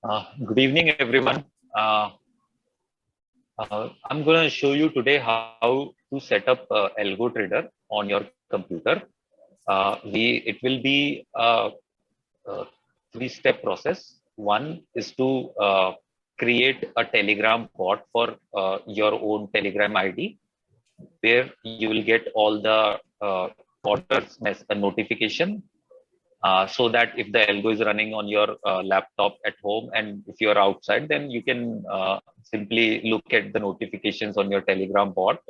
Good evening, everyone. I'm going to show you today how to set up Algo Trader on your computer. It will be a three-step process. One is to create a Telegram bot for your own Telegram ID, where you will get all the orders notification, so that if the algo is running on your laptop at home, and if you're outside, then you can simply look at the notifications on your Telegram bot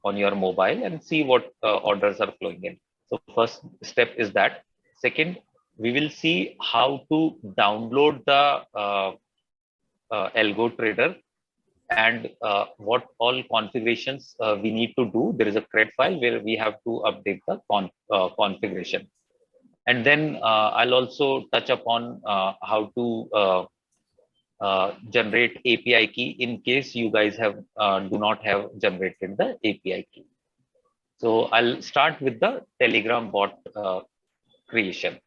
on your mobile and see what orders are flowing in. So first step is that. Second, we will see how to download the algo trader, and what all configurations we need to do. There is a CRED file where we have to update the configuration. And then I'll also touch upon how to generate API key in case you guys have do not have generated the API key. So I'll start with the Telegram bot creation.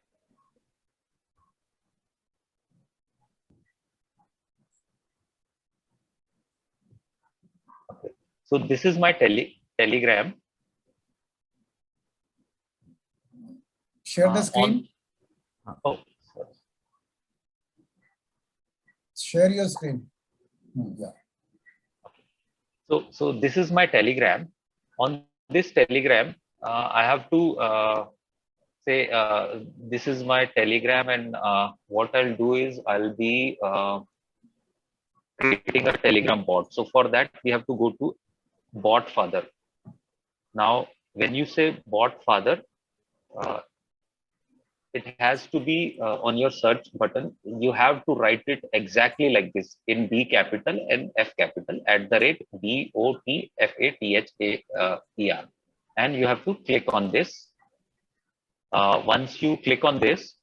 Okay. So this is my Telegram. Share the screen. Oh, sorry. Share your screen. Yeah. So this is my Telegram. On this Telegram, I have to say this is my Telegram, and what I'll do is I'll be creating a Telegram bot. So for that, we have to go to bot father. Now, when you say bot father, it has to be on your search button. You have to write it exactly like this in B capital and F capital @BOTFATHAER, and you have to click on this. Once you click on this,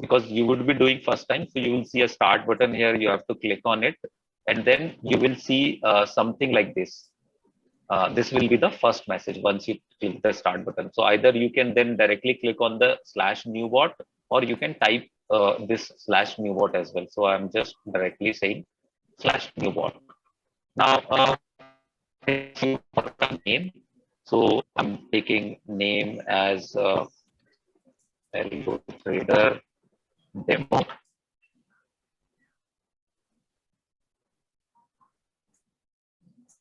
because you would be doing first time, so you will see a start button here. You have to click on it, and then you will see something like this. This will be the first message once you click the start button. So either you can then directly click on the /newbot, or you can type this /newbot as well. So I'm just directly saying /newbot. Now, name. So I'm taking name as Algo Trader demo.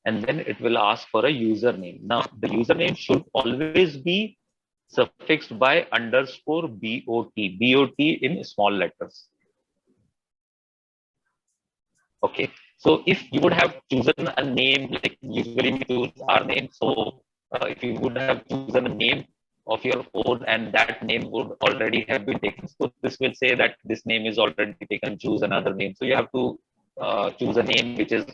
And then it will ask for a username. Now, the username should always be suffixed by _BOT, BOT in small letters. Okay, so if you would have chosen a name, like usually we choose our name, so if you would have chosen a name of your own and that name would already have been taken, so this will say that this name is already taken, choose another name. So you have to choose a name which is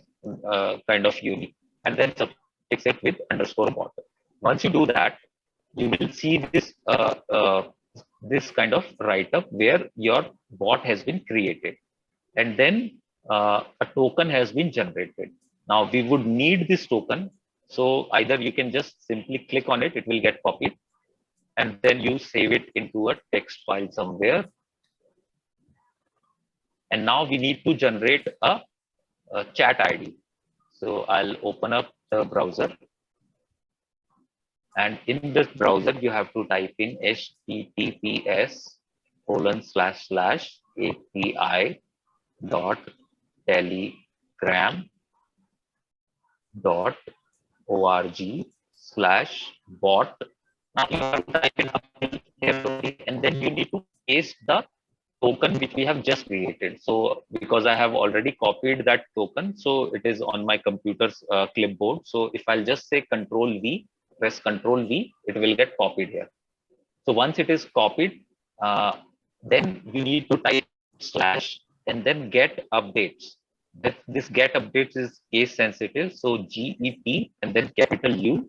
kind of unique, and then suffix it with _bot. Once you do that, you will see this this kind of write-up where your bot has been created, and then a token has been generated. Now we would need this token, so either you can just simply click on it, it will get copied, and then you save it into a text file somewhere. And now we need to generate a chat ID. So I'll open up the browser, and in this browser you have to type in https://api.telegram.org/bot. Now you have to type in here, and then you need to paste the token which we have just created. So because I have already copied that token, so it is on my computer's clipboard. So if I'll just say Control V, press Control V, it will get copied here. So once it is copied, then you need to type / and then get updates. This get updates is case sensitive. So GET and then capital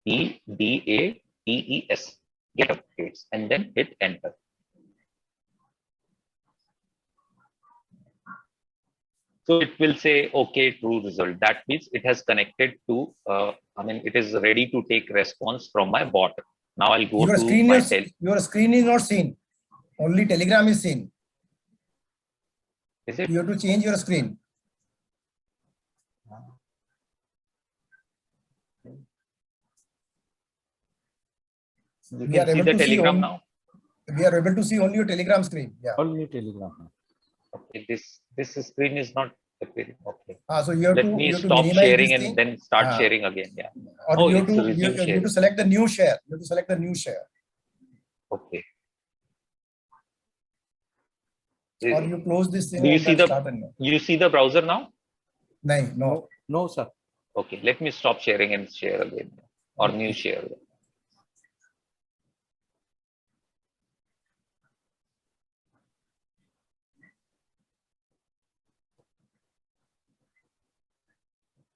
UPDATES, get updates, and then hit enter. So it will say, okay, true result. That means it has connected to, it is ready to take response from my bot. Now I'll go to my your screen is not seen. Only Telegram is seen. Is it? You have to change your screen. You We can are see able the to see Telegram only, now. we are able to see only your Telegram screen. Yeah. Only Telegram. Okay, this screen is not appearing. Okay. So you have Let to me you have to stop minimize sharing this and thing. then start Ah. sharing again. Yeah. Or Oh, you have it's to resume you have to sharing. select the new share. You have to select the new share. Okay. Or you close this thing Do you and see then start a new. you see the browser now? No. No, sir. Okay, let me stop sharing and share again, or new share.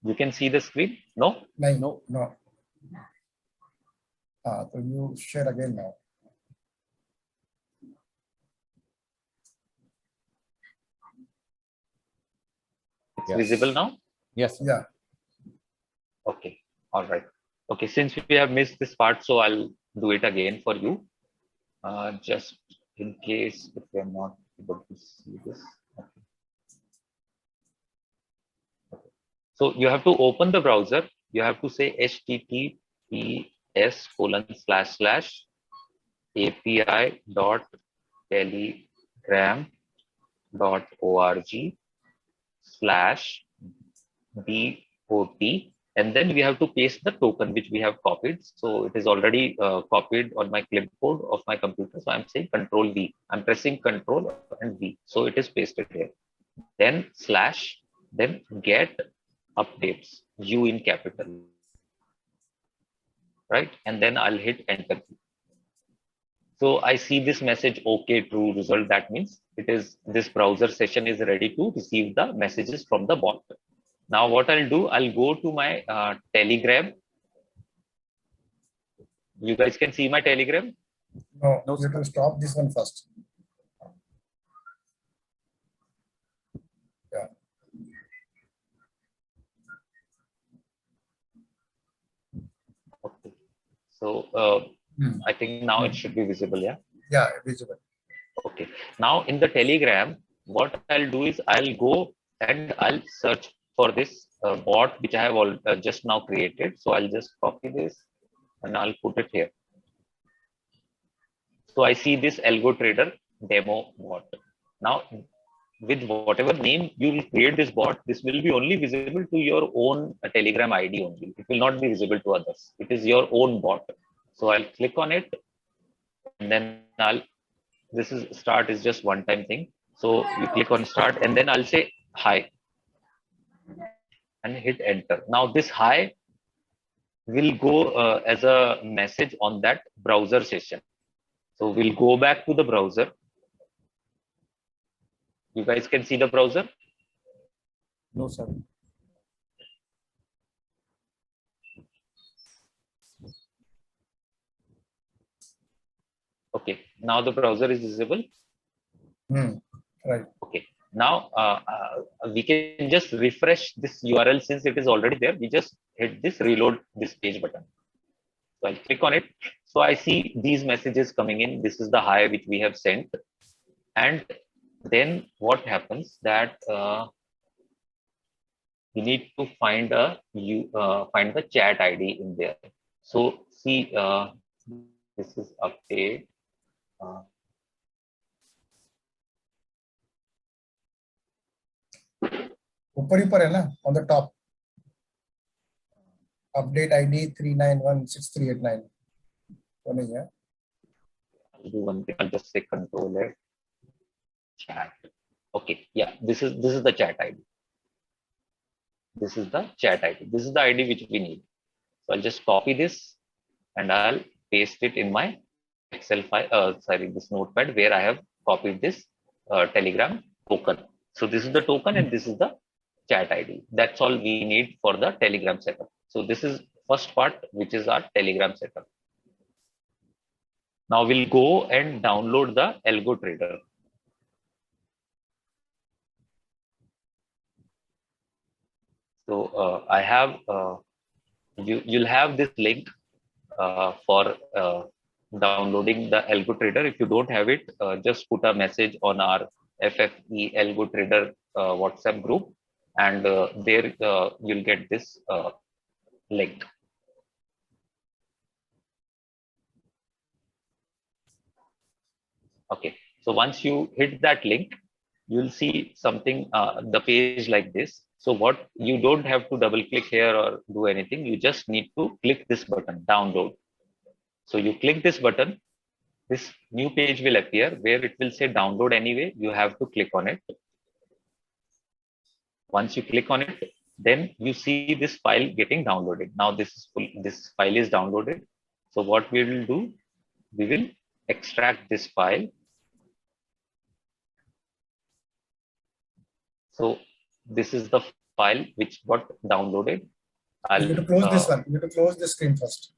You can see the screen? No? No. So you share again now. It's Yes. visible now? Yes, sir. Yeah. Okay, all right. Okay, since we have missed this part, so I'll do it again for you. Just in case if you're not able to see this. Okay. So you have to open the browser. You have to say https://api.telegram.org/bot, and then we have to paste the token which we have copied. So it is already copied on my clipboard of my computer. So I'm saying Control V. I'm pressing Control and V. So it is pasted here. Then slash, then get updates, U in capital, right? And then I'll hit enter. So I see this message, okay, true result. That means it is this browser session is ready to receive the messages from the bot. Now what I'll do, I'll go to my Telegram. You guys can see my Telegram. No, No, you have to stop this one first. Yeah. Okay. So I think now it should be visible, yeah? Yeah, visible. Okay. Now in the Telegram, what I'll do is I'll go and I'll search for this bot which I have just now created. So I'll just copy this and I'll put it here. So I see this Algo Trader demo bot. Now with whatever name you will create this bot, this will be only visible to your own Telegram ID only. It will not be visible to others. It is your own bot. So I'll click on it and then this is start is just one time thing. So you click on start and then I'll say hi and hit enter. Now this hi will go as a message on that browser session. So we'll go back to the browser. You guys can see the browser. No, sir. Okay, now the browser is visible. Right. Okay, now we can just refresh this URL since it is already there. We just hit this reload this page button. So I'll click on it. So I see these messages coming in. This is the hi which we have sent. And then what happens that we need to find find the chat ID in there. So see, this is update. ऊपर है ना, on the top. Update ID 3916389. तो नहीं है. I'll do one thing. I'll just say control F chat. Okay, yeah, this is the chat ID. This is the chat ID. This is the ID which we need. So I'll just copy this and I'll paste it in my Excel file. Sorry, this notepad where I have copied this Telegram token. So this is the token and this is the chat ID. That's all we need for the Telegram setup. So this is first part, which is our Telegram setup. Now we'll go and download the Algo Trader. So I have you'll have this link for downloading the Algo Trader. If you don't have it, just put a message on our FFE Algo Trader WhatsApp group, and there you'll get this link. Okay, so once you hit that link, you'll see something, the page like this. So what, you don't have to double click here or do anything. You just need to click this button, download. So you click this button, this new page will appear where it will say download anyway. You have to click on it. Once you click on it, then you see this file getting downloaded. Now this is full, this file is downloaded. So what we will do, we will extract this file. So this is the file which got downloaded. You have to close this one. You have to close the screen first.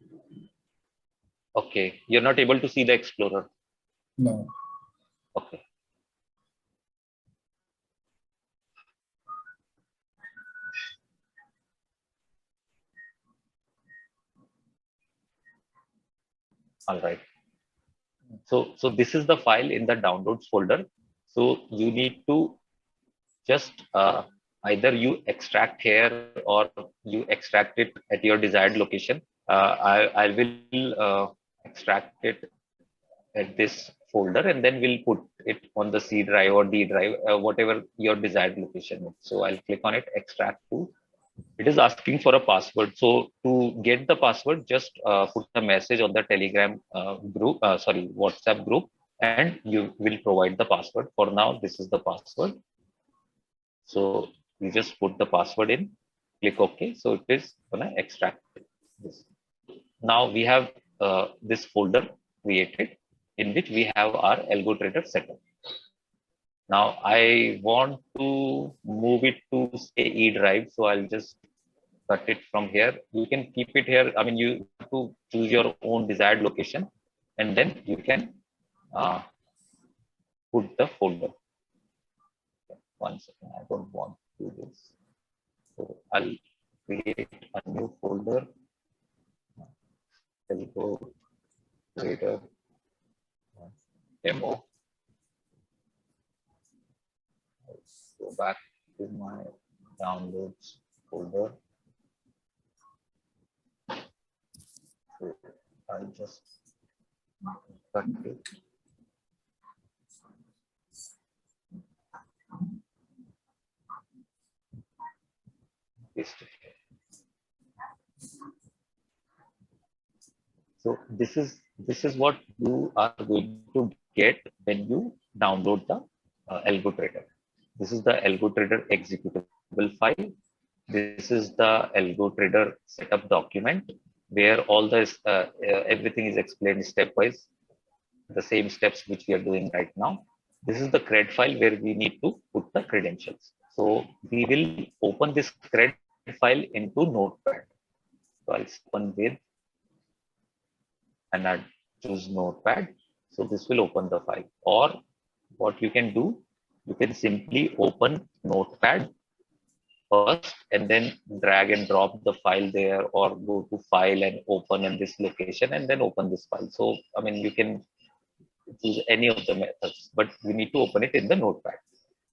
Okay, you're not able to see the Explorer. No. Okay. All right. So this is the file in the downloads folder. So you need to just either you extract here or you extract it at your desired location. I will extract it at this folder, and then we'll put it on the C drive or D drive, whatever your desired location is. So I'll click on it, extract to. It is asking for a password. So to get the password, just put a message on the Telegram group, WhatsApp group, and you will provide the password. For now, this is the password. So you just put the password in, click OK. So it is gonna extract this. Now we have this folder created in which we have our Algo Trader setup. Now I want to move it to say E drive, so I'll just cut it from here. You can keep it here. I mean, you have to choose your own desired location, and then you can put the folder. One second, I don't want to do this. So I'll create a new folder. Algo Trader demo. Let's go back to my downloads folder. So I'll just cut it. Paste it here. So this is what you are going to get when you download the Algo Trader. This is the Algo Trader executable file. This is the Algo Trader setup document where all this everything is explained stepwise, the same steps which we are doing right now. This is the CRED file where we need to put the credentials. So we will open this CRED file into Notepad. So I'll open with, and I'll choose Notepad. So this will open the file. Or what you can do, you can simply open Notepad first and then drag and drop the file there, or go to file and open in this location and then open this file. So I mean, you can choose any of the methods, but you need to open it in the Notepad.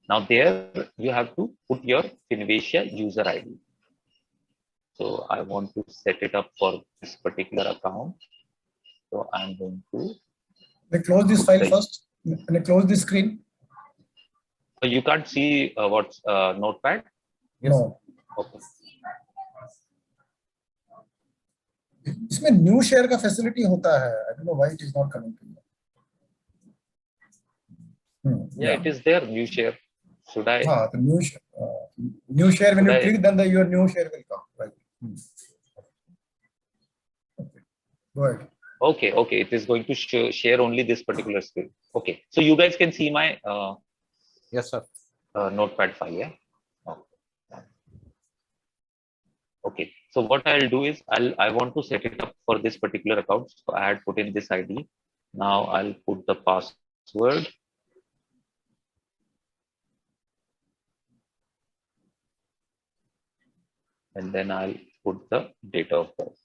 Now there you have to put your Finvicia user ID. So I want to set it up for this particular account. So I'm going to Close this file first. Close this screen. So you can't see what's Notepad. No. Okay. इसमें new share का facility होता है. I don't know why it is not coming to you. Yeah, it is there. New share. Should I? The new share. When you click, then your new share will come. Right. Okay. Go ahead. Okay. It is going to share only this particular screen. Okay. So you guys can see my Yes, sir. Notepad file. Yeah. Okay. So what I'll do is I want to set it up for this particular account. So I had put in this ID. Now I'll put the password. And then I'll put the date of birth.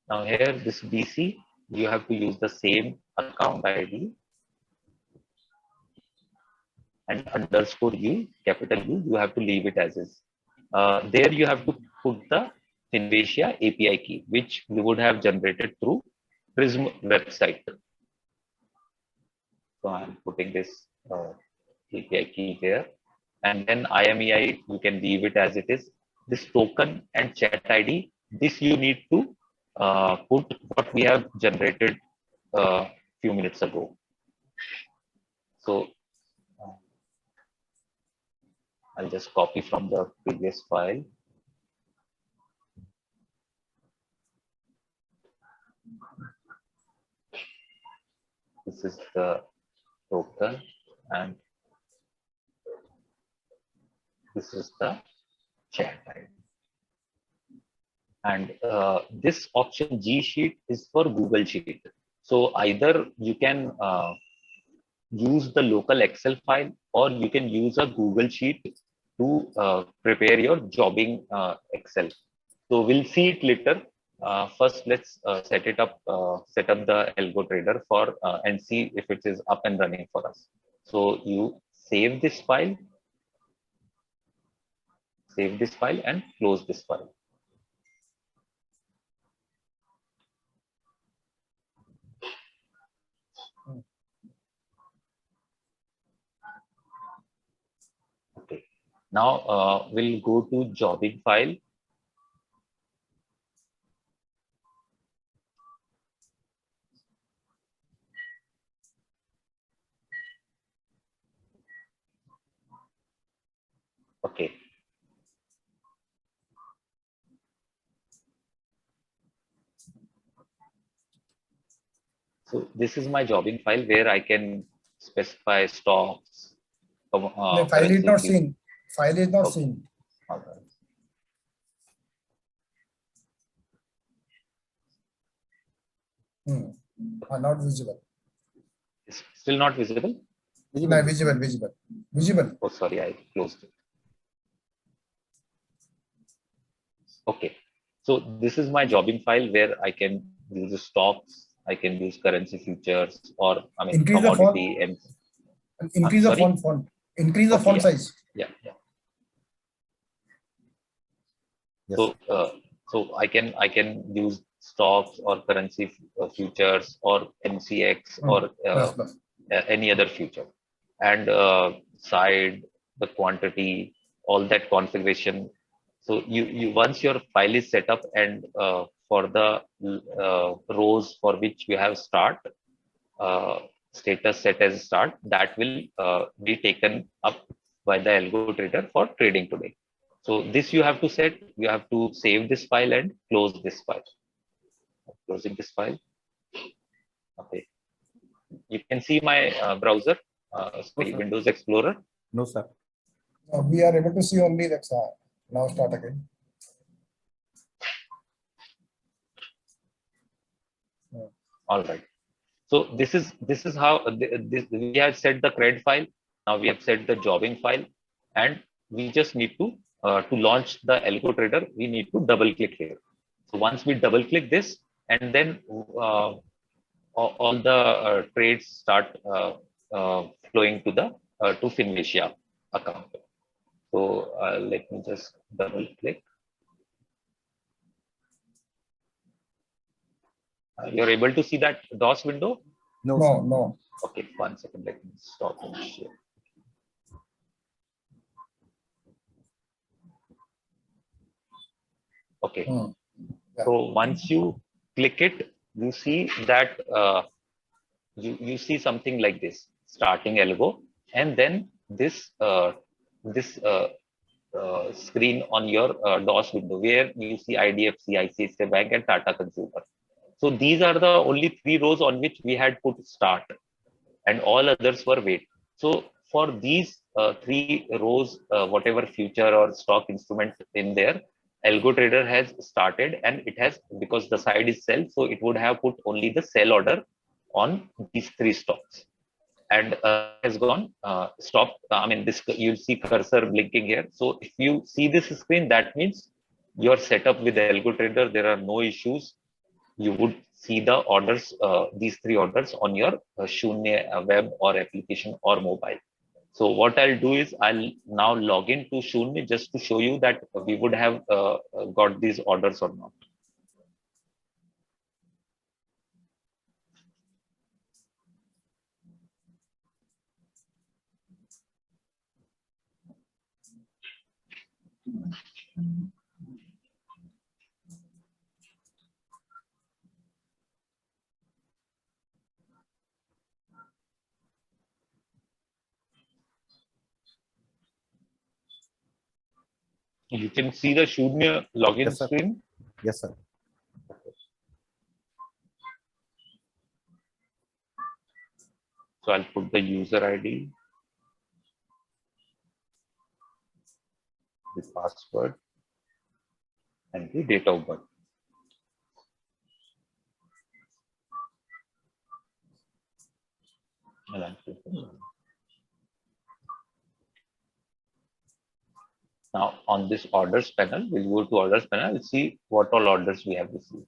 Now here, this BC, you have to use the same account ID and underscore U, capital U, you have to leave it as is. There you have to put the Finvacia API key, which you would have generated through Prism website. So I'm putting this API key here, and then IMEI, you can leave it as it is. This token and chat ID, this you need to put what we have generated few minutes ago. So I'll just copy from the previous file. This is the token and this is the chat ID. And this option G Sheet is for Google Sheet. So either you can use the local Excel file or you can use a Google Sheet to prepare your jobbing Excel. So we'll see it later. First, let's set up the Algo Trader for and see if it is up and running for us. So you save this file and close this file. Okay. Now we'll go to jobbing file. Okay. So this is my jobbing file where I can specify stocks. The file is not seen. File is not Okay. seen. All right. Not visible. It's still not visible. No, visible. Oh, sorry, I closed it. Okay. So this is my jobbing file where I can use the stocks, I can use currency futures, or I mean Increase the font. commodity and Increase the sorry? font. Increase the Okay, font yeah. size. yeah. Yes. So I can use stocks or currency futures or MCX or Plus. any other future, and side, the quantity, all that configuration. So you once your file is set up and for the rows for which you have start status set as start, that will be taken up by the Algo Trader for trading today. So this you have to set, you have to save this file and close this file. Closing this file. Okay. You can see my browser, Okay. Windows Explorer. No, sir. We are able to see only that. Now start again. All right. So this is how we have set the CRED file. Now we have set the jobbing file, and we just need to launch the Algo Trader. We need to double click here. So once we double click this, and then all the trades start flowing to the to Finvacia account. So let me just double click. You're able to see that DOS window? No, sir. No. Okay, 1 second. Let me stop and share. Okay. Yeah. So once you click it, you see that you see something like this, starting Algo, and then this screen on your DOS window where you see IDFC, ICICI Bank, and Tata Consumer. So these are the only 3 rows on which we had put start, and all others were wait. So for these 3 rows, whatever future or stock instrument in there, Algo Trader has started, and it has, because the side is sell, so it would have put only the sell order on these 3 stocks, and has gone stop. I mean, this you'll see cursor blinking here. So if you see this screen, that means your setup with Algo Trader, there are no issues. you would see the orders, these 3 orders on your Shunya web or application or mobile. So what I'll do is I'll now log in to Shunya just to show you that we would have got these orders or not. You can see the Shunya login Yes, sir. screen. Yes, sir. So I'll put the user ID, the password, and the date of birth. And I'll click on. Now on this orders panel, we'll go to orders panel. We'll see what all orders we have received.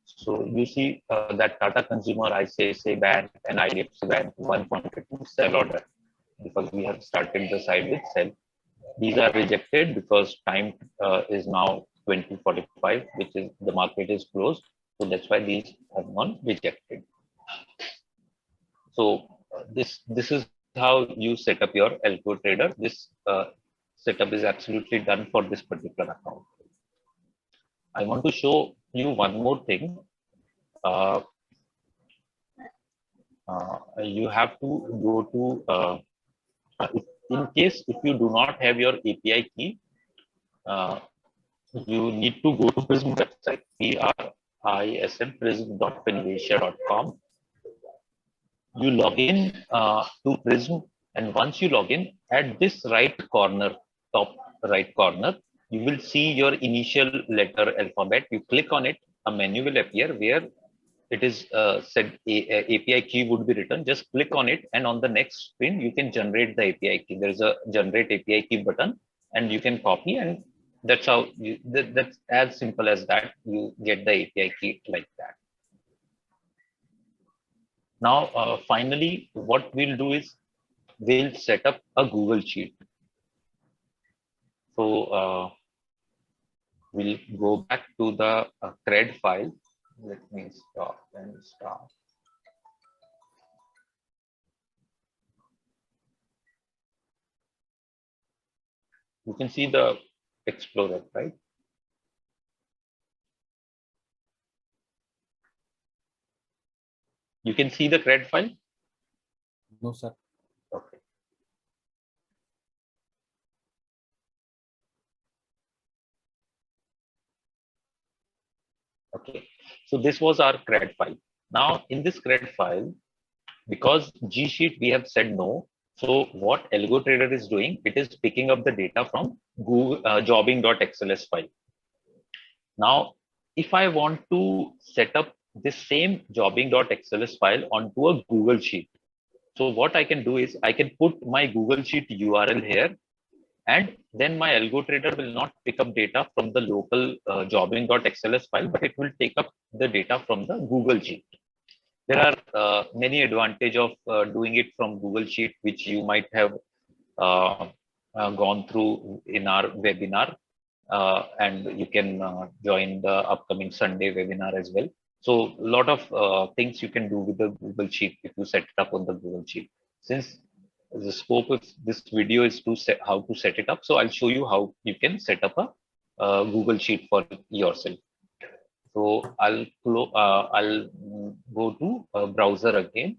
So you see that Tata Consumer, ICICI Bank, and IDFC Bank, one wanted to sell order because we have started the site with sell. These are rejected because time is now 20:45, which is the market is closed. So that's why these have gone rejected. So this is how you set up your Algo Trader. This setup is absolutely done for this particular account. I want to show you one more thing. You have to go to, in case if you do not have your API key, you need to go to Prism website, prism.pinasia.com. You log in to Prism, and once you log in, at this right corner, top right corner, you will see your initial letter alphabet. You click on it, a menu will appear where it is said API key would be written. Just click on it, and on the next screen, you can generate the API key. There is a generate API key button, and you can copy, and that's how that's as simple as that. You get the API key like that. Now, finally, what we'll do is we'll set up a Google Sheet. So we'll go back to the CRED file. Let me stop and start. You can see the Explorer, right? You can see the CRED file? No, sir. Okay. Okay, so this was our CRED file. Now in this CRED file, because G Sheet we have said no, so what Algo Trader is doing, it is picking up the data from Google jobbing.xls file. Now, if I want to set up this same jobbing.xls file onto a Google Sheet, so what I can do is I can put my Google Sheet URL here, and then my Algo Trader will not pick up data from the local jobbing.xls file, but it will take up the data from the Google Sheet. There are many advantages of doing it from Google Sheet, which you might have gone through in our webinar, and you can join the upcoming Sunday webinar as well. So a lot of things you can do with the Google Sheet if you set it up on the Google Sheet. Since the scope of this video is to set how to set it up, so I'll show you how you can set up a Google Sheet for yourself. So I'll go to browser again.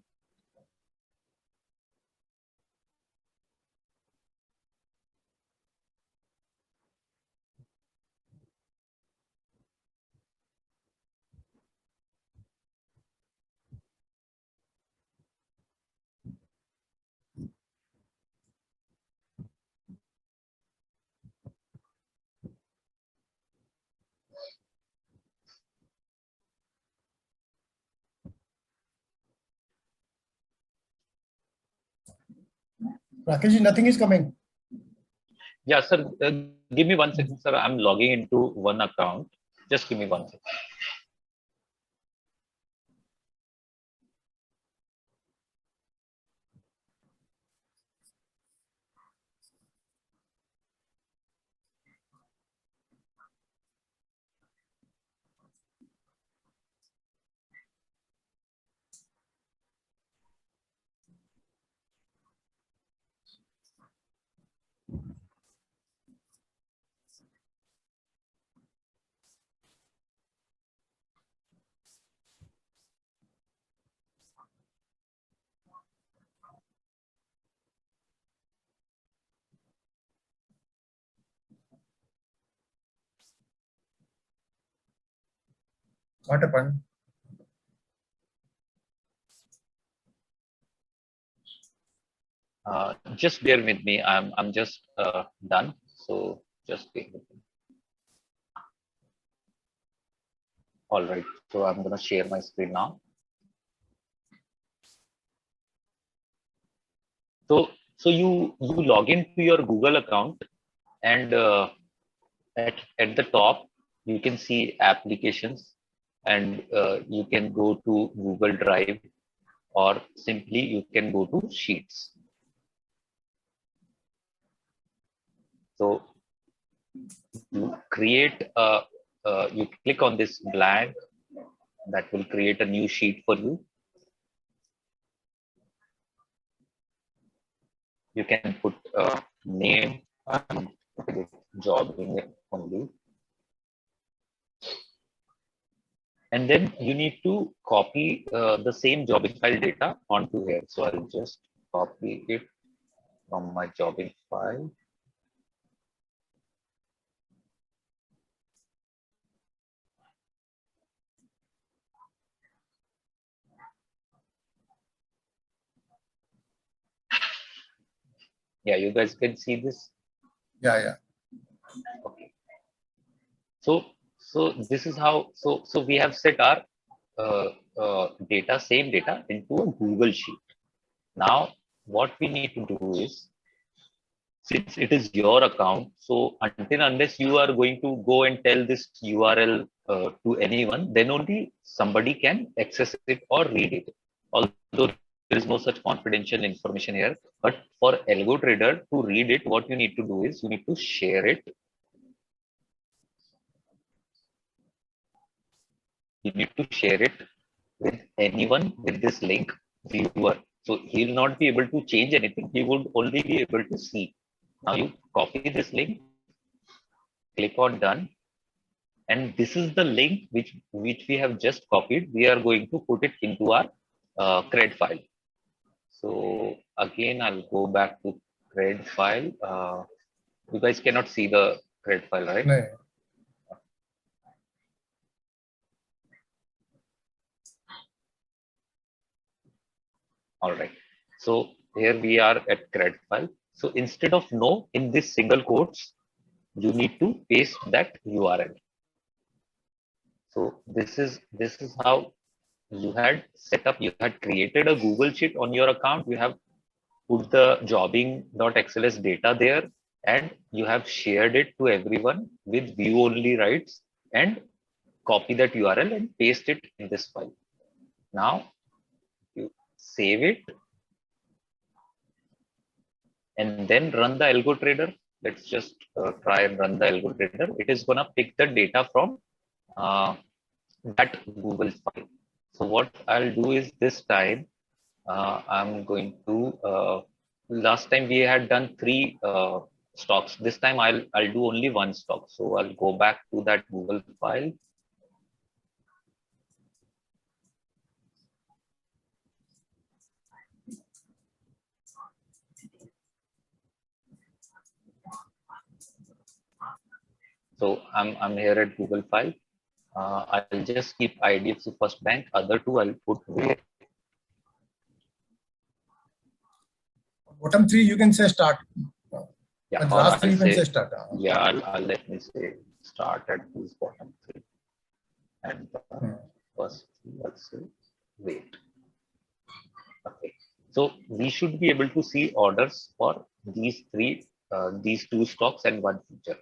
Rakesh, nothing is coming. Yeah, sir. Give me 1 second, sir. I'm logging into one account. Just give me 1 second. Not a pun. Just bear with me. I'm just done. So just bear with me. All right. So I'm gonna share my screen now. So you log into your Google account, and at the top you can see applications, and you can go to Google Drive, or simply you can go to Sheets. So you create you click on this blank, that will create a new sheet for you. You can put name and job in it only. And then you need to copy the same jobbing file data onto here. So I'll just copy it from my jobbing file. Yeah, you guys can see this. Yeah. Okay. So this is how. So we have set our same data into a Google sheet. Now what we need to do is, since it is your account, so until unless you are going to go and tell this URL to anyone, then only somebody can access it or read it. Although there is no such confidential information here, but for AlgoTrader to read it, what you need to do is you need to share it. You need to share it with anyone with this link, viewer. So he will not be able to change anything. He would only be able to see. Now you copy this link, click on done, and this is the link which we have just copied. We are going to put it into our CRED file. So again, I'll go back to CRED file. You guys cannot see the CRED file, right? No. All right. So here we are at CRED file. So instead of no in this single quotes, you need to paste that URL. So this is how you had set up. You had created a Google Sheet on your account. You have put the jobbing.xls data there, and you have shared it to everyone with view only rights, and copy that URL and paste it in this file. Now you save it and then run the AlgoTrader. Let's just try and run the AlgoTrader. It is gonna pick the data from that Google file. So what I'll do is, this time I'm going to last time we had done 3 stocks. This time I'll do only 1 stock. So I'll go back to that Google file. So I'm here at Google file. I'll just keep IDFC First Bank. Other 2 I'll put where. Bottom 3 you can say start. Yeah, And or last 3 I'll you can say, say start. yeah, I'll let me say start at these bottom 3, and first let's say wait. Okay, so we should be able to see orders for these 2 stocks and 1 future.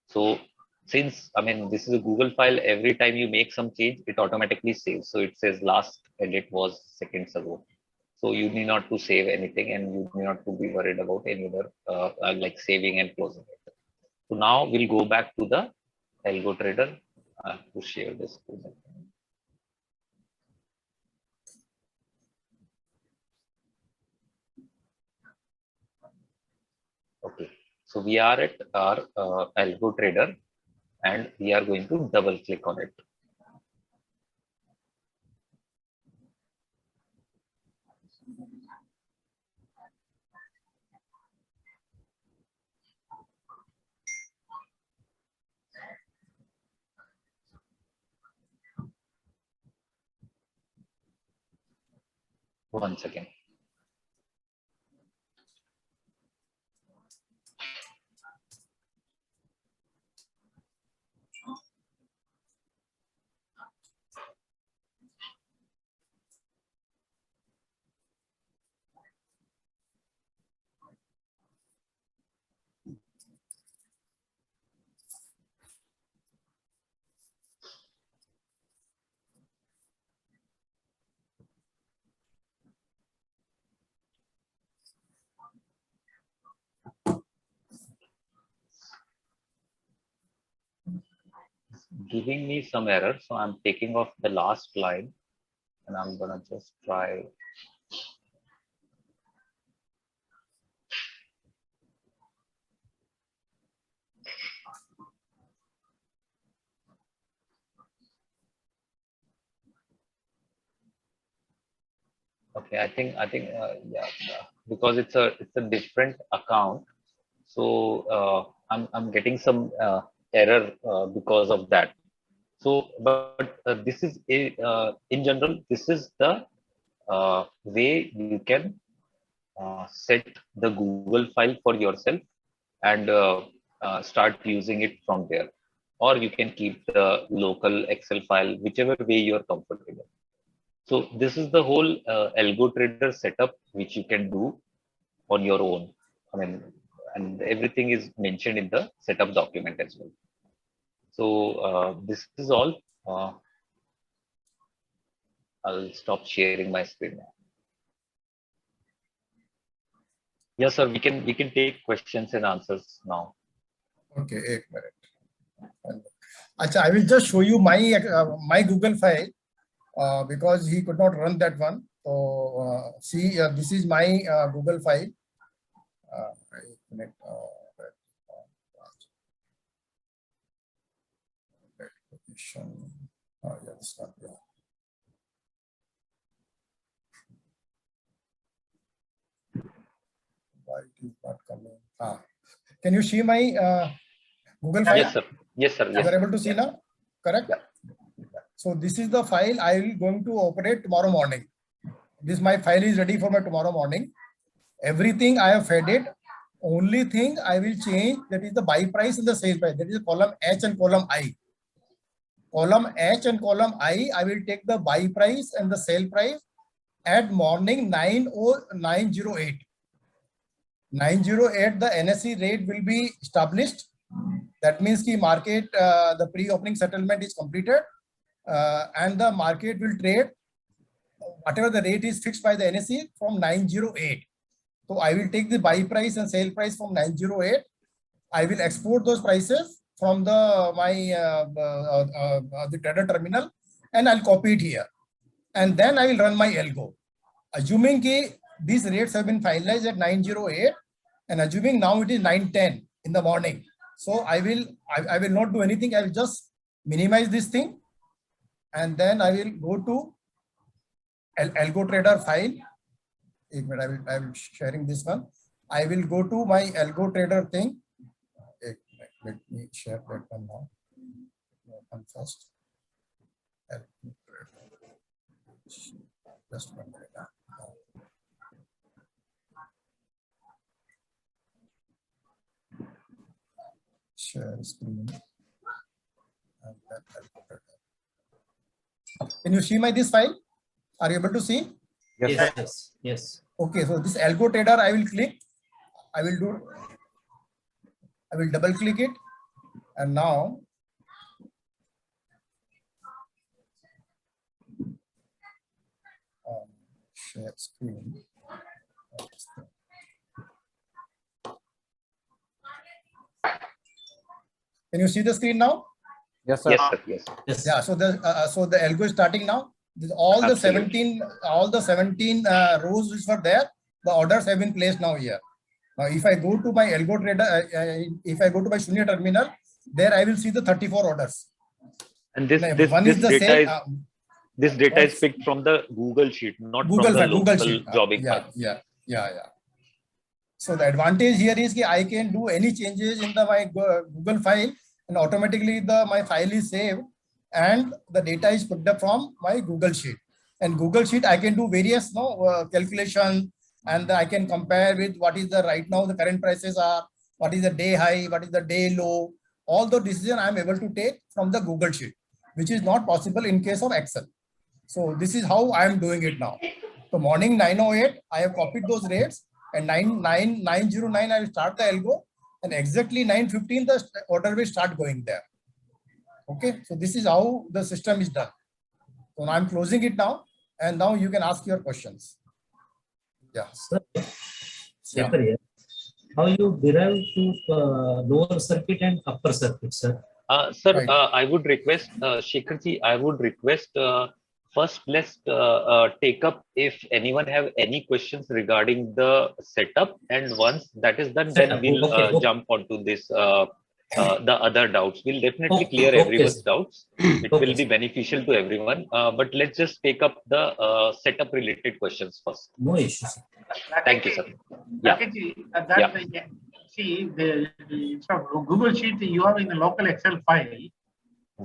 So since I mean this is a Google file, every time you make some change, it automatically saves. So it says last edit was seconds ago. So you need not to save anything, and you need not to be worried about any other like saving and closing it. So now we'll go back to the Algo Trader to share this screen. Okay, so we are at our Algo Trader, and we are going to double click on it. One second. Giving me some error, so I'm taking off the last line, and I'm gonna just try. Okay, I think yeah, because it's a different account, so I'm getting some error because of that. So, but this is in general, this is the way you can set the Google file for yourself and start using it from there. Or you can keep the local Excel file, whichever way you're comfortable. So this is the whole Algo Trader setup, which you can do on your own. I mean, and everything is mentioned in the setup document as well. So this is all. I'll stop sharing my screen now. Yes, sir. We can take questions and answers now. Okay, 1 minute. Achha, I will just show you my Google file because he could not run that one. So see, this is my Google file. 1 minute. Yeah, it's not there. Why it is not coming? Can you see my Google file? Yes, sir. Yes, sir. Yes. You are able to see now? Correct? So this is the file I will going to operate tomorrow morning. This my file is ready for my tomorrow morning. Everything I have fed it. Only thing I will change, that is the buy price and the sale price. That is column H and column I. Column H and column I will take the buy price and the sale price at morning 9:0908. 9:08 the NSE rate will be established. That means the market, the pre-opening settlement is completed, and the market will trade whatever the rate is fixed by the NSE from 9:08. So I will take the buy price and sale price from 9:08. I will export those prices from the the trader terminal, and I'll copy it here. And then I will run my algo. Assuming that these rates have been finalized at 9:08, and assuming now it is 9:10 in the morning. So I will not do anything. I will just minimize this thing, and then I will go to Algo Trader file. I will sharing this one. I will go to my Algo Trader thing. Let me share that one now. One first. Just 1 minute. Share screen. Can you see this file? Are you able to see? Yes. Yes. Okay, so this Algo Trader I will click. I will double click it, and now share screen. Can you see the screen now? Yes, sir. Yes, sir. Yes. Yes. Yeah. So the algo is starting now. All the Absolutely. 17 rows which were there, the orders have been placed now here. Now, if I go to my algo trader, if I go to my Shunya terminal, there I will see the 34 orders. And this One this is the data same. is this data is what's- picked from the Google Sheet, not Google from the file, local Google Sheet. jobbing Yeah, file. yeah. So the advantage here is that I can do any changes in my Google file, and automatically my file is saved, and the data is picked up from my Google Sheet. And Google Sheet, I can do various calculations, and I can compare with what is the right now the current prices are, what is the day high, what is the day low. All the decision I am able to take from the Google Sheet, which is not possible in case of Excel. So this is how I am doing it now. So morning 9:08, I have copied those rates, and 9:09 I will start the algo, and exactly 9:15 the order will start going there. Okay, so this is how the system is done. So now I'm closing it now, and now you can ask your questions. Yeah. Sir, Shekhar here. How you derive to lower circuit and upper circuit, sir? Sir, Right. I would request, Shekharji, I would request first let's take up if anyone have any questions regarding the setup, and once that is done, Setup, then we'll okay. jump onto this the other doubts. We'll definitely Okay, clear okay, everyone's sir. doubts. It will Okay, be sir. beneficial to everyone. But let's just take up the setup related questions first. No issues. Thank you, sir. Yeah. See, so Google Sheet you have in the local Excel file.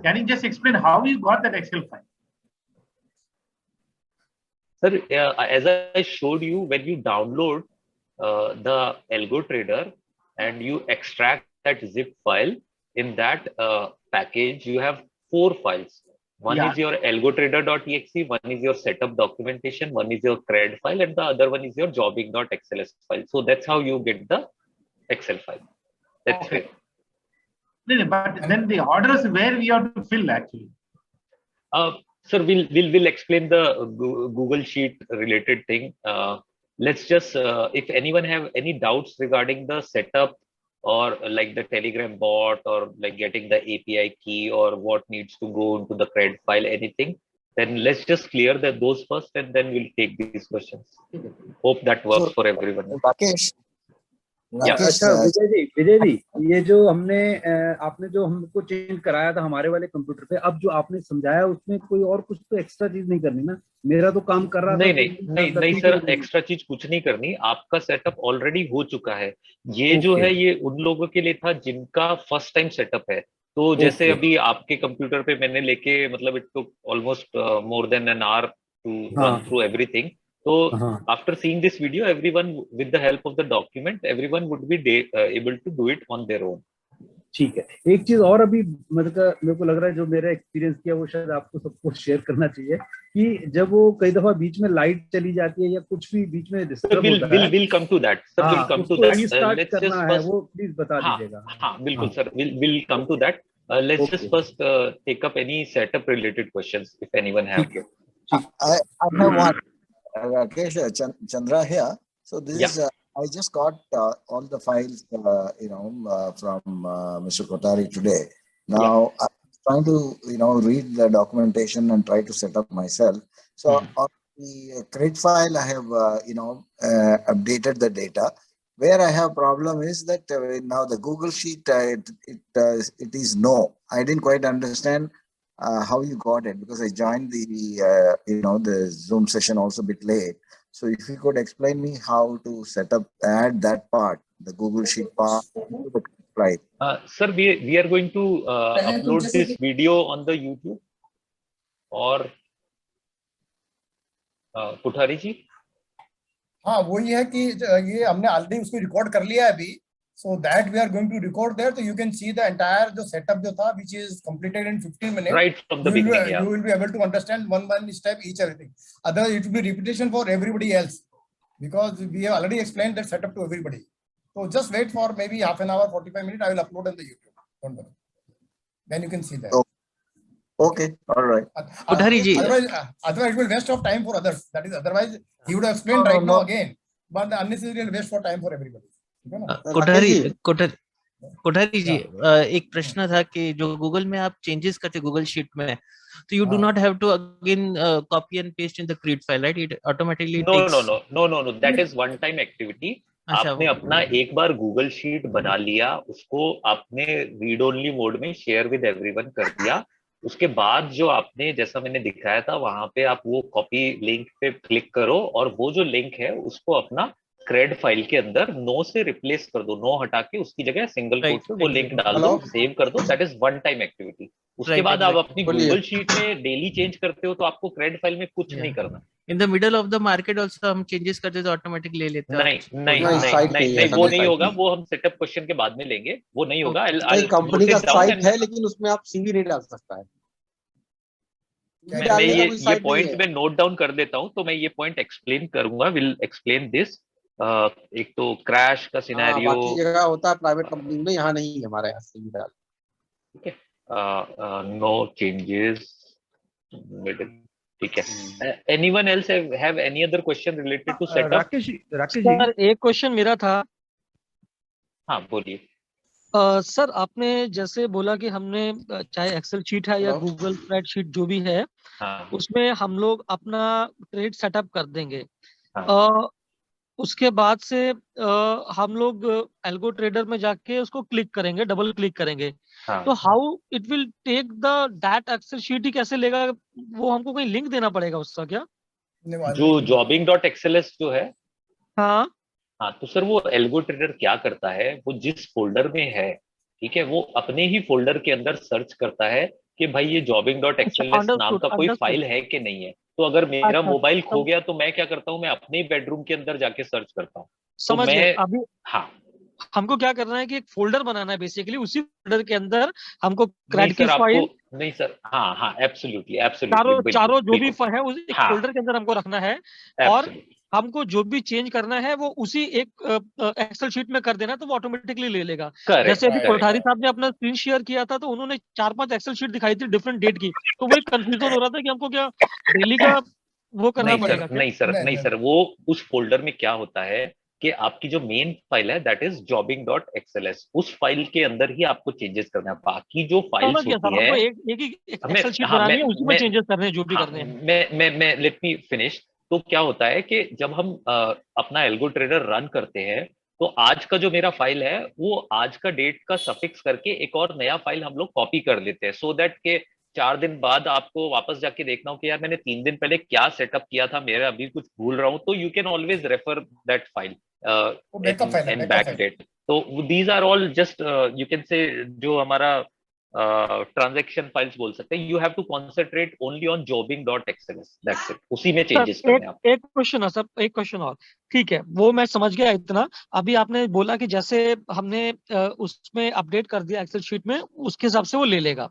Can you just explain how you got that Excel file? Sir, as I showed you, when you download the Algo Trader and you extract that zip file, in that package, you have 4 files. One Yeah. is your algotrader.exe, one is your setup documentation, one is your CRED file, and the other one is your jobbing.xls file. So that's how you get the Excel file. That's Okay. it. No, but then the orders where we have to fill actually. Sir, we'll explain the Google Sheet related thing. Let's just if anyone have any doubts regarding the setup, or like the Telegram bot, or like getting the API key, or what needs to go into the CRED file, anything, then let's just clear those first, and then we'll take these questions. Hope that works for everyone. Rakesh Yeah. अच्छा विजय जी ये जो हमने आपने जो हमको change कराया था हमारे वाले कंप्यूटर पे, अब जो आपने समझाया उसमें कोई और कुछ तो एक्स्ट्रा चीज नहीं करनी ना? मेरा तो काम कर रहा था। नहीं सर, एक्स्ट्रा चीज कुछ नहीं करनी। आपका सेटअप ऑलरेडी हो चुका है। ये जो है ये उन लोगों के लिए था जिनका फर्स्ट टाइम सेटअप है। तो जैसे अभी आपके कंप्यूटर पे मैंने लेके, मतलब it took almost more than an hour to run through everything. So after seeing this video, everyone with the help of the document, everyone would be able to do it on their own. ठीक है। एक चीज और अभी मेरे को लग रहा है, जो मेरा एक्सपीरियंस किया वो शायद आपको सबको शेयर करना चाहिए, कि जब वो कई दफा बीच में लाइट चली जाती है या कुछ भी बीच में डिस्टर्ब होता है, we'll come to that. Sir, we'll come to that. Restart करना है वो प्लीज बता दीजिएगा। हाँ बिल्कुल sir, we'll come to that. Let's just first take up any setup related questions if anyone have. I have one. Rakesh, Chandra here. So this is I just got all the files from Mr. Kotari today. Now I'm trying to read the documentation and try to set up myself. So on the CRED file I have updated the data. Where I have problem is that now the Google Sheet it is no. I didn't quite understand how you got it, because I joined the the Zoom session also a bit late. So if you could explain me how to set up, add that part, the Google Sheet part to the slide. Sir, we are going to upload this video on the YouTube, or Kothari ji? हाँ वही है कि ये हमने already उसको record कर लिया है अभी. So that we are going to record there, so you can see the entire जो setup जो था, which is completed in 15 minutes. Right from the beginning, you will be able to understand one step each everything. Otherwise, it will be repetition for everybody else, because we have already explained that setup to everybody. So just wait for maybe half an hour, 45 minutes. I will upload on the YouTube. Don't worry. Then you can see that. Okay, all right. Kothari ji, Otherwise it will waste of time for others. That is, otherwise he would have explained right now again, but the unnecessary waste for time for everybody. ठीक है ना? कोठारी जी, एक प्रश्न था कि जो Google में आप चेंजेस करते गूगल शीट में, तो you do not have to again copy and paste in the create file, right? It automatically no, that is one time activity. आपने अपना एक बार गूगल शीट बना लिया, उसको आपने रीड ओनली मोड में शेयर विद एवरीवन कर दिया. उसके बाद जो आपने, जैसा मैंने दिखाया था, वहां पे आप वो कॉपी लिंक पे क्लिक करो और वो जो लिंक है उसको अपना क्रेड फाइल के अंदर नो से रिप्लेस कर दो. नो हटा के उसकी जगह सिंगल कोट पे वो लिंक डाल दो, सेव कर दो. That is one time activity. उसके बाद आप अपनी गूगल शीट में डेली चेंज करते हो तो आपको क्रेड फाइल में कुछ नहीं करना. In the middle of the market also हम चेंजेस करते तो ऑटोमेटिक ले लेते हैं. नहीं, वो नहीं होगा. वो हम सेटअप क्वेश्चन के बाद में लेंगे. वो नहीं होगा. कंपनी का साइट है लेकिन उसमें आप सीवी नहीं डाल सकता है. मैं ये पॉइंट में नोट डाउन कर देता हूं, तो मैं ये पॉइंट एक्सप्लेन करूंगा. Will explain this. एक तो क्रैश का सिनेरियो बाकी जगह होता है प्राइवेट कंपनी में, यहाँ नहीं है हमारे यहाँ सीवी डाल. ठीक है. No changes. ठीक है. Anyone else have any other question related to setup? Rakesh ji, sir एक क्वेश्चन मेरा था. हाँ, बोलिए. सर आपने जैसे बोला कि हमने चाहे एक्सेल शीट है या गूगल स्प्रेडशीट जो भी है, उसमें हम लोग अपना ट्रेड सेटअप कर देंगे. उसके बाद से हम लोग एल्गो ट्रेडर में जाके उसको क्लिक करेंगे, डबल क्लिक करेंगे. तो how it will take the that excel sheet ही कैसे लेगा? वो हमको कोई लिंक देना पड़ेगा उसका क्या? जो jobbing.xls जो है, हाँ, तो सर वो एल्गो ट्रेडर क्या करता है, वो जिस फोल्डर में है, ठीक है, वो अपने ही फोल्डर के अंदर सर्च करता है कि भाई ये jobbing.xls नाम का कोई फाइल है कि नहीं है. तो अगर मेरा मोबाइल खो गया तो मैं क्या करता हूँ, मैं अपने ही बेडरूम के अंदर जाके सर्च करता हूँ. समझ गए. अभी हाँ, हमको क्या करना है कि एक फोल्डर बनाना है बेसिकली. उसी फोल्डर के अंदर हमको क्रेड की फाइल. नहीं सर, हाँ, एब्सोल्युटली चारों जो भी है उस एक फोल्डर के अंदर हमको रखना है. और हमको जो भी चेंज करना है वो उसी एक एक्सेल शीट में कर देना, तो वो ऑटोमेटिकली ले लेगा. जैसे अभी कोठारी साहब ने अपना स्क्रीन शेयर किया था, तो उन्होंने 4-5 एक्सेल शीट दिखाई थी डिफरेंट डेट की. तो वो एक कंफ्यूजन हो रहा था कि हमको क्या डेली का वो करना पड़ेगा. नहीं सर, वो उस फोल्डर में क्या होता है कि आपकी जो मेन फाइल है दैट इज jobbing.xls, उस फाइल के अंदर ही आपको चेंजेस करना है. बाकी जो फाइल्स होती है, एक ही एक्सेल शीट बनानी है, उसी में चेंजेस करने हैं जो भी करने हैं. मैं लेट मी फिनिश. तो क्या होता है कि जब हम अपना एल्गो ट्रेडर रन करते हैं, तो आज का जो मेरा फाइल है वो आज का डेट का सफिक्स करके एक और नया फाइल हम लोग कॉपी कर लेते हैं, सो दैट के 4 दिन बाद आपको वापस जाके देखना हो कि यार मैंने 3 दिन पहले क्या सेटअप किया था, मेरा अभी कुछ भूल रहा हूं, तो you can always refer that file in back date. तो these are all just you can say जो हमारा ट्रांजैक्शन फाइल्स बोल सकते हैं. You have to concentrate only on jobbing.xls, that's it. उसी में चेंजेस करने हैं. एक क्वेश्चन है सर, एक क्वेश्चन और. ठीक है, वो मैं समझ गया इतना. अभी आपने बोला कि जैसे हमने उसमें अपडेट कर दिया एक्सेल शीट में, उसके हिसाब से वो ले लेगा.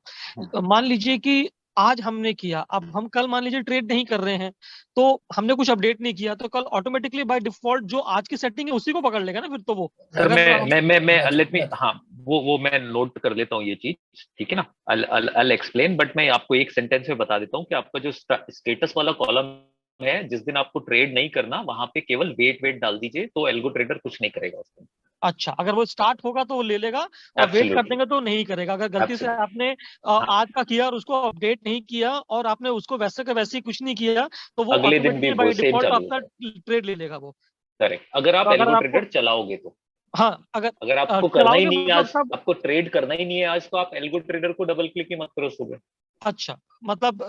मान लीजिए कि आज हमने किया, अब हम कल मान लीजिए ट्रेड नहीं कर रहे हैं, तो हमने कुछ अपडेट नहीं किया, तो कल ऑटोमेटिकली बाय डिफॉल्ट जो आज की सेटिंग है उसी को पकड़ लेगा ना फिर. तो वो सर मैं लेट मी, हाँ, वो मैं नोट कर लेता हूँ ये चीज. ठीक है ना, I'll explain, बट मैं आपको एक सेंटेंस में बता देता हूँ कि आपका जो स्टेटस वाला कॉलम है, जिस दिन आपको ट्रेड नहीं करना, वहां पे केवल वेट डाल दीजिए, तो एल्गो ट्रेडर कुछ नहीं करेगा उसमें. अच्छा, अगर वो स्टार्ट होगा तो वो ले लेगा, और वेट कर देंगे तो नहीं करेगा. अगर गलती से आपने आज का किया और उसको अपडेट नहीं किया और आपने उसको वैसे का वैसे ही कुछ नहीं किया, तो वो अगले दिन भी बाय डिफॉल्ट आपका ट्रेड ले लेगा वो. करेक्ट. अगर आप एल्गो ट्रेडर चलाओगे तो. हाँ, अगर आपको करना ही नहीं है आज, आपको ट्रेड करना ही नहीं है आज, तो आप एल्गो ट्रेडर को डबल क्लिक ही मत करो सुबह. अच्छा, मतलब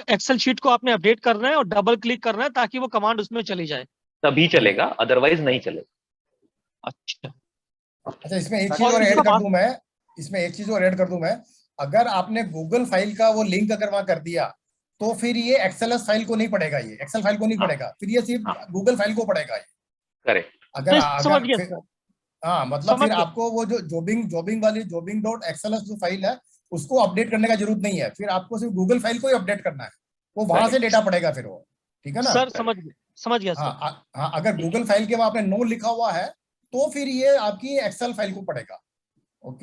एक्सेल शीट को आपने अपडेट करना है और डबल क्लिक करना है ताकि वो कमांड उसमें चली जाए, तभी चलेगा, अदरवाइज नहीं चलेगा. अच्छा, इसमें एक चीज और ऐड कर दूं मैं. अगर आपने गूगल फाइल का वो लिंक अगर वहां कर दिया, तो फिर ये एक्सेलएस फाइल को नहीं पढ़ेगा, ये एक्सेल फाइल को नहीं पढ़ेगा, फिर ये सिर्फ गूगल फाइल को पढ़ेगा. करेक्ट. अगर हाँ, मतलब फिर आपको वो जो jobbing वाली jobbing.xls जो फाइल है उसको अपडेट करने का जरूरत नहीं है. फिर आपको सिर्फ गूगल फाइल को ही अपडेट करना है, वो वहां से डेटा पड़ेगा फिर वो. ठीक है ना सर? समझ गया. हाँ, अगर गूगल फाइल के वहां आपने नो लिखा हुआ है, तो फिर ये आपकी एक्सेल फाइल को पढ़ेगा.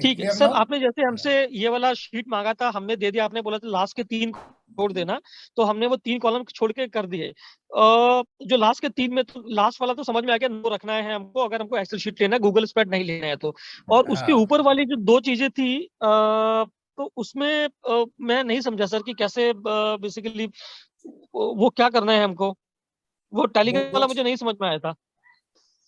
ठीक है सर, आपने जैसे हमसे ये वाला शीट मांगा था, हमने दे दिया, आपने बोला था लास्ट के 3 छोड़ देना, तो हमने वो 3 कॉलम छोड़ के कर दिए। जो लास्ट के 3 में, तो लास्ट वाला तो समझ में आ गया, 9 रखना है हमको, अगर हमको एक्सेल शीट लेना है, गूगल स्प्रेड नहीं लेना है तो। और उसके ऊपर वाली जो 2 चीजें थी, तो उसमें मैं नहीं समझा सर कि कैसे बेसिकली वो क्या करना है हमको, वो टेलीग्राम वाला मुझे नहीं समझ में आया था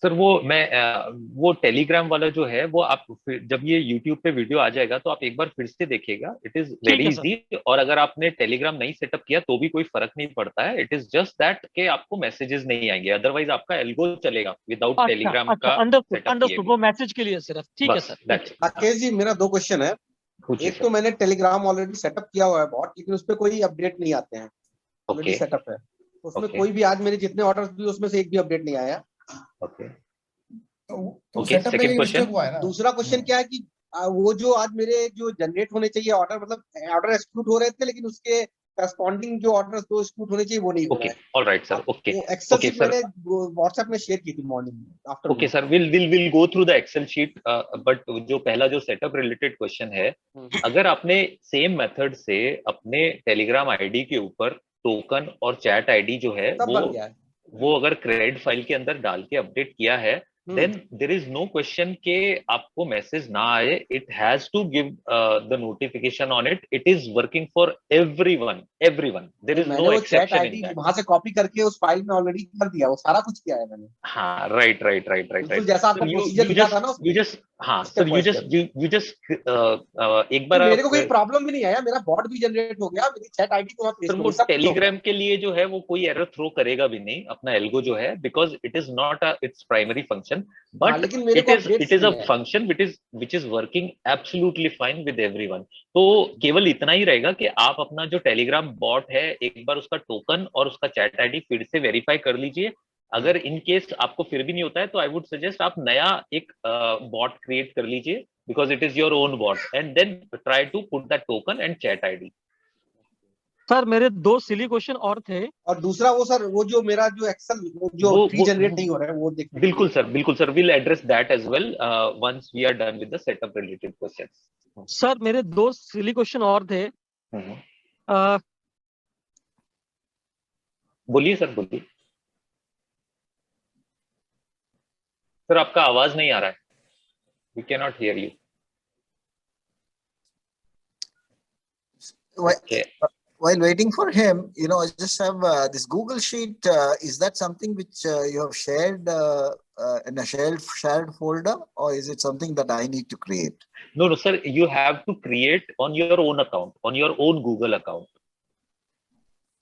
सर। वो टेलीग्राम वाला जो है वो आप जब ये यूट्यूब पे वीडियो आ जाएगा तो आप एक बार फिर से देखिएगा, इट इज वेरी इजी। और अगर आपने टेलीग्राम नहीं सेटअप किया तो भी कोई फर्क नहीं पड़ता है, इट इज जस्ट दैट कि आपको मैसेजेस नहीं आएंगे, अदरवाइज आपका एल्गो चलेगा विदाउट टेलीग्राम का अंडरस्टूड, वो मैसेज के लिए सिर्फ। ठीक है सर। राकेश जी, मेरा 2 क्वेश्चन है। एक तो मैंने टेलीग्राम ऑलरेडी सेटअप किया हुआ है बॉट, लेकिन उस पर कोई अपडेट नहीं आते हैं, ऑलरेडी सेटअप है उसमें। कोई भी आज मेरे जितने ऑर्डर्स भी उसमें से एक भी अपडेट नहीं आया। Second question. दूसरा क्वेश्चन क्या है कि वो जो आज मेरे जो जनरेट होने चाहिए ऑर्डर, मतलब ऑर्डर एक्सक्यूट हो रहे थे, लेकिन उसके करस्पॉन्डिंग जो ऑर्डर्स दो एक्सक्यूट होने चाहिए वो नहीं हो रहे हैं। Alright sir, okay. Excel sheet मैंने व्हाट्सएप में शेयर की थी मॉर्निंग में after. Okay sir, will go through the Excel sheet, but जो पहला जो सेटअप रिलेटेड क्वेश्चन है, अगर आपने सेम मेथड से अपने टेलीग्राम आईडी के ऊपर टोकन और चैट आईडी जो है वो अगर क्रेड फाइल के अंदर डाल के अपडेट किया है, then there is no question के आपको मैसेज ना आए, it has to give the notification on it, it is working for everyone, there is no exception in that। वहां से कॉपी करके उस फाइल में ऑलरेडी कर दिया, वो सारा कुछ किया है मैंने। हाँ, राइट। जैसा आपको प्रोसीजर दिखा था ना, you just एक बार मेरे को कोई प्रॉब्लम भी नहीं आया, मेरा बॉट भी जनरेट हो गया, मेरी चैट आईडी को सर वो टेलीग्राम के लिए जो है वो कोई एरर थ्रो करेगा भी नहीं अपना एल्गो जो है, because it is not its primary function, but it is a function which is working absolutely fine with everyone। तो केवल इतना ही रहेगा कि आप अपना जो टेलीग्राम बॉट है एक बार उसका टोकन और उसका चैट आईडी फिर से वेरीफाई कर लीजिए। अगर इन केस आपको फिर भी नहीं होता है तो आई वुड सजेस्ट आप नया एक बॉट क्रिएट कर लीजिए, because it is your own bot, and then try to put that token and chat ID. Sir मेरे 2 सिली क्वेश्चन और थे। और दूसरा वो सर, वो जो मेरा जो एक्सेल जो ट्री जनरेट नहीं हो रहा है वो देखिए। बिल्कुल sir, will address that as well once we are done with the setup related questions. Sir मेरे 2 सिली क्वेश्चन और थे। बोलिए सर, बोलिए सर, आपका आवाज नहीं आ रहा है, we can not hear you. While waiting for him, I just have this Google Sheet. Is that something which you have shared in a shared folder, or is it something that I need to create? No, sir. You have to create on your own account, on your own Google account.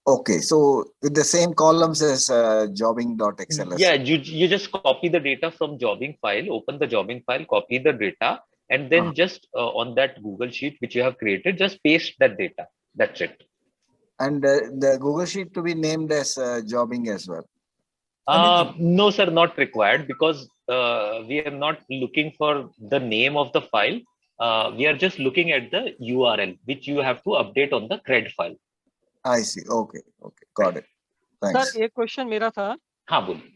Okay, so with the same columns as jobbing.xls. Yeah, you just copy the data from jobbing file, open the jobbing file, copy the data, and then just on that Google Sheet which you have created, just paste that data. That's it. And the Google Sheet to be named as jobbing as well? No, sir, not required, because we are not looking for the name of the file. We are just looking at the URL, which you have to update on the CRED file. I see. Okay, got it. Thanks. Sir एक question मेरा था। हाँ बोलिए।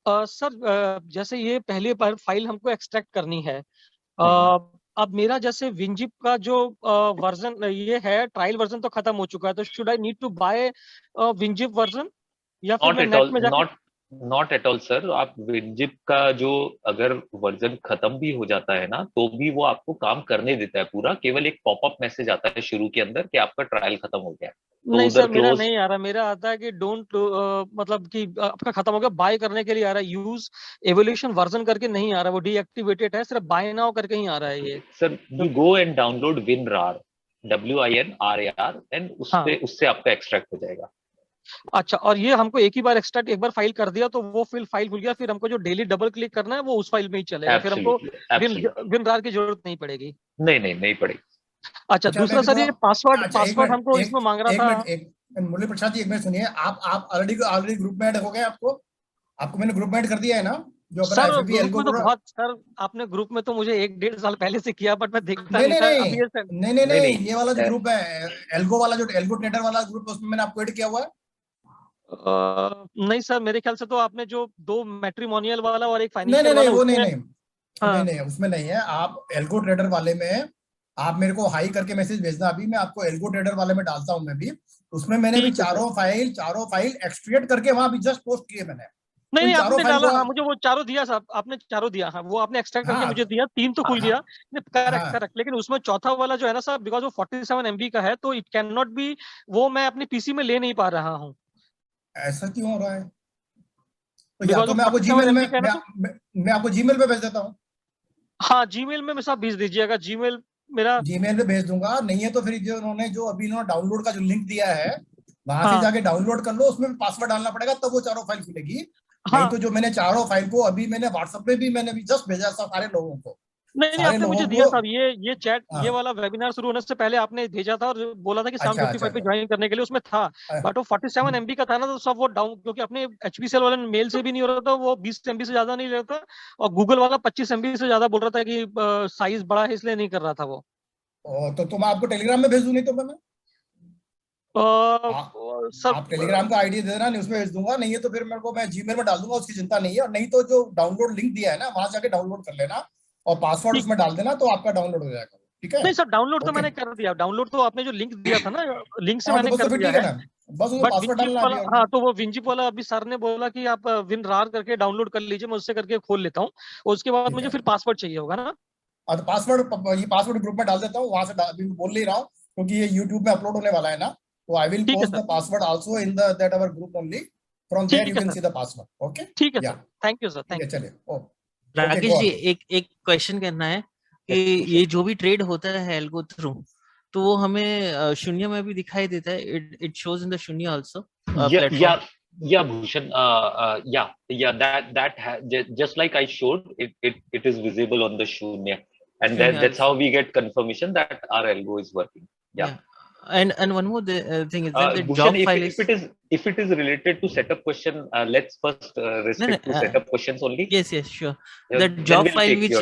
Sir जैसे ये पहली बार file हमको extract करनी है, अब मेरा जैसे विनजिप का जो वर्जन ये है, ट्रायल वर्जन तो खत्म हो चुका है, तो should I need to buy WinZip version या फिर मैं नेट में जाकर? नॉट एट ऑल सर, आप विनजिप का जो अगर वर्जन खत्म भी हो जाता है ना तो भी वो आपको काम करने देता है पूरा, केवल एक पॉपअप मैसेज आता है शुरू के अंदर कि आपका ट्रायल खत्म हो गया। तो नहीं सर, मेरा नहीं आ रहा, मेरा आता है कि डोंट मतलब कि आपका खत्म हो गया, बाय करने के लिए आ रहा है, यूज एवोल्यूशन वर्जन करके नहीं आ रहा, वो डीएक्टिवेटेड है, सिर्फ बाय नाउ करके ही आ रहा है ये। Sir you go and download WinRAR, WINRAR, and उससे आपका एक्सट्रैक्ट हो जाएगा। अच्छा, और ये हमको एक ही बार एक्सट्रैक्ट एक बार फाइल कर दिया तो वो फाइल खुल गया, फिर हमको जो डेली डबल क्लिक करना है वो उस फाइल में ही चलेगा, फिर हमको WinRAR की जरूरत नहीं पड़ेगी? नहीं पड़ेगी। अच्छा, दूसरा सर ये पासवर्ड हमको इसमें मांग रहा था। मुरली प्रसाद जी एक मिनट सुनिए, आप ऑलरेडी ग्रुप में ऐड हो गए? आपको मैंने ग्रुप में ऐड कर दिया है ना? जो सर ग्रुप में तो बहुत, सर आपने ग्रुप में तो मुझे 1-1.5 साल पहले से किया, बट मैं देखता नहीं, ये वाला जो ग्रुप है एल्गो वाला, जो एल्गो ट्रेडर वाला ग्रुप, उसमें मैंने आपको ऐड किया हुआ है। नहीं सर, मेरे ख्याल से तो आपने जो 2 मैट्रिमोनियल वाला और एक फाइनेंशियल वाला, वो नहीं, नहीं नहीं उसमें नहीं है। आप एल्गो ट्रेडर वाले में आप मेरे को हाई करके मैसेज भेजना, अभी मैं आपको एल्गो ट्रेडर वाले में डालता हूँ मैं भी। उसमें मैंने भी चारों फाइल एक्सट्रेक्ट करके वहां भी जस्ट पोस्ट किए मैंने। नहीं नहीं आपने डाला, हाँ मुझे वो चारों दिया साहब, आपने चारों दिया, हाँ वो आपने एक्सट्रैक्ट करके मुझे दिया, 3 तो खुल गया। करेक्ट करेक्ट, लेकिन उसमें चौथा वाला जो है ना साहब, बिकॉज वो 47 MB का है तो इट कैन नॉट बी, वो मैं अपनी पीसी में ले नहीं पा रहा हूँ। ऐसा क्यों हो रहा है? तो या तो मैं आपको जीमेल में मैं आपको जीमेल पे भेज देता हूँ। हाँ जीमेल में साहब भेज दीजिएगा, जीमेल मेरा जीमेल पे भेज दूंगा। नहीं है तो फिर जो उन्होंने जो अभी डाउनलोड का जो लिंक दिया है वहां से जाके डाउनलोड कर लो, उसमें पासवर्ड डालना पड़ेगा तब वो चारों फाइल खुलेगी। नहीं तो जो मैंने चारों फाइल को अभी मैंने व्हाट्सएप पे भी मैंने भी जस्ट भेजा था सारे लोगों को। नहीं आपने मुझे दिया साहब, ये चैट, ये वाला वेबिनार शुरू होने से पहले आपने भेजा था और बोला था कि 7:55 पे ज्वाइन करने के लिए, उसमें था। बट वो 47 MB का था ना, तो सब वो डाउन, क्योंकि अपने HPCL वाले मेल से भी नहीं हो रहा था, वो 20 MB से ज्यादा नहीं ले रहा था, और गूगल वाला 25 MB से ज्यादा बोल रहा था कि साइज बड़ा है इसलिए नहीं कर रहा था वो। तो तुम आपको टेलीग्राम में भेज दूं, नहीं तो मैं आप टेलीग्राम का आईडी दे देना, नहीं उसमें भेज दूंगा। नहीं है तो फिर मेरे को मैं जीमेल में डाल दूंगा, उसकी चिंता नहीं है। और नहीं तो जो डाउनलोड लिंक दिया है ना वहां जाके डाउनलोड कर लेना और पासवर्ड उसमें डाल देना, तो आपका डाउनलोड हो जाएगा। ठीक है? नहीं सर डाउनलोड तो मैंने कर दिया, डाउनलोड तो आपने जो लिंक दिया था ना, लिंक से मैंने कर दिया है। बस वो पासवर्ड डालना है। हाँ तो वो विनजिप वाला अभी सर ने बोला कि आप विनरार करके डाउनलोड कर लीजिए, मैं उससे करके खोल लेता हूँ, उसके बाद मुझे फिर पासवर्ड चाहिए होगा ना। तो पासवर्ड ग्रुप में डाल देता हूँ, वहां से अभी बोल नहीं रहा हूँ क्योंकि ये यूट्यूब में अपलोड होने वाला है ना, तो I will post the password also in that our group only, from there you can see the password. Okay ठीक है sir, thank you sir, thank you. चलिए राकेश जी एक क्वेश्चन करना है कि ये जो भी ट्रेड होता है एल्गो थ्रू, तो वो हमें शून्य में भी दिखाई देता है, इट शोज इन द शून्य also yeah Bhushan, that just like I showed, it is visible on the shunya, and that's how we get confirmation that our algo is working. Yeah. And one more thing is that the Bhushan, job file if it is related to setup question, let's first restrict to setup questions only. Yes, sure. The job file which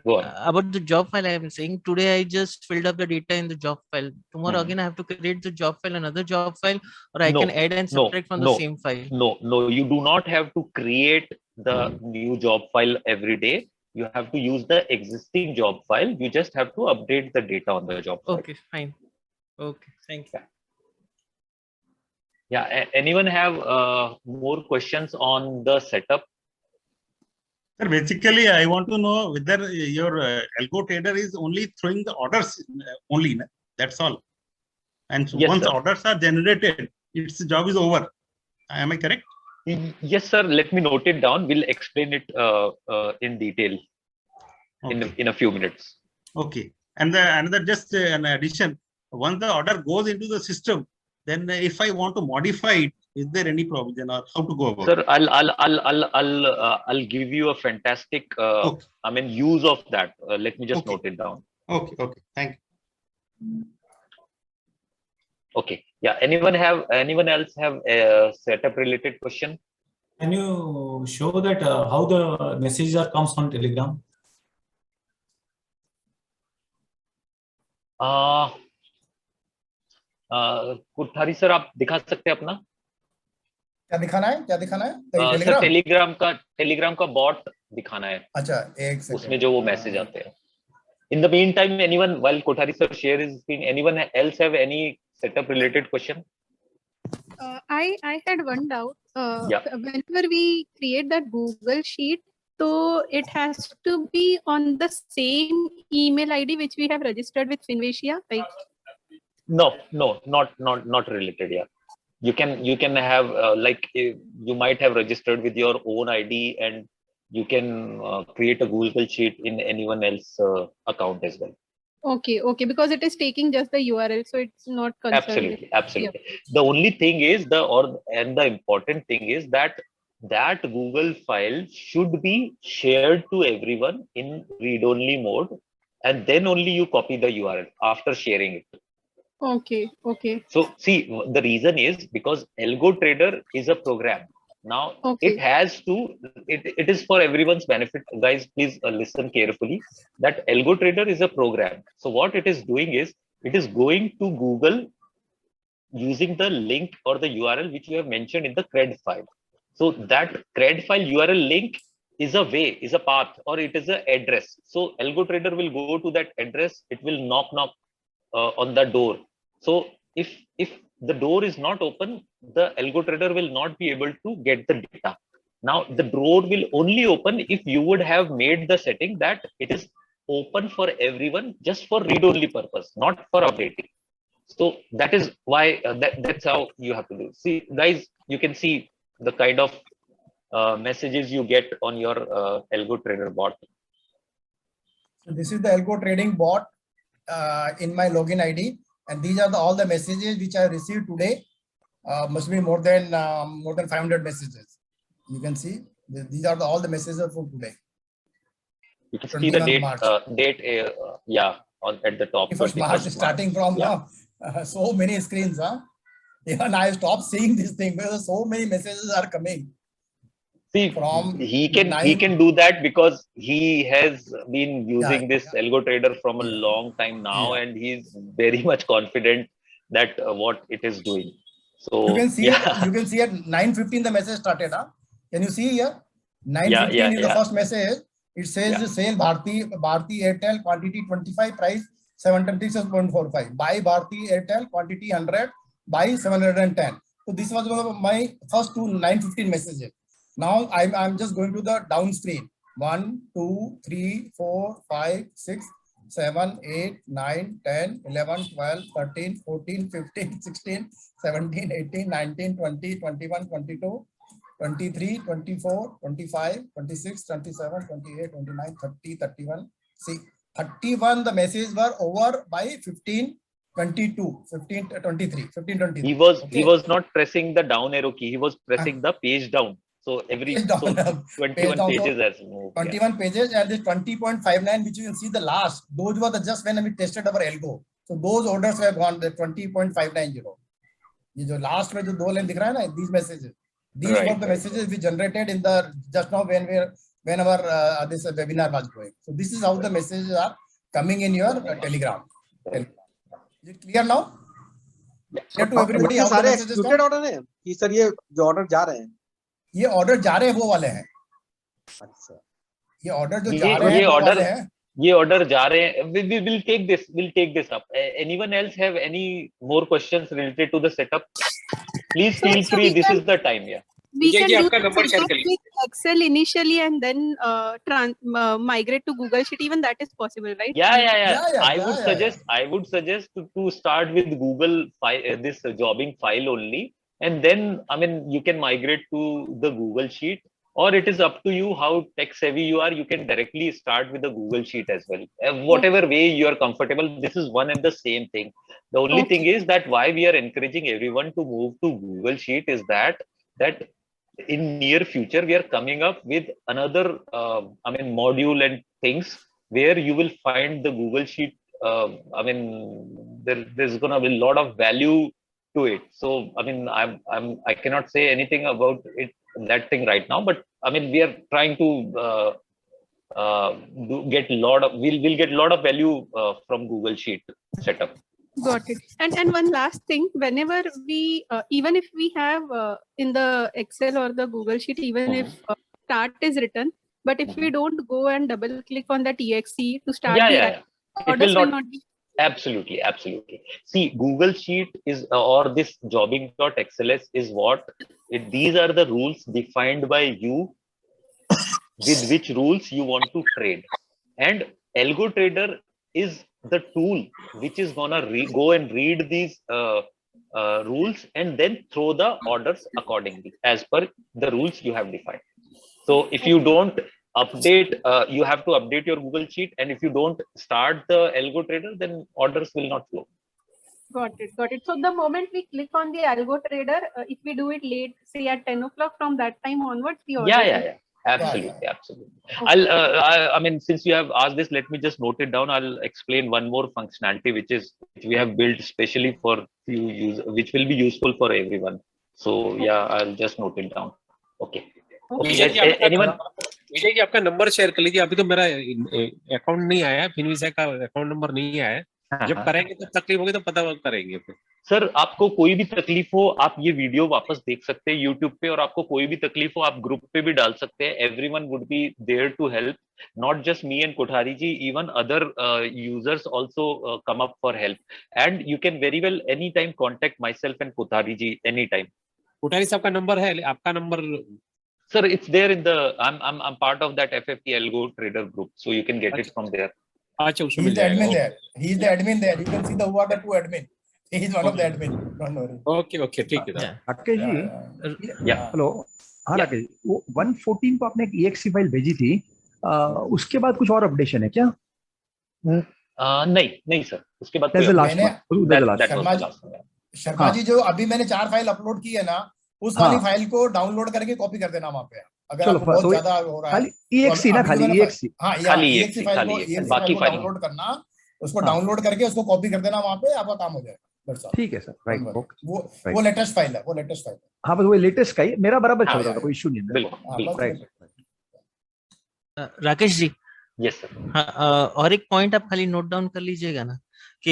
go on. About the job file, I am saying today I just filled up the data in the job file. Tomorrow again I have to create the job file, another job file, or I can add and subtract from the same file. No, you do not have to create the new job file every day. You have to use the existing job file. You just have to update the data on the job file. Okay, fine. Okay, thank you. Yeah, anyone have more questions on the setup? Sir, basically, I want to know whether your algo trader is only throwing the orders only. That's all. And so once orders are generated, its job is over. Am I correct? Yes, sir. Let me note it down. We'll explain it in detail in a few minutes. Okay. And another just an addition. Once the order goes into the system, then if I want to modify it, is there any provision or how to go about it? Sir, I'll give you a fantastic use of that. Let me just note it down. Okay. Thank you. Okay. Yeah. Anyone else have a setup related question? Can you show that how the messages are comes on Telegram? Kothari sir आप दिखा सकते हैं अपना? क्या दिखाना है? Sir Telegram का bot दिखाना है। अच्छा एक सेकंड, उसमें जो वो मैसेज आते हैं। In the meantime, anyone, while Kothari sir share his screen, anyone else have any setup related question? I had one doubt. Whenever we create that Google sheet, so it has to be on the same email ID which we have registered with Finvicia, right? No, not related. Yeah, you can have you might have registered with your own ID, and you can create a Google sheet in anyone else account as well. Okay, because it is taking just the URL, so it's not concerned. Absolutely. Yeah. The only thing is the important thing is that Google file should be shared to everyone in read-only mode, and then only you copy the URL after sharing it. Okay. So see, the reason is because Algo Trader is a program. Now it has to, it is for everyone's benefit. Guys, please listen carefully that Algo Trader is a program. So what it is doing is, it is going to Google using the link or the URL which you have mentioned in the CRED file. So that CRED file URL link is a way, is a path, or it is an address. So algo trader will go to that address. It will knock on the door. So if the door is not open, the algo trader will not be able to get the data. Now the door will only open if you would have made the setting that it is open for everyone, just for read-only purpose, not for updating. So that is why that's how you have to do. See, guys, you can see the kind of messages you get on your algo trader bot. So this is the algo trading bot in my login ID, and these are all the messages which I received today. Must be more than 500 messages. You can see these are all the messages for today. You can see the date, at the top. First March, starting from so many screens, even I stopped seeing this thing because so many messages are coming. See, he can do that because he has been using this algo trader from a long time now, and he's very much confident that what it is doing. So you can see you can see at 9:15 the message started. Can you see here? 9:15 is the first message. It says the sale Bharti Airtel quantity 25, price 726.45. Buy Bharti Airtel quantity 100, buy 710. So this was my first two 9:15 messages. Now I'm just going to the down screen. 1, 2, 3, 4, 5, 6, 7, 8, 9, 10, 11, 12, 13, 14, 15, 16, 17, 18, 19, 20, 21, 22, 23, 24, 25, 26, 27, 28, 29, 30, 31. See, 31 the messages were over by 15, 22, 15, 23, 15, 23. He was not pressing the down arrow key. He was pressing the page down. So every 21 pages has moved. 21 pages, and this 20.59, which you can see the last, those were just when we tested our algo. So those orders have gone the 20.590. ये जो last में जो दो line दिख रहा है ना, these messages, these were the messages we generated in the just now when our this webinar was going. So this is how the messages are coming in your Telegram. Is it clear now? Clear to everybody how the messages come? Order है कि sir ये जो order जा रहे हैं, ये order जा रहे हैं वो वाले हैं. अच्छा, ये ऑर्डर जो जा रहे हैं वो वाले हैं. ये ऑर्डर जा रहे हैं. We'll take this up. Anyone else have any more questions related to the setup? Please feel free. This is the time. We can do Excel initially and then migrate to Google Sheet. Even that is possible, right? I would suggest to start with Google this jobbing file only, and then you can migrate to the Google Sheet, or it is up to you how tech savvy you are. You can directly start with the Google Sheet as well. Whatever way you are comfortable, this is one and the same thing. The only thing is that why we are encouraging everyone to move to Google Sheet is that in near future we are coming up with another module and things where you will find the Google Sheet. There's gonna be a lot of value to it. So I cannot say anything about it, that thing right now, but we are trying to we'll get a lot of value from Google Sheet setup. Got it. And one last thing, whenever we even if we have in the Excel or the Google Sheet, even if start is written, but if we don't go and double click on that exe to start, orders will not be. Absolutely. See, Google Sheet is or this jobbing.xls is what these are the rules defined by you with which rules you want to trade, and Algo Trader is the tool which is gonna go and read these rules and then throw the orders accordingly as per the rules you have defined. So if you don't update, you have to update your Google Sheet, and if you don't start the Algo Trader, then orders will not flow. Got it. So the moment we click on the Algo Trader, if we do it late, say at 10 o'clock, from that time onwards, the order. Absolutely. Okay. Since you have asked this, let me just note it down. I'll explain one more functionality which we have built specially for few users, which will be useful for everyone. So I'll just note it down. Okay. Anyone? Vijay ji आपका number share कर लीजिए. अभी तो मेरा account नहीं आया, फिनवीसा का account number नहीं आया है. जब करेंगे तो तकलीफ होगी तो पता करेंगे. सर आपको कोई भी तकलीफ हो आप ये वीडियो वापस देख सकते हैं यूट्यूब पे, और आपको कोई भी तकलीफ हो आप ग्रुप पे भी डाल सकते हैं. Everyone would be there to help, not just me and Kothari ji, even other users also come up for help, and you can very well anytime contact myself and Kothari ji anytime. Kothari साहब का number है, आपका number? Sir, it's there in the I'm part of that FFT Algo Trader group, so you can get it from there. अच्छा, उसमें He's mill the जाएगा. admin there. He's the admin there. You can see the who are the two admin. He is one of the admin. Don't worry. Okay ठीक है. Rakesh ji, hello. हाँ राकेश, वो 114 को आपने एक EXE फाइल भेजी थी, उसके बाद कुछ और अपडेशन है क्या? नहीं सर, उसके बाद शर्मा जी जो अभी मैंने 4 फाइल अपलोड की है ना, उस वाली फाइल को डाउनलोड करके कॉपी कर देना वहाँ पे. अगर आपको बहुत ज्यादा हो रहा है EXE ना, खाली EXE. हाँ, EXE फाइल को बाकी फाइल डाउनलोड करना, उसको डाउनलोड करके उसको कॉपी कर देना वहाँ पे, आपका काम हो जाएगा. ठीक है सर, राइट. वो लेटेस्ट फाइल है, वो लेटेस्ट फाइल है. हाँ, बस वो लेटेस्ट का ही मेरा बराबर चल रहा था, कोई इशू नहीं है. बिल्कुल. राकेश जी. Yes sir. हाँ, और एक पॉइंट आप खाली नोट डाउन कर लीजिएगा ना कि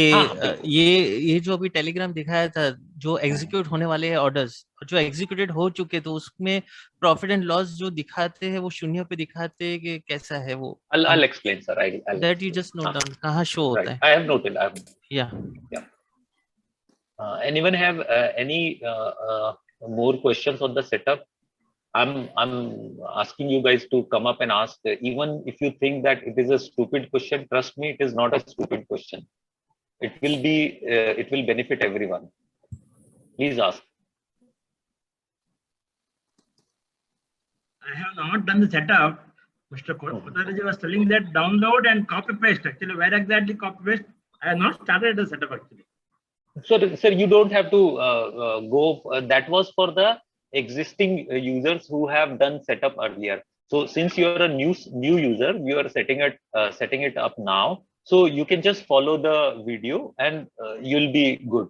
ये जो अभी टेलीग्राम दिखाया था, जो एग्जीक्यूट होने वाले हैं ऑर्डर्स, जो एग्जीक्यूटेड हो चुके, तो उसमें प्रॉफिट एंड लॉस जो दिखाते हैं वो शून्य पे दिखाते हैं कि कैसा है वो? I'll explain sir. I'll that you just note down. कहाँ शो होता है? I have noted. Yeah. Anyone have any more questions on the setup? I'm asking you guys to come up and ask. Even if you think that it is a stupid question, trust me, it is not a stupid question. It will benefit everyone. Please ask. I have not done the setup. Mr. Kothari was telling that download and copy paste. Actually, where exactly copy paste? I have not started the setup actually. Sir, you don't have to go. That was for the existing users who have done setup earlier. So since you are a new user, you are setting it up now. So you can just follow the video and you'll be good.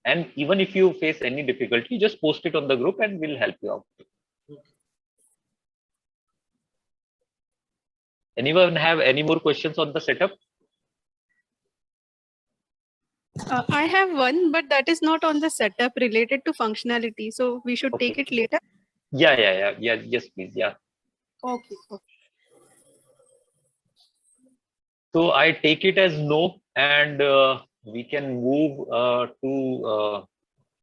And even if you face any difficulty, just post it on the group and we'll help you out. Anyone have any more questions on the setup? I have one, but that is not on the setup, related to functionality. So we should take it later. Yeah. Yes, please. Yeah. Okay. So I take it as no, and we can move to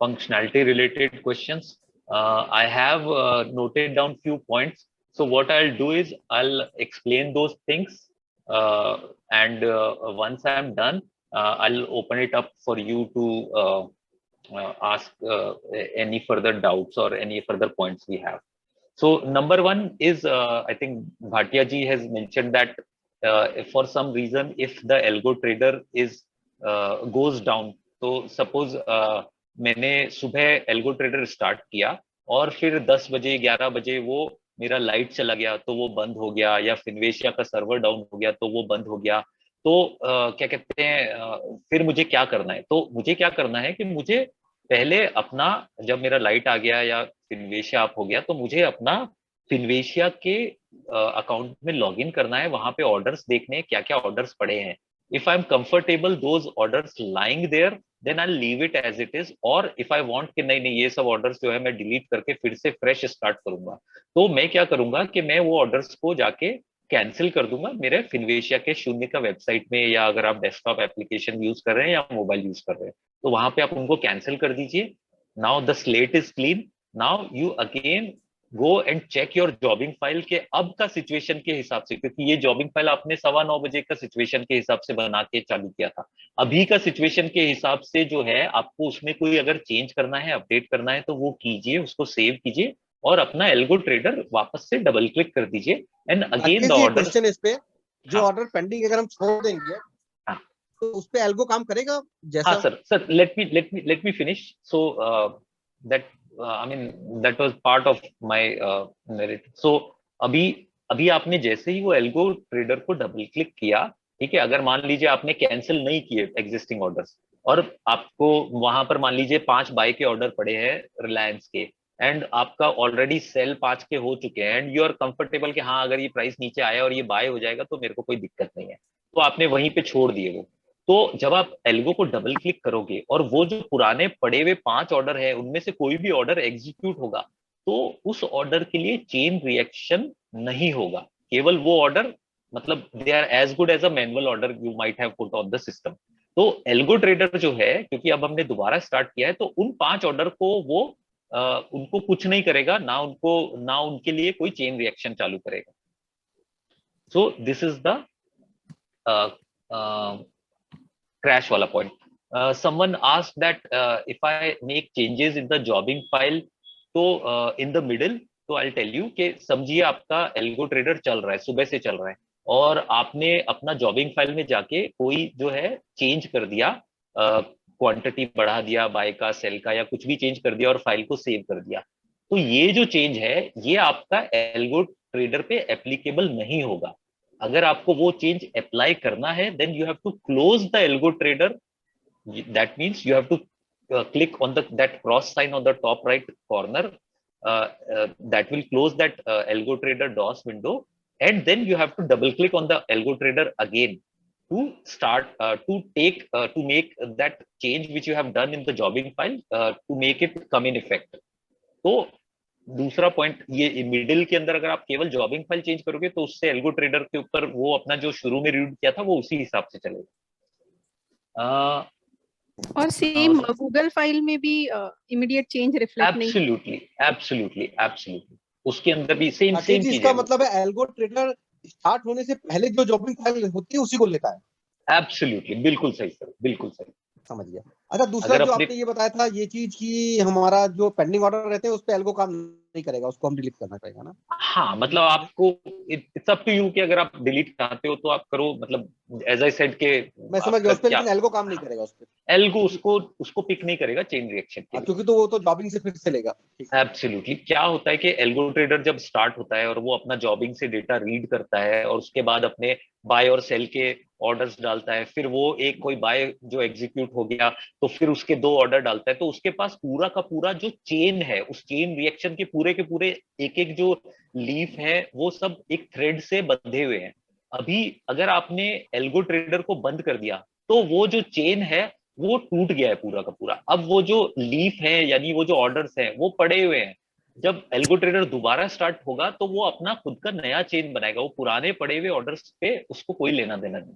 functionality related questions. I have noted down few points. So what I'll do is I'll explain those things, and once I'm done, I'll open it up for you to ask any further doubts or any further points we have. So number one is, I think Bhatia ji has mentioned that for some reason, if the algo trader goes down, तो suppose मैंने सुबह algo trader start किया और फिर 10 बजे 11 बजे वो मेरा लाइट चला गया तो वो बंद हो गया, या फिनवेशिया का सर्वर डाउन हो गया तो वो बंद हो गया, तो क्या कहते हैं, फिर मुझे क्या करना है? तो मुझे क्या करना है कि मुझे पहले अपना, जब मेरा लाइट आ गया या फिनवेशिया अप हो गया, तो मुझे अपना फिनवेशिया के अकाउंट में लॉगिन करना है, वहां पे ऑर्डर्स देखने क्या क्या ऑर्डर्स पड़े हैं. If I'm comfortable those orders lying there, then I'll leave it as it is. और if I want कि नहीं ये सब orders जो है मैं delete करके फिर से fresh start करूंगा, तो मैं क्या करूंगा कि मैं वो orders को जाके कैंसिल कर दूंगा मेरे फिनवेशिया के शून्य का वेबसाइट में, या अगर आप डेस्कटॉप एप्लीकेशन यूज कर रहे हैं या मोबाइल यूज कर रहे हैं तो वहां पे आप उनको कैंसिल कर दीजिए. Now the slate is clean. Now you again go and check your jobbing file के अब का सिचुएशन के हिसाब से, क्योंकि ये जॉबिंग फाइल आपने 9:15 बजे का सिचुएशन के हिसाब से बना के चालू किया था. अभी का सिचुएशन के हिसाब से जो है आपको उसमें कोई अगर चेंज करना है, अपडेट करना है, तो वो कीजिए, उसको सेव कीजिए और अपना एल्गो ट्रेडर वापस से डबल क्लिक कर दीजिए and again the order. Question इस पे, जो ऑर्डर पेंडिंग अगर हम छोड़ देंगे तो उस पे एल्गो काम करेगा जैसा? हाँ sir, let me finish. So that I mean that was part of my narrative. So अभी आपने जैसे ही वो एल्गो ट्रेडर को डबल क्लिक किया, ठीक है, अगर मान लीजिए आपने कैंसिल नहीं किए एग्जिस्टिंग ऑर्डर्स और आपको वहां पर मान लीजिए 5 बाय के ऑर्डर पड़े हैं रिलायंस के, एंड आपका ऑलरेडी सेल 5 के हो चुके हैं, एंड यू आर कंफर्टेबल कि हाँ अगर ये प्राइस नीचे आया और ये बाय हो जाएगा तो मेरे को कोई दिक्कत नहीं है, तो आपने वहीं पे छोड़ दिए वो। तो जब आप एल्गो को डबल क्लिक करोगे और वो जो पुराने पड़े हुए 5 ऑर्डर है उनमें से कोई भी ऑर्डर एग्जीक्यूट होगा, तो उस ऑर्डर के लिए चेन रिएक्शन नहीं होगा। केवल वो ऑर्डर, मतलब they are as good as a manual order you might have put on the system. तो एल्गो ट्रेडर जो है, क्योंकि अब हमने दोबारा स्टार्ट किया है, तो उन 5 ऑर्डर को वो उनको कुछ नहीं करेगा, ना उनके लिए कोई चेन रिएक्शन चालू करेगा। So this is the crash wala point. Someone asked that if I make changes in the jobbing file, तो in the middle, तो I'll tell you कि समझिए आपका एल्गो ट्रेडर चल रहा है, सुबह से चल रहा है, और आपने अपना जॉबिंग फाइल में जाके कोई जो है चेंज कर दिया, क्वांटिटी बढ़ा दिया, बाय का, सेल का, या कुछ भी चेंज कर दिया और फाइल को सेव कर दिया। तो ये जो चेंज है ये आपका एल्गो ट्रेडर पे एप्लीकेबल नहीं होगा। अगर आपको वो चेंज अप्लाई करना है, then you have to close the algo trader. That means you have to click on that cross sign on the top right corner, that will close that algo trader DOS window, and then you have to double click on the algo trader again to start to make that change which you have done in the jobbing file, to make it come in effect. तो दूसरा point, ये middle के अंदर अगर आप केवल जॉबिंग file change करोगे तो उससे एल्गो ट्रेडर के ऊपर वो अपना जो शुरू में रीड किया था वो उसी हिसाब से चलेगा। और सेम गूगल फाइल में भी इमीडिएट चेंज रिफ्लेक्ट नहीं। एब्सोल्युटली उसके अंदर भी सेम चीज। इसका मतलब है एल्गो ट्रेडर स्टार्ट होने से पहले जो जॉबिंग फाइल होती है उसी को लेता है। एब्सोल्युटली, बिल्कुल सही सर, बिल्कुल सही, समझ गया। अच्छा, दूसरा जो आपने ये बताया था ये चीज कि हमारा जो पेंडिंग ऑर्डर रहते हैं उस पे एल्गो काम नहीं करेगा, उसको हम डिलीट करना पड़ेगा ना? हाँ, मतलब आपको इट्स अप टू यू कि अगर आप डिलीट चाहते हो तो आप करो, मतलब एज आई सेड के मैं समझ गया, उस पे लेकिन एल्गो काम नहीं करेगा, उस पे एल्गो उसको पिक नहीं करेगा चेन रिएक्शन के लिए, क्योंकि तो वो तो जॉबिंग से फिर से लेगा। एब्सोल्युटली। क्या होता है कि एल्गो ट्रेडर जब स्टार्ट होता है और वो अपना जॉबिंग से डेटा रीड करता है और उसके बाद अपने बाय और सेल के ऑर्डर्स डालता है, फिर वो एक कोई बाय जो एग्जीक्यूट हो गया तो फिर उसके 2 ऑर्डर डालता है, तो उसके पास पूरा का पूरा जो चेन है, उस चेन रिएक्शन के पूरे एक एक जो लीफ है वो सब एक थ्रेड से बंधे हुए हैं। अभी अगर आपने एल्गो ट्रेडर को बंद कर दिया तो वो जो चेन है वो टूट गया है पूरा का पूरा। अब वो जो लीफ है यानी वो जो ऑर्डर्स हैं वो पड़े हुए हैं। जब एल्गो ट्रेडर दोबारा स्टार्ट होगा तो वो अपना खुद का नया चेन बनाएगा, वो पुराने पड़े हुए ऑर्डर्स पे उसको कोई लेना देना नहीं।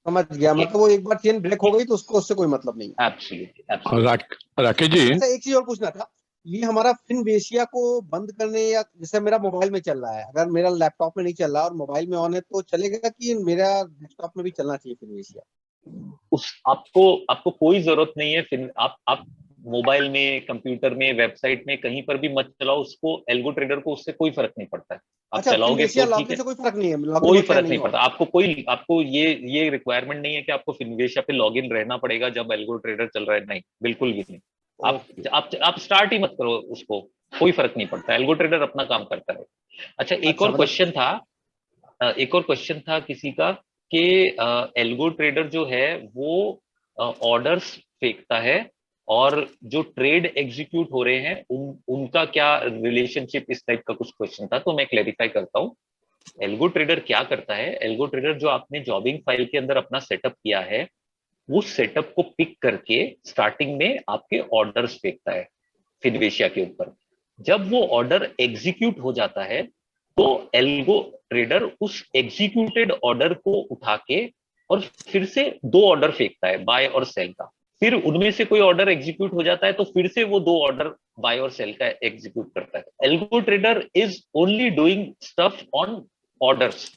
समझ गया, मतलब वो एक बार चेन ब्रेक हो गई तो उसको उससे कोई मतलब नहीं। एब्सोल्युटली। राकेश जी, एक चीज और पूछना था, ये हमारा फिनवेशिया को बंद करने, या जैसे मेरा मोबाइल में चल रहा है, अगर मेरा लैपटॉप में नहीं चल रहा और मोबाइल में ऑन है तो चलेगा कि मेरा डेस्कटॉप में भी चलना चाहिए फिनवेशिया? आपको कोई जरूरत नहीं है। फिर आप मोबाइल में, कंप्यूटर में, वेबसाइट में कहीं पर भी मत चलाओ उसको, एल्गो ट्रेडर को उससे कोई फर्क नहीं पड़ता है। आप चलाओगे तो ठीक है, कोई फर्क नहीं है, कोई फर्क नहीं पड़ता। आपको ये रिक्वायरमेंट नहीं है कि आपको फिनवेशिया पे लॉगिन रहना पड़ेगा जब एल्गो ट्रेडर चल रहा है, नहीं, बिल्कुल भी नहीं। आप स्टार्ट ही मत करो उसको, कोई फर्क नहीं पड़ता, एल्गो ट्रेडर अपना काम करता है। अच्छा, एक और क्वेश्चन था किसी का कि एल्गो ट्रेडर जो है वो ऑर्डर्स फेंकता है और जो ट्रेड एग्जीक्यूट हो रहे हैं उनका क्या रिलेशनशिप, इस टाइप का कुछ क्वेश्चन था, तो मैं क्लैरिफाई करता हूँ। एल्गो ट्रेडर क्या करता है, एल्गो ट्रेडर जो आपने जॉबिंग फाइल के अंदर अपना सेटअप किया है उस सेटअप को पिक करके स्टार्टिंग में आपके ऑर्डर्स फेंकता है फिनवेशिया के ऊपर। जब वो ऑर्डर एग्जीक्यूट हो जाता है तो एल्गो ट्रेडर उस एग्जीक्यूटेड ऑर्डर को उठा के और फिर से 2 ऑर्डर फेंकता है, बाय और सेल का। फिर उनमें से कोई ऑर्डर एग्जीक्यूट हो जाता है तो फिर से वो 2 ऑर्डर बाय और सेल का एग्जीक्यूट करता है। Algo trader is only doing stuff on orders.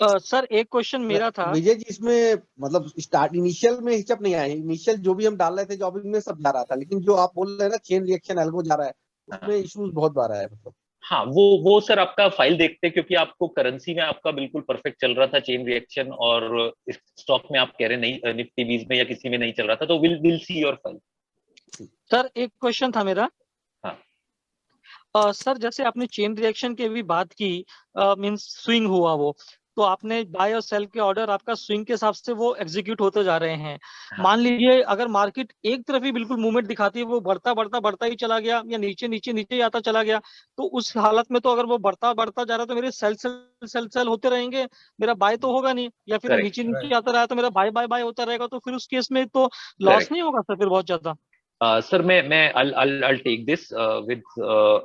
Sir एक क्वेश्चन मेरा था विजय जी, इसमें मतलब स्टार्ट इनिशियल में हिचक नहीं आया, इनिशियल जो भी हम डाल रहे थे जॉबिंग में सब जा रहा था, लेकिन जो आप बोल रहे हैं ना चेन रिएक्शन एल्गो जा रहा है उसमें इश्यूज बहुत बार आया। मतलब हाँ, वो सर आपका फाइल देखते, क्योंकि आपको करेंसी में आपका बिल्कुल परफेक्ट चल रहा था चेन रिएक्शन, और स्टॉक में आप कह रहे नहीं, निफ्टी 20 में या किसी में नहीं चल रहा था, तो will see your file. Sir एक क्वेश्चन था मेरा। हाँ सर जैसे आपने चेन रिएक्शन की भी बात की, मींस स्विंग हुआ वो, तो आपने बाय और सेल के ऑर्डर आपका स्विंग के हिसाब से वो एग्जीक्यूट होते जा रहे हैं। मान लीजिए अगर मार्केट एक तरफ ही बिल्कुल मूवमेंट दिखाती है, वो बढ़ता ही चला गया या नीचे आता चला गया, तो उस हालत में तो अगर वो बढ़ता जा रहा है तो मेरे सेल होते रहेंगे, मेरा बाय तो होगा नहीं, या फिर नीचे आता रहा तो मेरा बाय होता रहेगा, तो फिर उस केस में तो लॉस नहीं होगा सर फिर बहुत ज्यादा। सर मैं I'll take this with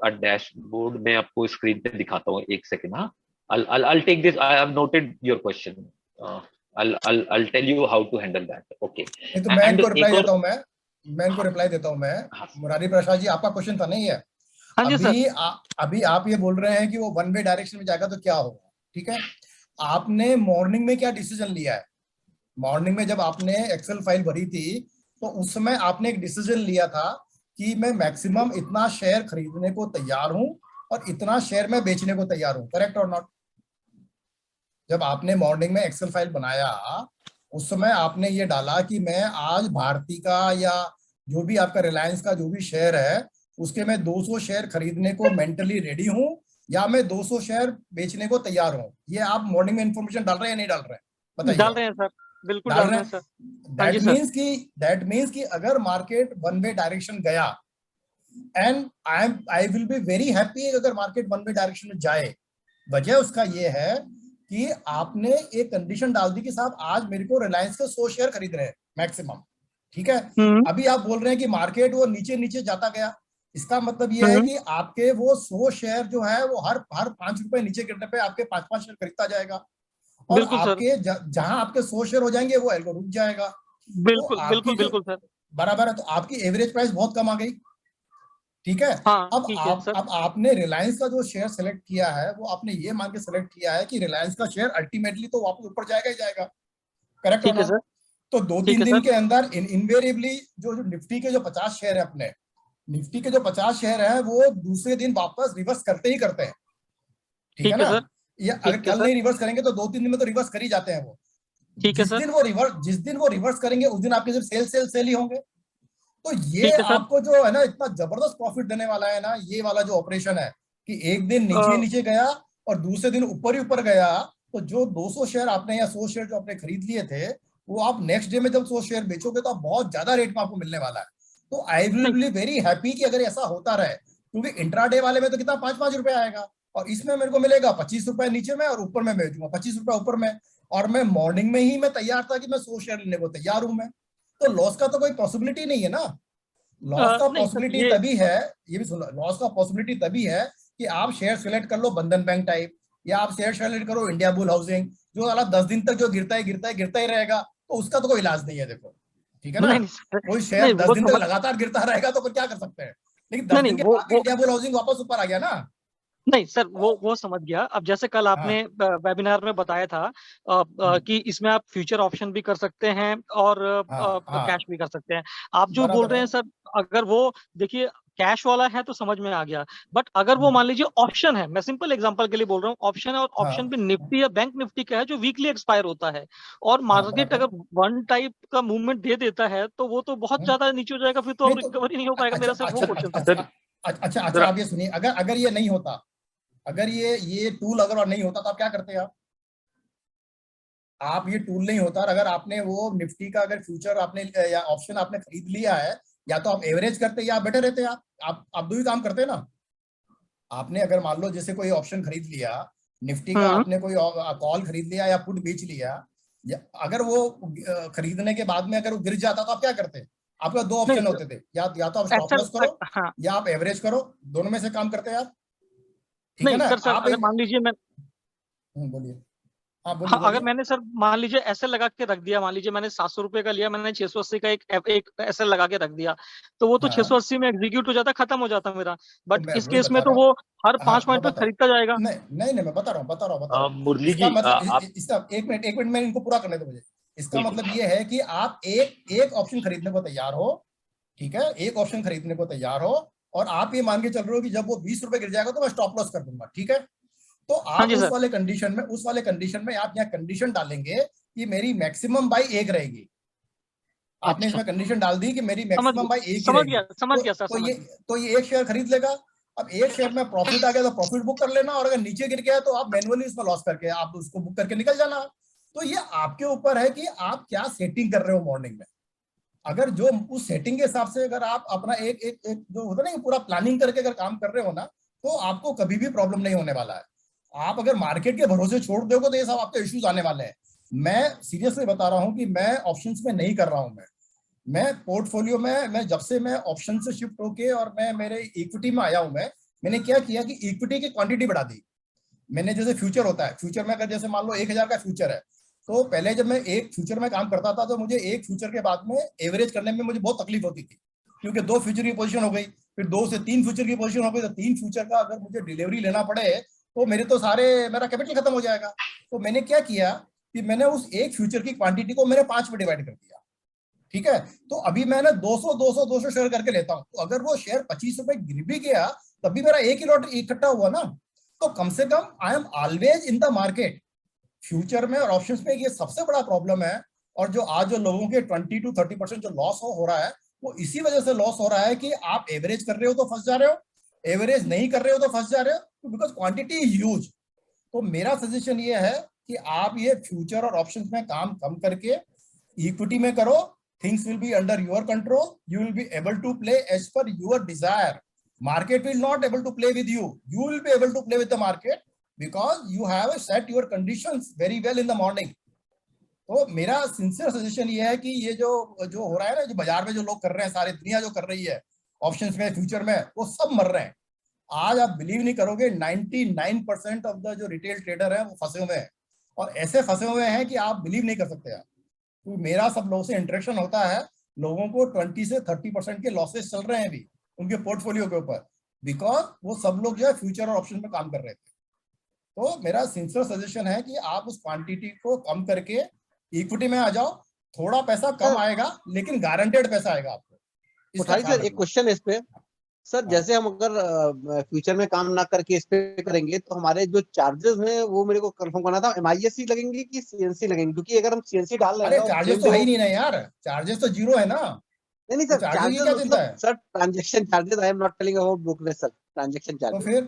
a dashboard. मैं आपको स्क्रीन पे दिखाता हूँ, एक सेकंड। हाँ, I'll take this. I have noted your question. I'll tell you how to handle that. Okay. तो मैं इनको रिप्लाई देता हूँ, मैं इनको रिप्लाई देता हूँ मैं। मुरारी प्रसाद जी, आपका क्वेश्चन था नहीं है? अभी आप ये बोल रहे हैं कि वो वन वे डायरेक्शन में जाएगा तो क्या होगा, ठीक है? आपने मॉर्निंग में क्या डिसीजन लिया है? मॉर्निंग में जब आपने एक्सेल फाइल भरी थी तो उस समय आपने एक डिसीजन लिया था कि मैं मैक्सिमम इतना शेयर खरीदने को तैयार हूं और इतना शेयर मैं बेचने को तैयार हूं, करेक्ट और नॉट? जब आपने मॉर्निंग में एक्सेल फाइल बनाया उस समय आपने ये डाला कि मैं आज भारती का या जो भी आपका रिलायंस का जो भी शेयर है उसके मैं 200 शेयर खरीदने को मेंटली रेडी हूं या मैं 200 शेयर बेचने को तैयार हूं। ये आप मॉर्निंग में इंफॉर्मेशन डाल रहे हैं नहीं डाल रहे हैं? बताइए। डाल रहे हैं सर, बिल्कुल डाल रहे हैं सर। दैट मीन्स कि अगर मार्केट वन वे डायरेक्शन गया, and I will be very happy अगर मार्केट वन वे डायरेक्शन में जाए। वजह उसका ये है कि आपने एक कंडीशन डाल दी कि साहब आज मेरे को रिलायंस के 100 शेयर खरीद रहे हैं मैक्सिमम, ठीक है? अभी आप बोल रहे हैं कि मार्केट वो नीचे जाता गया, इसका मतलब ये है कि आपके वो 100 शेयर जो है वो हर 5 रुपए नीचे गिरने पे आपके 5 शेयर खरीदता जाएगा, और आपके जहां आपके 100 शेयर हो जाएंगे वो एल्गो रुक जाएगा। बिल्कुल सर, बराबर है। तो आपकी एवरेज प्राइस बहुत कम आ गई, ठीक है? अब आपने रिलायंस का जो शेयर सेलेक्ट किया है वो आपने ये मान के सेलेक्ट किया है कि रिलायंस का शेयर अल्टीमेटली तो वापस ऊपर जाएगा ही जाएगा, करेक्ट है सर? तो 2-3 दिन के अंदर इनवेरिएबली जो निफ्टी के जो 50 शेयर है, अपने निफ्टी के जो 50 शेयर है वो दूसरे दिन वापस रिवर्स करते ही करते हैं, ठीक है ना? या अगर कल नहीं रिवर्स करेंगे तो 2-3 दिन में तो रिवर्स कर ही जाते हैं वो। जिस दिन वो रिवर्स करेंगे उस दिन आपके सिर्फ सेल ही होंगे। तो ये आपको जो है ना इतना जबरदस्त प्रॉफिट देने वाला है ना, ये वाला जो ऑपरेशन है कि एक दिन नीचे गया और दूसरे दिन ऊपर ही ऊपर गया, तो जो 200 शेयर आपने या 100 शेयर जो आपने खरीद लिए थे वो आप नेक्स्ट डे में जब 100 शेयर बेचोगे तो आप बहुत ज्यादा रेट में आपको मिलने वाला है। तो I will be very happy कि अगर ऐसा होता रहे, क्योंकि इंट्राडे वाले में तो कितना 5-5 रुपए आएगा और इसमें मेरे को मिलेगा 25 रुपए नीचे में और ऊपर में बेचूंगा 25 रुपए ऊपर में, और मैं मॉर्निंग में ही मैं तैयार था कि मैं 100 शेयर लेने को तैयार हूं मैं, तो लॉस का तो कोई पॉसिबिलिटी नहीं है ना। लॉस का पॉसिबिलिटी तभी है, ये भी सुनो, लॉस का पॉसिबिलिटी तभी है कि आप शेयर सेलेक्ट कर लो बंधन बैंक टाइप, या आप शेयर सेलेक्ट करो इंडिया बुल हाउसिंग, जो वाला 10 दिन तक जो गिरता ही रहेगा, तो उसका तो कोई इलाज नहीं है। देखो, ठीक है ना? कोई शेयर 10 दिन तक लगातार गिरता रहेगा तो फिर क्या कर सकते हैं? लेकिन 10 दिन के बाद इंडिया बुल हाउसिंग वापस ऊपर आ गया ना। नहीं सर, वो समझ गया। अब जैसे कल आपने वेबिनार में बताया था कि इसमें आप फ्यूचर ऑप्शन भी कर सकते हैं और कैश भी कर सकते हैं। आप जो बोल रहे हैं सर, अगर वो देखिए कैश वाला है तो समझ में आ गया, बट अगर वो मान लीजिए ऑप्शन है, मैं सिंपल एग्जांपल के लिए बोल रहा हूँ, ऑप्शन है और ऑप्शन पे निफ्टी या बैंक निफ्टी का है जो वीकली एक्सपायर होता है, और मार्केट अगर वन टाइप का मूवमेंट दे देता है तो वो तो बहुत ज्यादा नीचे हो जाएगा, फिर तो रिकवरी नहीं हो पाएगा। मेरा सर वो क्वेश्चन। अच्छा, आप ये सुनिए, अगर ये नहीं होता, अगर ये टूल अगर नहीं होता तो आप क्या करते हैं? आप ये टूल नहीं होता, अगर आपने वो निफ्टी का अगर फ्यूचर आपने या ऑप्शन आपने खरीद लिया है, या तो आप एवरेज करते या बेटर रहते। आप दो ही काम करते ना। आपने अगर मान लो जैसे कोई ऑप्शन खरीद लिया निफ्टी का, आपने कोई कॉल खरीद लिया या पुट बेच लिया, अगर वो खरीदने के बाद में अगर वो गिर जाता तो आप क्या करते? आपका 2 ऑप्शन होते थे, या तो आप स्टॉप लॉस करो या आप एवरेज करो, दोनों में से काम करते हैं आप, ठीक है ना? आप मान लीजिए मैं बोलिए। अगर मैंने सर मान लीजिए एसएल लगा के रख दिया, मान लीजिए मैंने 700 रुपए का लिया, मैंने 680 का एक एसएल लगा के रख दिया, तो वो तो 680 में एग्जीक्यूट हो जाता, खत्म हो जाता मेरा। बट इस केस में तो वो हर 5 पॉइंट पे खरीदता जाएगा। नहीं, मैं बता रहा हूँ मुरली जी, इसका एक मिनट में इनको पूरा करने दो मुझे। इसका मतलब ये है कि आप एक ऑप्शन खरीदने को तैयार हो, ठीक है? एक ऑप्शन खरीदने को तैयार हो, और आप ये मान के चल रहे हो कि जब वो 20 रुपए गिर जाएगा तो मैं स्टॉप लॉस कर दूंगा, ठीक है? तो आप उस वाले कंडीशन में आप यहाँ कंडीशन डालेंगे कि मेरी मैक्सिमम बाई 1 रहेगी। आपने इसमें कंडीशन डाल दी कि मेरी मैक्सिमम बाई 1 समझ गया सर। तो ये 1 शेयर खरीद लेगा, अब एक शेयर में प्रॉफिट आ गया तो प्रॉफिट बुक कर लेना, और अगर नीचे गिर गया तो आप मैनुअली उसमें लॉस करके आप उसको बुक करके निकल जाना। तो ये आपके ऊपर है कि आप क्या सेटिंग कर रहे हो मॉर्निंग में। अगर जो उस सेटिंग के हिसाब से अगर आप अपना एक एक एक जो होता है ना पूरा प्लानिंग करके अगर काम कर रहे हो ना, तो आपको कभी भी प्रॉब्लम नहीं होने वाला है। आप अगर मार्केट के भरोसे छोड़ दोगे तो ये सब आपके इश्यूज आने वाले हैं। मैं सीरियसली बता रहा हूं कि मैं ऑप्शंस में नहीं कर रहा हूं। मैं पोर्टफोलियो में मैं जब से मैं ऑप्शन से शिफ्ट होके और मैं मेरे इक्विटी में आया हूं, मैंने क्या किया कि इक्विटी की क्वांटिटी बढ़ा दी। मैंने जैसे फ्यूचर होता है, फ्यूचर में अगर जैसे मान लो 1000 का फ्यूचर है, तो पहले जब मैं एक फ्यूचर में काम करता था तो मुझे एक फ्यूचर के बाद में एवरेज करने में मुझे बहुत तकलीफ होती थी, क्योंकि 2 फ्यूचर की पोजीशन हो गई, फिर 2 से 3 फ्यूचर की पोजीशन हो गई, तो 3 फ्यूचर का अगर मुझे डिलीवरी लेना पड़े तो मेरा कैपिटल खत्म हो जाएगा। तो मैंने क्या किया कि मैंने उस एक फ्यूचर की क्वांटिटी को मैंने 5 में डिवाइड कर दिया। ठीक है, तो अभी मैंने 200 शेयर करके लेता हूं, तो अगर वो शेयर 25 रुपए गिर भी गया तभी मेरा एक ही लॉट इकट्ठा हुआ ना। तो कम से कम I am always in the market. Future में और ऑप्शंस में ये सबसे बड़ा प्रॉब्लम है, और जो आज जो लोगों के 20 to 30% जो लॉस हो रहा है, वो इसी वजह से लॉस हो रहा है कि आप एवरेज कर रहे हो तो फंस जा रहे हो, एवरेज नहीं कर रहे हो तो फंस जा रहे हो, बिकॉज क्वांटिटी इज ह्यूज। तो मेरा सजेशन ये है कि आप ये फ्यूचर और ऑप्शंस में काम कम करके इक्विटी में करो। Things will be under your control. You will be able to play as per your desire. Market will not able to play with you. You will be able to play with the market because you have set your conditions very well in the morning. तो मेरा sincere suggestion ये है कि ये जो हो रहा है ना, जो बाजार में जो लोग कर रहे हैं, सारी दुनिया जो कर रही है ऑप्शंस में, फ्यूचर में, वो सब मर रहे हैं। आज आप बिलीव नहीं करोगे, 99% ऑफ द जो रिटेल ट्रेडर है वो फंसे हुए हैं, और ऐसे फंसे हुए हैं कि आप बिलीव नहीं कर सकते आप। तो मेरा सब लोगों से इंटरेक्शन होता है, लोगों को 20 से 30% के लॉसेस चल रहे हैं अभी उनके पोर्टफोलियो के ऊपर, बिकॉज वो सब लोग जो है फ्यूचर और ऑप्शन में काम कर रहे थे। तो मेरा सिंसियर सजेशन है कि आप उस क्वांटिटी को कम करके इक्विटी में आ जाओ। थोड़ा पैसा कम आएगा लेकिन गारंटेड पैसा आएगा आपको। कोठारी सर, एक क्वेश्चन है इस पे सर, जैसे हम अगर फ्यूचर में काम ना करके इस पे करेंगे तो हमारे जो चार्जेस हैं वो मेरे को कंफर्म करना था, MISC लगेंगे कि CNC लगेंगे? क्योंकि अगर हम CNC डाल रहे हैं, चार्जेस तो है ही नहीं ना यार, चार्जेस तो जीरो है ना। नहीं सर, चार्जेस मतलब sir transaction charges, I am not telling about brokerage sir, transaction charges. तो फिर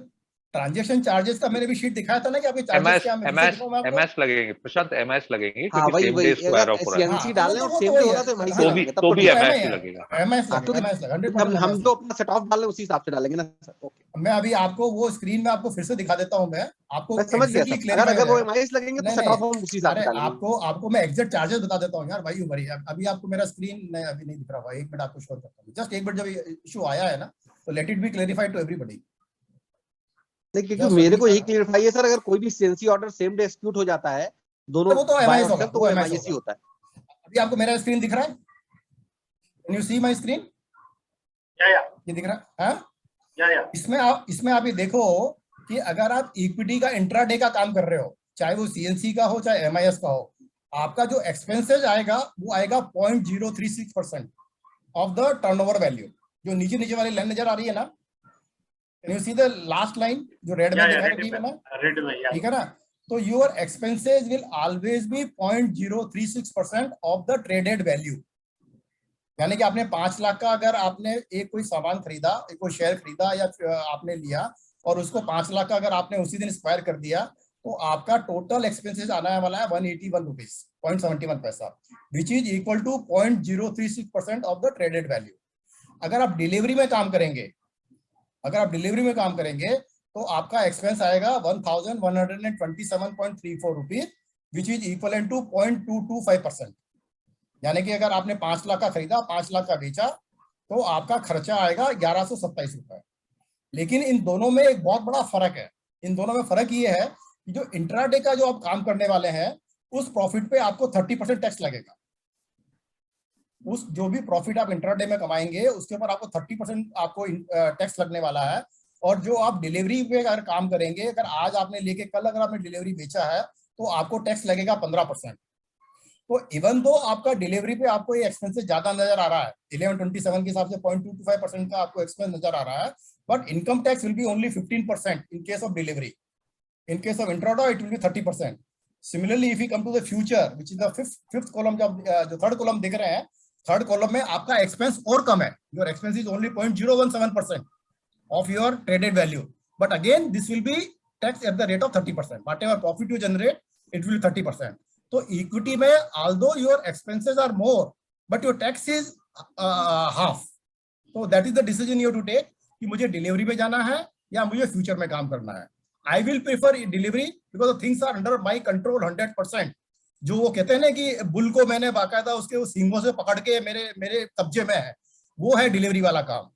ट्रांजैक्शन चार्जेस का मैंने भी शीट दिखाया था ना कि आपके चार्जेस क्या हैं। MS लगेंगे प्रशांत, MS लगेंगे, हाँ, क्योंकि सेम डे स्क्वायर ऑफ हो रहा है। CNC डालने और सेम डे हो रहा है तो भी MS लगेगा। हम जो अपना सेट ऑफ डाल रहे हैं उसी हिसाब से डालेंगे ना सर। ओके, मैं अभी आपको वो स्क्रीन में आपको फिर से दिखा देता हूं। मैं आपको समझ गया सर, अगर वो MIS लगेंगे तो सेट ऑफ हम उसी हिसाब से डालेंगे। आपको मैं एग्जैक्ट चार्जेस बता देता हूं यार भाई उमरी। अभी आपको मेरा स्क्रीन अभी नहीं दिख रहा होगा, 1 मिनट आपको शो करता हूं। जस्ट 1 मिनट, जब इशू आया है ना तो let it be clarified to everybody. नहीं, क्योंकि मेरे को यही क्लियरफाई है सर, अगर कोई भी CNC order same day execute हो जाता है दोनों, तो MIS होगा, तो MIS होता है। अभी आपको मेरा स्क्रीन दिख रहा है? Can you see my screen? या ये दिख रहा है? हां या इसमें आप ये देखो कि अगर आप इक्विटी का इंट्राडे का काम कर रहे हो, चाहे वो CNC का हो चाहे MIS का हो, आपका जो एक्सपेंसेस आएगा वो आएगा 0.036% ऑफ द टर्नओवर वैल्यू। जो नीचे वाली लाइन नजर आ रही है ना, Can you see the last line जो रेड में दिखा रही है ना? रेड में, ठीक है ना? तो your expenses will always be 0.036% of the traded value। यानी कि आपने 5 लाख का अगर आपने एक कोई सामान खरीदा, एक कोई शेयर खरीदा या आपने लिया और उसको 5 लाख का अगर आपने उसी दिन एक्सपायर कर दिया, तो आपका टोटल एक्सपेंसेस आने वाला है 181 रुपीज 0.71 पैसा, which is equal to 0.036% of the traded value. अगर आप डिलीवरी में काम करेंगे तो आपका एक्सपेंस आएगा 1127.34 rupees, which is equal to 0.225%। यानी कि अगर आपने 5 लाख का खरीदा, 5 लाख का बेचा, तो आपका खर्चा आएगा 1127 रुपए। लेकिन इन दोनों में एक बहुत बड़ा फर्क है। इन दोनों में फर्क ये है कि जो इंट्राडे का जो आप काम करने वाले हैं, उस प्रॉफिट पे आपको 30% टैक्स लगेगा। उस जो भी प्रॉफिट आप इंट्राडे में कमाएंगे उसके ऊपर आपको 30% आपको टैक्स लगने वाला है। और जो आप डिलीवरी पे अगर काम करेंगे, अगर आज आपने लेके कल अगर आपने डिलीवरी बेचा है, तो आपको टैक्स लगेगा 15%। तो इवन दो आपका डिलीवरी पे आपको ये एक्सपेंसेस ज्यादा नजर आ रहा है, 1127 के हिसाब से 0.225% का आपको एक्सपेंस नजर आ रहा है, but income tax will be only 15% in case of delivery. In case of intraday, it will be 30%. Similarly, if you come to the future, which is the fifth column, जो third column दिख रहे हैं, third column में आपका expense और कम है। Your expense is only 0.017%, of your traded value. But again, this will be taxed at the rate of 30%. Whatever profit you generate, it will be 30%. So equity में, although your expenses are more, but your tax is half. So that is the decision you have to take कि मुझे delivery में जाना है या मुझे future में काम करना है. I will prefer delivery because the things are under my control 100%. जो वो कहते हैं ना कि बुल को मैंने बाकायदा उसके सींगों से पकड़ के मेरे कब्जे में है, वो है डिलीवरी वाला काम.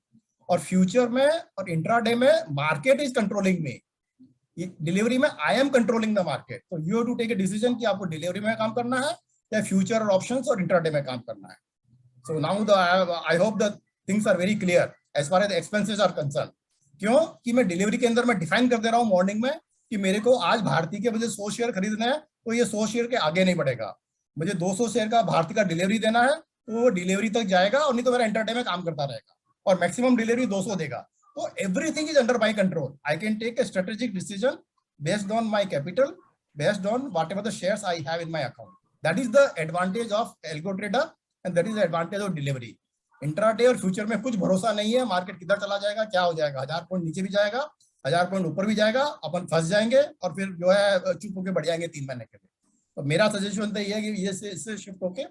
और फ्यूचर में और इंट्राडे में मार्केट इज कंट्रोलिंग में, डिलीवरी में I am controlling the market. तो you have to take a decision कि आपको डिलीवरी में काम करना है या फ्यूचर और ऑप्शंस और इंट्राडे में काम करना है. So now I hope the things are very clear as far as expenses are concern. क्यों कि मैं डिलीवरी के अंदर मैं डिफाइन कर दे रहा हूँ मॉर्निंग में कि मेरे को आज भारती के मुझे 100 शेयर खरीदना है, तो ये 100 शेयर के आगे नहीं बढ़ेगा. मुझे 200 शेयर का भारती का डिलीवरी देना है, तो वो डिलीवरी तक जाएगा और नहीं तो मेरा इंटरडे में काम करता रहेगा और मैक्सिमम डिलीवरी 200 देगा. तो everything is under my control. I can take a strategic decision based on my capital, based on whatever the shares I have in my account. That is the advantage of algo trader and that is the advantage of delivery. Intraday और future में कुछ भरोसा नहीं है, market किधर चला जाएगा, क्या हो जाएगा, 1000 पॉइंट नीचे भी जाएगा, 1000 पॉइंट ऊपर भी जाएगा, अपन फंस जाएंगे और फिर जो है चुप होकर बढ़ जाएंगे 3 महीने के लिए. तो मेरा सजेशन तो ये है कि ये इससे शिफ्ट होके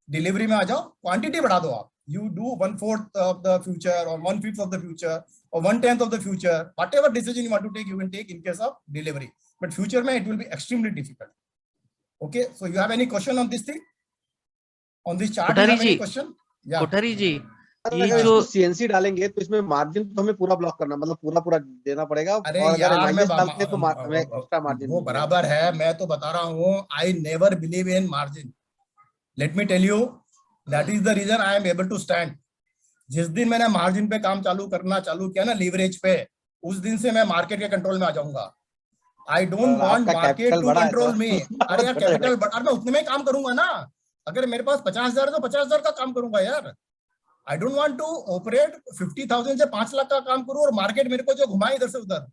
डिलीवरी में आ जाओ, क्वांटिटी बढ़ा दो आप. You do 1/4 of the future or 1/5 of the future or 1/10 of the future. Whatever decision you want to take, you can take in case of delivery. But future में it will be extremely difficult. Okay, so you have any question on this thing? On this chart, you have any question? Yeah. Kothari जी, ये जो CNC डालेंगे तो इसमें margin तो हमें पूरा block करना, मतलब पूरा देना पड़ेगा. अरे और यार, अगर मैं डालते तो एक्स्ट्रा मार्जिन वो बराबर है. मैं तो बता रहा हूँ, I never believe in margin. Let me tell you. That is the reason I am able to stand. जिस दिन मैंने मार्जिन पे काम करना चालू किया ना, लीवरेज पे, उस दिन से मैं मार्केट के कंट्रोल में आ जाऊंगा. I don't want market to control me. अरे यार कैपिटल बढ़ा, मैं उतने में काम करूंगा ना. अगर मेरे पास 50,000 है तो 50,000 का काम करूंगा यार. I don't want to operate 50,000 से 5 लाख का काम करूं और मार्केट मेरे को जो घुमाए इधर से उधर.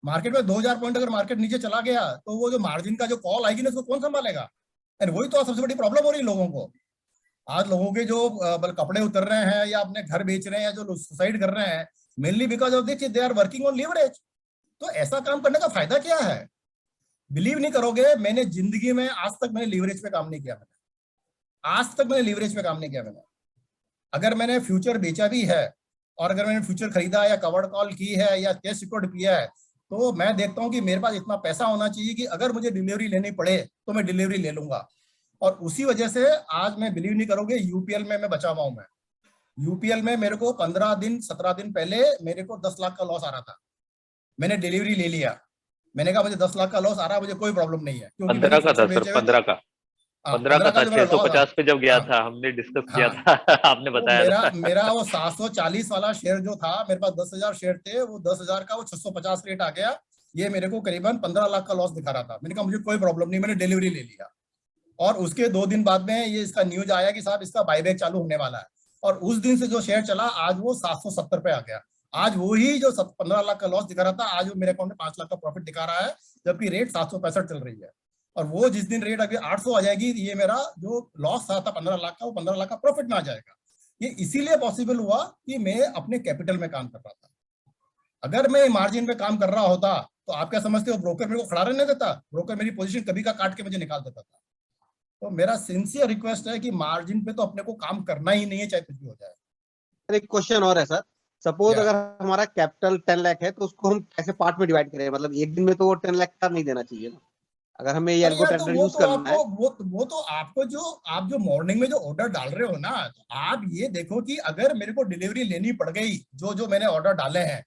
मार्केट में 2000 पॉइंट अगर मार्केट नीचे चला गया तो वो जो मार्जिन का जो कॉल आएगी ना, उसको कौन संभालेगा. एंड वही तो सबसे बड़ी प्रॉब्लम हो रही है लोगों को. आज लोगों के जो कपड़े उतर रहे हैं या अपने घर बेच रहे हैं या जो सुसाइड कर रहे हैं, mainly because of this they are working on leverage. तो ऐसा काम करने का फायदा क्या है? बिलीव नहीं करोगे, मैंने जिंदगी में आज तक मैंने लीवरेज पे काम नहीं किया. आज तक मैंने लीवरेज पे काम नहीं किया. अगर मैंने फ्यूचर बेचा भी है और अगर मैंने फ्यूचर खरीदा या कवर्ड कॉल की है या कैश सिक्योर्ड किया है, तो मैं देखता हूँ कि मेरे पास इतना पैसा होना चाहिए कि अगर मुझे डिलीवरी लेनी पड़े तो मैं डिलीवरी ले लूंगा. और उसी वजह से आज मैं बिलीव नहीं करोगे, यूपीएल में मैं बचा हुआ हूं. मैं यूपीएल में मेरे को 15 दिन 17 दिन पहले मेरे को 10 लाख का लॉस आ रहा था. मैंने डिलीवरी ले लिया. मैंने कहा मुझे 10 लाख का लॉस आ रहा है, मुझे कोई प्रॉब्लम नहीं है. 15 का था सर, 15 का 650 पे जब गया था, हमने डिस्कस किया था. आपने बताया मेरा वो 740 वाला शेयर जो था, मेरे पास 10,000 शेयर थे, वो 10,000 का वो 650 रेट आ गया. ये मेरे को करीबन 15 लाख का लॉस दिखा रहा था. मैंने कहा मुझे कोई प्रॉब्लम नहीं, मैंने डिलीवरी ले लिया. और उसके 2 दिन बाद में ये इसका न्यूज आया कि साहब इसका बायबैक चालू होने वाला है. और उस दिन से जो शेयर चला, आज वो 770 पे आ गया. आज वही जो 15 लाख का लॉस दिखा रहा था, आज वो मेरे अकाउंट में 5 लाख का प्रॉफिट दिखा रहा है, जबकि रेट 765 चल रही है. और वो जिस दिन रेट अभी 800 आ जाएगी, ये मेरा जो लॉस था 15 लाख का, वो 15 लाख का प्रॉफिट में आ जाएगा. ये इसीलिए पॉसिबल हुआ कि मैं अपने कैपिटल में काम कर रहा था. अगर मैं मार्जिन पे काम कर रहा होता तो आप क्या समझते हो, ब्रोकर मेरे को खड़ा रहने देता? ब्रोकर मेरी पोजीशन कभी का काट के मुझे निकाल देता था. तो मेरा सिंसियर रिक्वेस्ट है कि मार्जिन पे तो अपने को काम करना ही नहीं है, चाहे कुछ भी हो जाए. एक क्वेश्चन और है सर. सपोज अगर हमारा कैपिटल 10 लाख है तो उसको हम कैसे पार्ट में डिवाइड करें? मतलब एक दिन में तो वो 10 लाख का नहीं देना चाहिए ना, अगर हमें ये एल्गो ट्रेडर यूज करना है. वो तो आपको आप जो मॉर्निंग में जो ऑर्डर डाल रहे हो ना, तो आप ये देखो कि अगर मेरे को डिलीवरी लेनी पड़ गई, जो मैंने ऑर्डर डाले हैं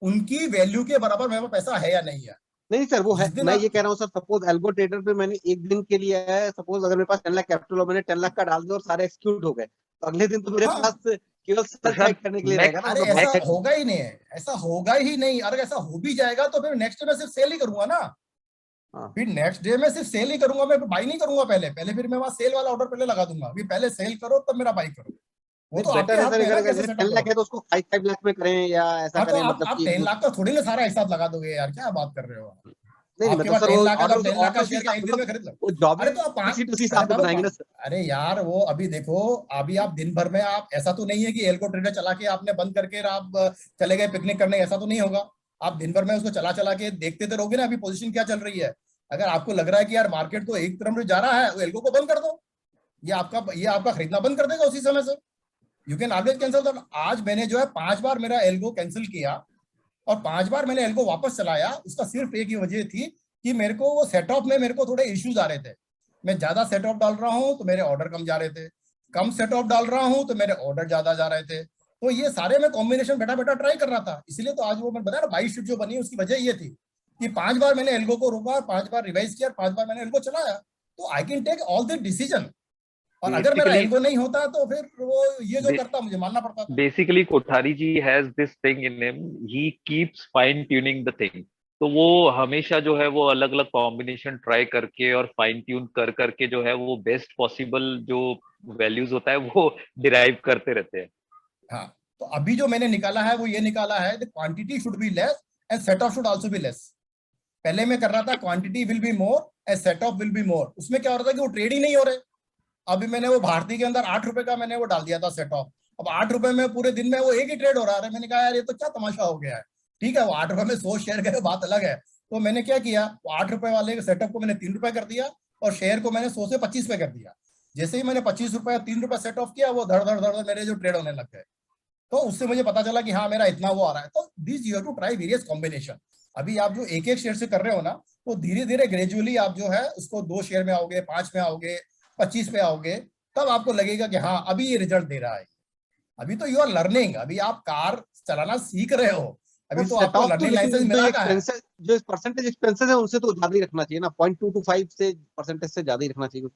उनकी वैल्यू के बराबर मेरे पास पैसा है या नहीं है. नहीं सर, वो है. मैं ये कह रहा हूँ सर, सपोज एल्गो ट्रेडर पे मैंने एक दिन के लिए है, सपोज अगर मेरे पास 10 लाख कैपिटल और मैंने 10 लाख का डाल दिया और सारे एक्सक्यूट हो गए, तो अगले दिन तो मेरे पास केवल सब्सक्राइब करने के लिए रहेगा ना. ऐसा होगा ही नहीं है, ऐसा होगा ही नहीं. अगर ऐसा हो भी जाएगा तो फिर नेक्स्ट डे में सिर्फ सेल ही करूंगा ना. फिर नेक्स्ट डे में सिर्फ सेल ही करूंगा, मैं बाई नहीं करूंगा. पहले फिर मैं वहां सेल वाला ऑर्डर पहले लगा दूंगा. अभी पहले सेल करो तब मेरा बाई करो. वो तो बेटर है सर. 10 लाख है तो उसको 5 लाख में करें या ऐसा करें. मतलब 10 लाख का थोड़ी ना सारा एक साथ लगा दोगे यार, क्या बात कर रहे हो. नहीं आपके पास 10 लाख का 10 लाख का शेयर एक दिन में खरीद लो। वो जॉब अरे तो आप बनाएंगे ना सर। अरे यार वो अभी देखो, अभी आप दिन भर में आप, ऐसा तो नहीं है कि एल्गो ट्रेडर चला के आपने बंद करके आप चले गए पिकनिक करने, ऐसा तो नहीं होगा। आप दिन भर में उसको चला चला के देखते तो रहोगे ना अभी पोजीशन क्या चल रही है। अगर आपको लग रहा है कि यार मार्केट तो एक तरफ जा रहा है, वो एल्गो को बंद कर दो, ये आपका खरीदना बंद कर देगा उसी समय से। You can always cancel that. आज मैंने जो है 5 बार मेरा एल्गो कैंसिल किया और 5 बार मैंने एल्गो वापस चलाया। उसका सिर्फ एक ही वजह थी कि मेरे को वो सेट ऑफ में मेरे को थोड़े इश्यूज आ रहे थे। मैं ज्यादा सेट ऑफ डाल रहा हूँ तो मेरे ऑर्डर कम जा रहे थे, कम सेट ऑफ डाल रहा हूँ तो मेरे ऑर्डर ज्यादा जा रहे थे। तो ये सारे मैं कॉम्बिनेशन बैठा बैठा ट्राई कर रहा था। इसलिए तो आज वो मैं बताया ना 22 शीट जो बनी, उसकी वजह ये थी कि 5 बार मैंने एल्गो को रोका, 5 बार रिवाइज किया, 5 बार मैंने एल्गो चलाया। तो I can take all the decision. और अगर मेरा एल्गो नहीं होता तो फिर वो ये जो करता मुझे मानना पड़ता था। Basically Kothari ji has this thing in him, he keeps fine tuning the thing. तो वो हमेशा जो है वो अलग अलग कॉम्बिनेशन ट्राई करके और फाइन ट्यून कर करके जो है वो बेस्ट पॉसिबल जो वैल्यूज होता है वो डिराइव करते रहते हैं। हाँ, तो अभी जो मैंने निकाला है वो ये निकाला है, the quantity should be less and set of should also be less. पहले मैं कर रहा था quantity will be more and set of will be more. उसमें क्या हो रहा था कि वो ट्रेड ही नहीं हो रहे। अभी मैंने वो भारती के अंदर 8 रुपए का मैंने वो डाल दिया था सेट ऑफ। अब 8 रुपए में पूरे दिन में वो एक ही ट्रेड हो रहा है। मैंने कहा यार ये तो क्या तमाशा हो गया है। ठीक है, वो 8 रुपए में 100 शेयर गए, बात अलग है। तो मैंने क्या किया, वो 8 रुपए वाले सेटअप को मैंने 3 रुपए कर दिया और शेयर को मैंने 100 से 25 पे कर दिया। जैसे ही मैंने 25 रुपए 3 रुपए सेट ऑफ किया, वो धड़ धड़ धड़ मेरे जो ट्रेड होने लग गए। तो उससे मुझे पता चला कि हाँ मेरा इतना वो आ रहा है। तो this you have to try various combination. अभी आप जो एक शेयर से कर रहे हो ना, वो धीरे धीरे ग्रेजुअली आप जो है उसको 2 शेयर में आओगे, 5 में आओगे, 25 पे आओगे, तब आपको लगेगा कि हाँ अभी ये रिजल्ट दे रहा है। अभी तो यू आर लर्निंग, अभी आप कार चलाना सीख रहे हो, अभी तो आपको लर्निंग लाइसेंस मिला है। जो परसेंटेज एक्सपेंसेस है उनसे तो ज्यादा ही रखना चाहिए ना, 0.225 से परसेंटेज से ज्यादा ही रखना चाहिए कुछ।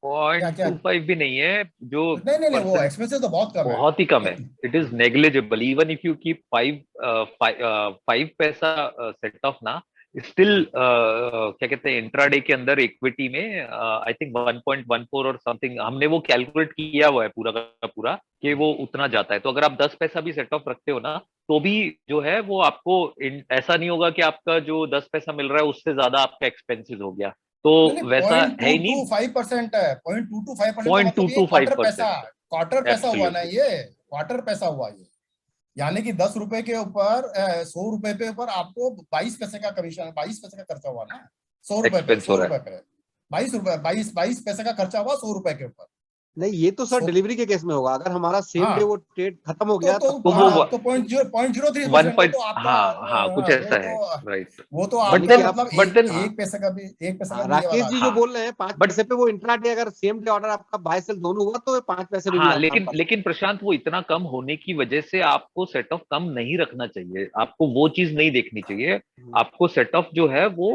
0.25 भी नहीं है जो, नहीं वो एक्सपेंसेस तो बहुत कम है, बहुत ही कम है। It is negligible even if you keep 5 पैसा सेट ऑफ ना, स्टिल क्या कहते हैं इंट्राडे के अंदर इक्विटी में आई थिंक 1.14 और समथिंग हमने वो कैलकुलेट किया हुआ है पूरा का पूरा कि वो उतना जाता है। तो अगर आप 10 पैसा भी सेट ऑफ रखते हो ना तो भी जो है वो आपको ऐसा नहीं होगा कि आपका जो 10 पैसा मिल रहा है उससे ज्यादा आपका एक्सपेंसेस हो गया। तो वैसा है ही नहीं। 0.225% है, 0.225%, 0.225% क्वार्टर पैसा हुआ ना, ये क्वार्टर पैसा हुआ ये। यानी कि 10 रुपए के ऊपर 100 रुपए पे ऊपर आपको 22 पैसे का कमीशन, 22 पैसे का खर्चा हुआ ना 100 रुपए पे, 100 रुपए पे 22 पैसे का खर्चा हुआ 100 रुपए के ऊपर। नहीं ये तो सर डिलीवरी के केस में होगा। अगर हमारा सेम डे वो ट्रेड खत्म हो गया तो वो 0.03 तो आपका हाँ कुछ ऐसा है, राइट। वो तो मतलब एक पैसे का भी, एक पैसे का। राकेश जी जो बोल रहे हैं 5 पैसे पे वो इंट्राडे अगर सेम डे ऑर्डर आपका बाय सेल दोनों हुआ तो 5 पैसे भी। हाँ, लेकिन प्रशांत वो इतना कम होने की वजह से आपको सेट ऑफ कम नहीं रखना चाहिए। आपको वो चीज नहीं देखनी चाहिए। आपको सेट ऑफ जो है वो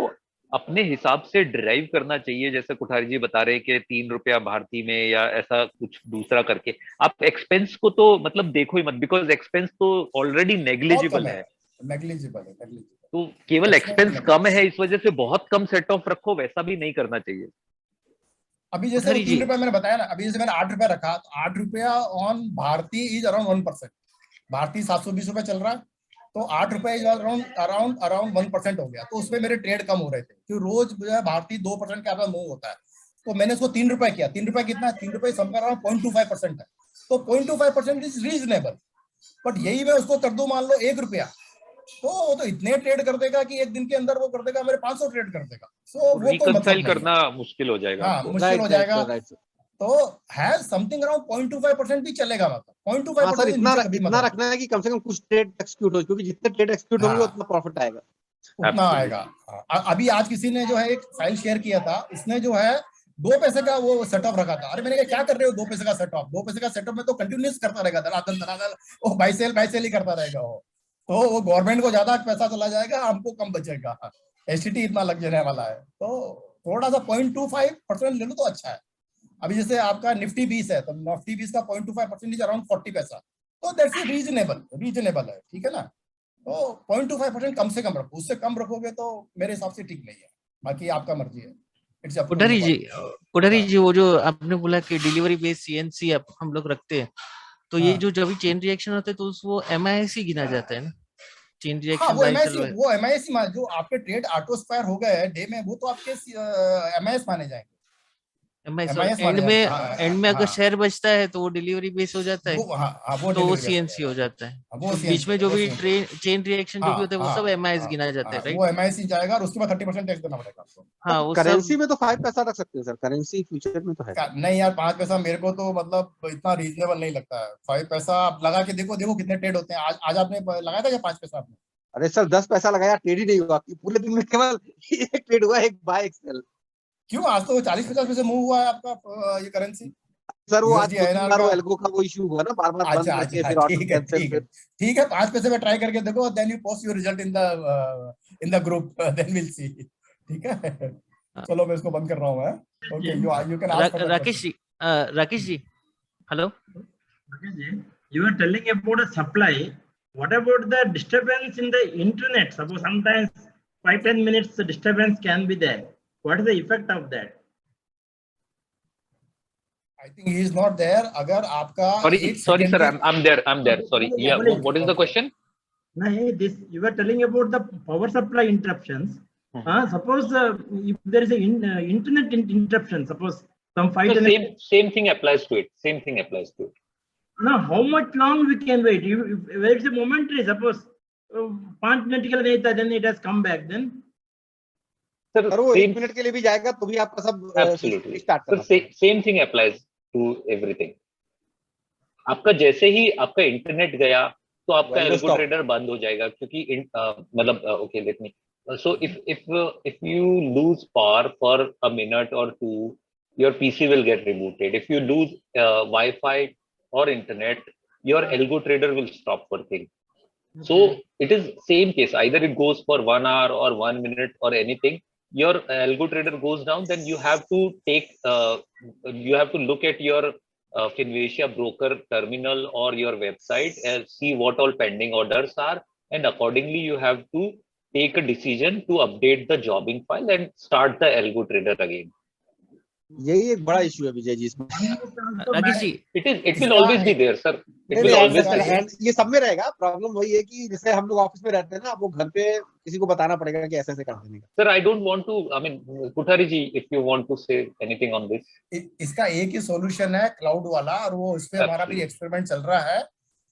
अपने हिसाब से ड्राइव करना चाहिए। जैसे कोठारी जी बता रहे कि 3 रुपया भारती में या ऐसा कुछ दूसरा करके आप एक्सपेंस को तो मतलब देखो ही मत, बिकॉज एक्सपेंस तो ऑलरेडी नेग्लिजिबल है। तो केवल एक्सपेंस कम है इस वजह से बहुत कम सेट ऑफ रखो, वैसा भी नहीं करना चाहिए। अभी जैसे 3 रुपया मैंने बताया ना, अभी जैसे मैंने 8 रुपया रखा तो 8 रुपया on Bharti is around 1%। Bharti 720 रुपए चल रहा है तो 8 रुपए अराउंड 1% हो गया। तो उसमें मेरे ट्रेड कम हो रहे थे क्योंकि रोज जो है भारतीय 2% के आसपास मूव होता है। तो मैंने इसको 3 रुपए किया। 3 रुपए कितना है, 3 रुपए समकर अराउंड 0.25% है। तो 0.25% इज रीजनेबल। बट यही मैं उसको कर दूं मान लो 1 रुपया, तो वो तो इतने ट्रेड कर देगा कि एक दिन के अंदर वो कर देगा मेरे 500 ट्रेड कर देगा। सो वो रिकंसाइल करना मुश्किल हो जाएगा। हाँ मुश्किल हो जाएगा। तो है समथिंग अराउंड 0.25% भी चलेगा। मतलब 0.25% इतना रखना है कि कम से कम कुछ ट्रेड एक्सिक्यूट हो, क्योंकि जितने ट्रेड एक्सिक्यूट होंगे उतना प्रॉफिट आएगा, उतना आएगा। अभी आज किसी ने जो है एक फाइल शेयर किया था, उसने जो है 2 पैसे का वो सेट ऑफ रखा था। अरे मैंने कहा क्या कर रहे हो 2 पैसे का सेट ऑफ? 2 पैसे का सेट ऑफ में तो कंटिन्यूस करता रहेगा, धड़ाधड़ वो बाई सेल ही करता रहेगा वो। तो वो गवर्नमेंट को ज्यादा पैसा चला जाएगा, हमको कम बचेगा। एसटीटी इतना लग जाने वाला है। तो थोड़ा सा 0.25% ले लो तो अच्छा है। अभी जैसे आपका निफ्टी 20 है तो निफ्टी 20 का 0.25% इज अराउंड 40 पैसा। तो दैट्स रीजनेबल है, ठीक है ना। तो 0.25% कम से कम रखो, उससे कम रखोगे तो मेरे हिसाब से ठीक नहीं है। बाकी आपका मर्जी है। कोठारी जी वो जो आपने बोला कि डिलीवरी बेस्ड सीएनसी हम लोग रखते हैं, तो ये जो जब चेन रिएक्शन होता है तो वो MIC गिना जाता है ना। चेन हाँ रिएक्शन वो MIC, वो MIC जो आपके ट्रेड ऑटो एक्सपायर हो गए हैं डे में, वो तो आपके MIS माने जाएंगे। MIS एंड माने में जाएंगे। एंड में अगर हाँ शेयर बचता है तो वो डिलीवरी बेस हो जाता है, वो, हाँ वो तो वो डिलीवरी बेस हो CNC हो जाएगा। जाता है। वो तो CNC बीच में हो जो जाएगा, भी वो CNC। चेन रिएक्शन जो भी होता है वो सब MIS गिना जाता है, राइट? वो MIC जाएगा और उसके बाद 30% टैक्स देना पड़ेगा आपको। हाँ वो करेंसी सब में तो 5 पैसा रख सकते हैं सर, करेंसी फ्यूचर में तो है। नहीं यार 5 पैसा मेरे को तो मतलब इतना रीजनेबल नहीं लगता है। 5 पैसा आप लगा के देखो, देखो कितने ट्रेड होते हैं। आज आपने लगाया था क्या 5 पैसा आपने? अरे सर 10 पैसा लगाया, ट्रेड ही नहीं हुआ, पूरे दिन में केवल एक ट्रेड हुआ, एक बाय एक सेल। क्यों? आज तो 40-50 पैसे मूव हुआ है आपका ये करेंसी। सर वो आज USD 2-3 INR बार वो का। एल्गो का वो इशू हुआ ना, बार बार बंद करके फिर ऑर्डर ठीक है कैंसिल ठीक है फिर। ठीक है 5 पैसे में ट्राई करके देखो, then you post your result in the group, then will see. ठीक है चलो मैं इसको बंद कर रहा हूँ। Okay you can ask Rakesh ji hello. You are telling about a supply. What about the disturbance in the internet? Suppose sometimes 5-10 minutes the disturbance can be there. What is the effect of that? I think he is not there. अगर आपका sorry sir, I'm there. Sorry. Yeah, what is the question? No, this you were telling about the power supply interruptions. Suppose if there is a internet interruption, suppose some 5 same thing applies to it. Now, how much long we can wait? Where it's a momentary, suppose 5 minute के लिए था, then it has come back. Then sir, वो 1 minute के लिए भी जाएगा तो भी आपका सब absolutely start करना। So same thing applies to everything. आपका जैसे ही आपका इंटरनेट गया तो आपका एल्गो ट्रेडर बंद हो जाएगा, क्योंकि मतलब okay let me so if you lose power for a minute or two, your PC will get rebooted. If you lose Wi-Fi or internet, your algo trader will stop working. So it is same case, either it goes for 1 hour or 1 minute or anything, your algo trader goes down, then you have to take you have to look at your Finvicia broker terminal or your website and see what all pending orders are, and accordingly you have to take a decision to update the jobbing file and start the algo trader again. यही एक बड़ा issue है विजय जी इसमें। Rakesh ji it will always be there sir, it will always be there. ये सब में रहेगा। Problem वही है कि जैसे हम लोग ऑफिस में रहते हैं ना, वो घर पे किसी को बताना पड़ेगा कि ऐसे ऐसे कर देने का। Sir, I don't want to, I mean Kothari ji, if you want to say anything on this. इसका एक ही सॉल्यूशन है क्लाउड वाला, और वो इस पे हमारा भी एक्सपेरिमेंट चल रहा है।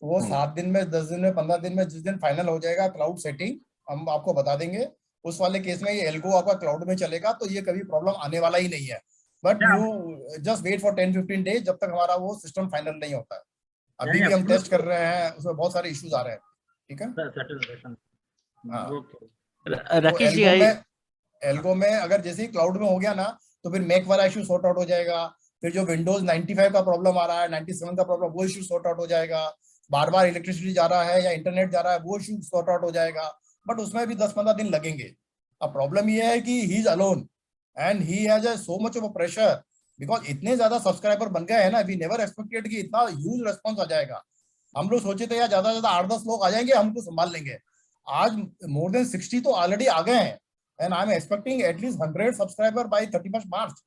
वो 7 दिन में, 10 दिन में, 15 दिन में, जिस दिन फाइनल हो जाएगा क्लाउड सेटिंग, हम आपको बता देंगे। उस वाले केस में ये एल्गो आपका क्लाउड में चलेगा, तो ये कभी प्रॉब्लम आने वाला ही नहीं है। But you just wait for 10-15 days, जब तक हमारा वो सिस्टम फाइनल नहीं होता है। अभी भी हम टेस्ट कर रहे हैं, उसमें बहुत सारे इश्यूज आ रहे हैं। ठीक है राकेश जी, एल्गो में अगर जैसे ही क्लाउड में हो गया ना, तो फिर मैक वाला इशू सॉर्ट आउट हो जाएगा। फिर जो विंडोज 95 का प्रॉब्लम आ रहा है, 97 का प्रॉब्लम, वो इशू सॉर्ट आउट हो जाएगा। बार बार इलेक्ट्रिसिटी जा रहा है या इंटरनेट जा रहा है, वो इशू सॉर्ट आउट हो जाएगा। बट उसमें भी 10-15 दिन लगेंगे। अब प्रॉब्लम ये है कि he is alone and he has so much of a pressure because इतने ज्यादा सब्सक्राइबर बन गए हैं ना, we never expected कि इतना ह्यूज रेस्पॉन्स आ जाएगा। हम लोग सोचे थे यार ज्यादा से ज्यादा 8-10 लोग आ जाएंगे, हमको संभाल लेंगे। आज मोर देन 60 तो ऑलरेडी आ गए हैं, and I am expecting at least 100 subscriber by 31st March.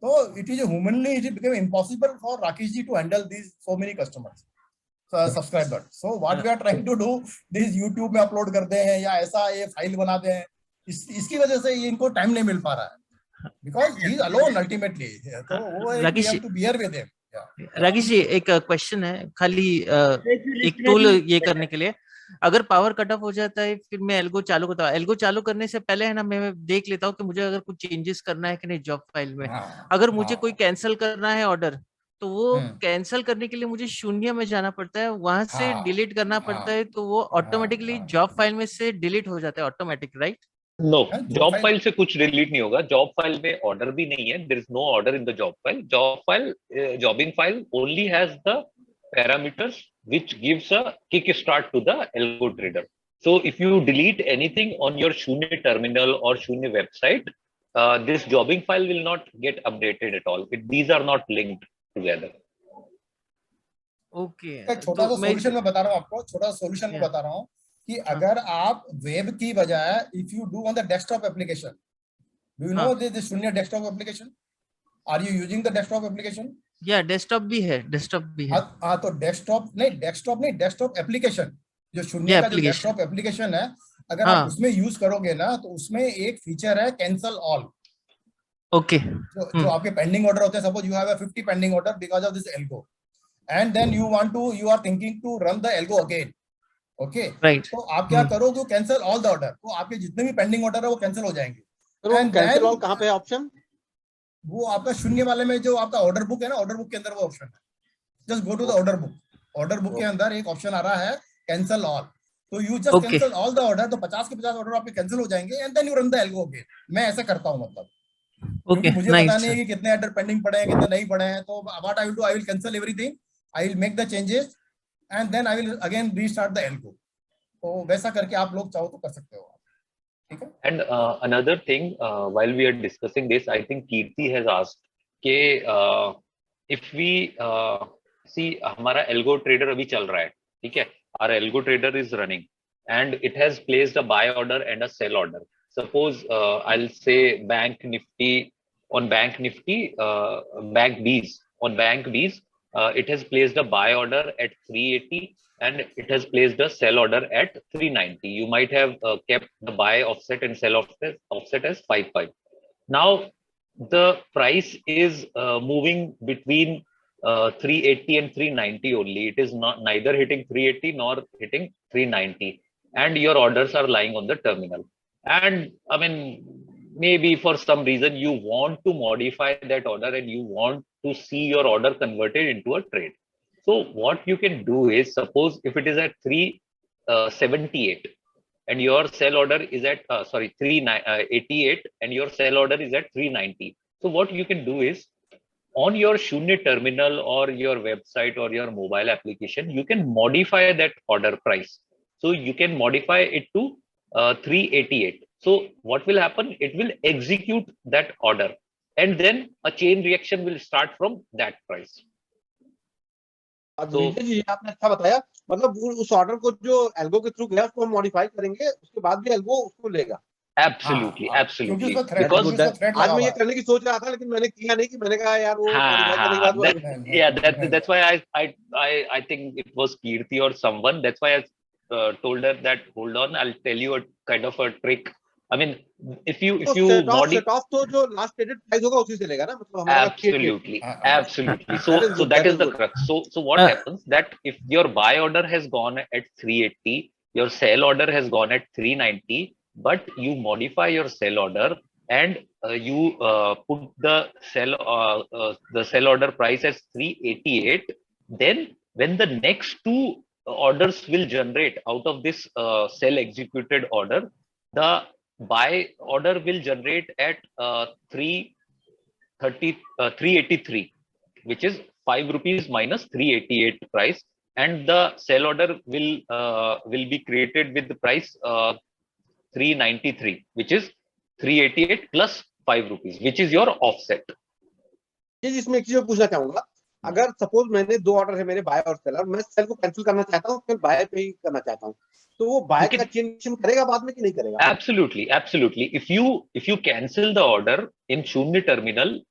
So it is humanly it became impossible for Rakesh ji to handle these so many customers, subscribers. So what we are trying to do, this YouTube में upload करते हैं या ऐसा ये file बनाते हैं, इसकी वजह से इनको टाइम नहीं मिल पा रहा है। Because he is alone ultimately, so we have to bear with him. Rakesh ji एक क्वेश्चन है खाली, एक टूल ये करने के लिए, अगर पावर कट ऑफ हो जाता है फिर मैं एल्गो चालू करता हूँ। एल्गो चालू करने से पहले है ना, मैं देख लेता हूँ कि मुझे अगर कुछ चेंजेस करना है कि नहीं जॉब फाइल में। अगर मुझे कोई कैंसिल करना है ऑर्डर, तो वो कैंसिल करने के लिए मुझे 0 में जाना पड़ता है, वहां से डिलीट करना पड़ता है, तो वो ऑटोमेटिकली जॉब फाइल में से डिलीट हो जाता है automatic, right? No, job file से कुछ डिलीट नहीं होगा। जॉब फाइल में ऑर्डर भी नहीं है, there is no order in the job file. Job file, jobbing file only has the parameters which gives a kick start to the algo trader. So if you delete anything on your शून्य terminal और शून्य website, this jobbing file will not get updated at all. These are not linked together. Okay, छोटा सा solution मैं बता रहा हूँ आपको, छोटा सा सॉल्यूशन मैं बता रहा हूँ कि अगर आप वेब की बजाय if you do on the desktop application, do you know this शून्य desktop application? Are you using the desktop application? या डेस्कटॉप भी है, डेस्कटॉप भी है। हाँ तो डेस्कटॉप नहीं, डेस्कटॉप एप्लीकेशन। जो शून्य का जो डेस्कटॉप एप्लीकेशन है, अगर आप उसमें यूज करोगे ना तो उसमें एक फीचर है कैंसल ऑल। ओके, जो आपके पेंडिंग ऑर्डर होते हैं, suppose you have a 50 pending order because of this algo, and then you are thinking to run the algo again, okay, तो आप क्या करोगे, कैंसल ऑल द ऑर्डर, तो आपके जितने भी पेंडिंग ऑर्डर है वो कैंसल हो जाएंगे। एंड कैंसल ऑल कहाँ पे है ऑप्शन? वो आपका शून्य वाले में जो आपका ऑर्डर बुक है ना, ऑर्डर बुक के अंदर वो ऑप्शन है, just go to the order book, order book के अंदर एक ऑप्शन आ रहा है कैंसल ऑल, तो you just cancel all the order, तो 50 के 50 ऑर्डर आपके कैंसिल हो जाएंगे, and then you run the algo again. मैं ऐसा करता हूं, मतलब क्योंकि मुझे पता नहीं है कि कितने ऑर्डर पेंडिंग पड़े हैं, कितने नहीं पड़े हैं, तो what I will do, I will cancel everything, I will make the changes and then I will again restart the algo. तो वैसा करके आप लोग चाहो तो कर सकते हो, ठीक है। And another thing while we are discussing this, I think Kirti has asked के इफ वी सी हमारा एल्गो ट्रेडर अभी चल रहा है, ठीक है, our algo trader is running and it has placed a buy order and a sell order. Suppose I'll say bank nifty on bank nifty, bank B's on bank B's, it has placed a buy order at 380 and it has placed a sell order at 390. You might have kept the buy offset and sell offset as 55. Now the price is moving between 380 and 390 only. It is not neither hitting 380 nor hitting 390, and your orders are lying on the terminal. And I mean, maybe for some reason you want to modify that order and you want to see your order converted into a trade. So what you can do is, suppose if it is at 378 and your sell order is at 388 and your sell order is at 390. So what you can do is, on your Shunya terminal or your website or your mobile application, you can modify that order price. So you can modify it to 388. So what will happen? It will execute that order and then a chain reaction will start from that price. तो जी आपने अच्छा बताया, मतलब उस order को जो algo के through गया उसको हम मॉडिफाई करेंगे, उसके बाद भी एल्गो उसको लेगा। Absolutely, absolutely. Because आज मैं ये करने की सोच रहा था लेकिन मैंने किया नहीं, कि मैंने कहा यार वो that's why I think it was Kirti or someone. That's why I told her that hold on, I'll tell you a kind of a trick. I mean, if you set off तो जो last traded price होगा उसी से लेगा ना, मतलब हमारा absolutely. So that is the crux. So what happens that if your buy order has gone at 380, your sell order has gone at 390. But you modify your sell order and you put the sell order price as 388. Then when the next two orders will generate out of this sell executed order, the buy order will generate at 383, which is 5 rupees minus 388 price, and the sell order will be created with the price 393, which is 388 plus 5 rupees, which is your offset. इसमें एक चीज पूछना चाहूंगा, अगर suppose मैंने दो order है मेरे बाय और सेल, और मैं सेल को कैंसिल करना चाहता हूँ फिर बाय पे ही करना चाहता हूँ, तो वो बाय का चेंज करेगा बाद में कि नहीं करेगा? Absolutely. If you cancel the order in Shunya terminal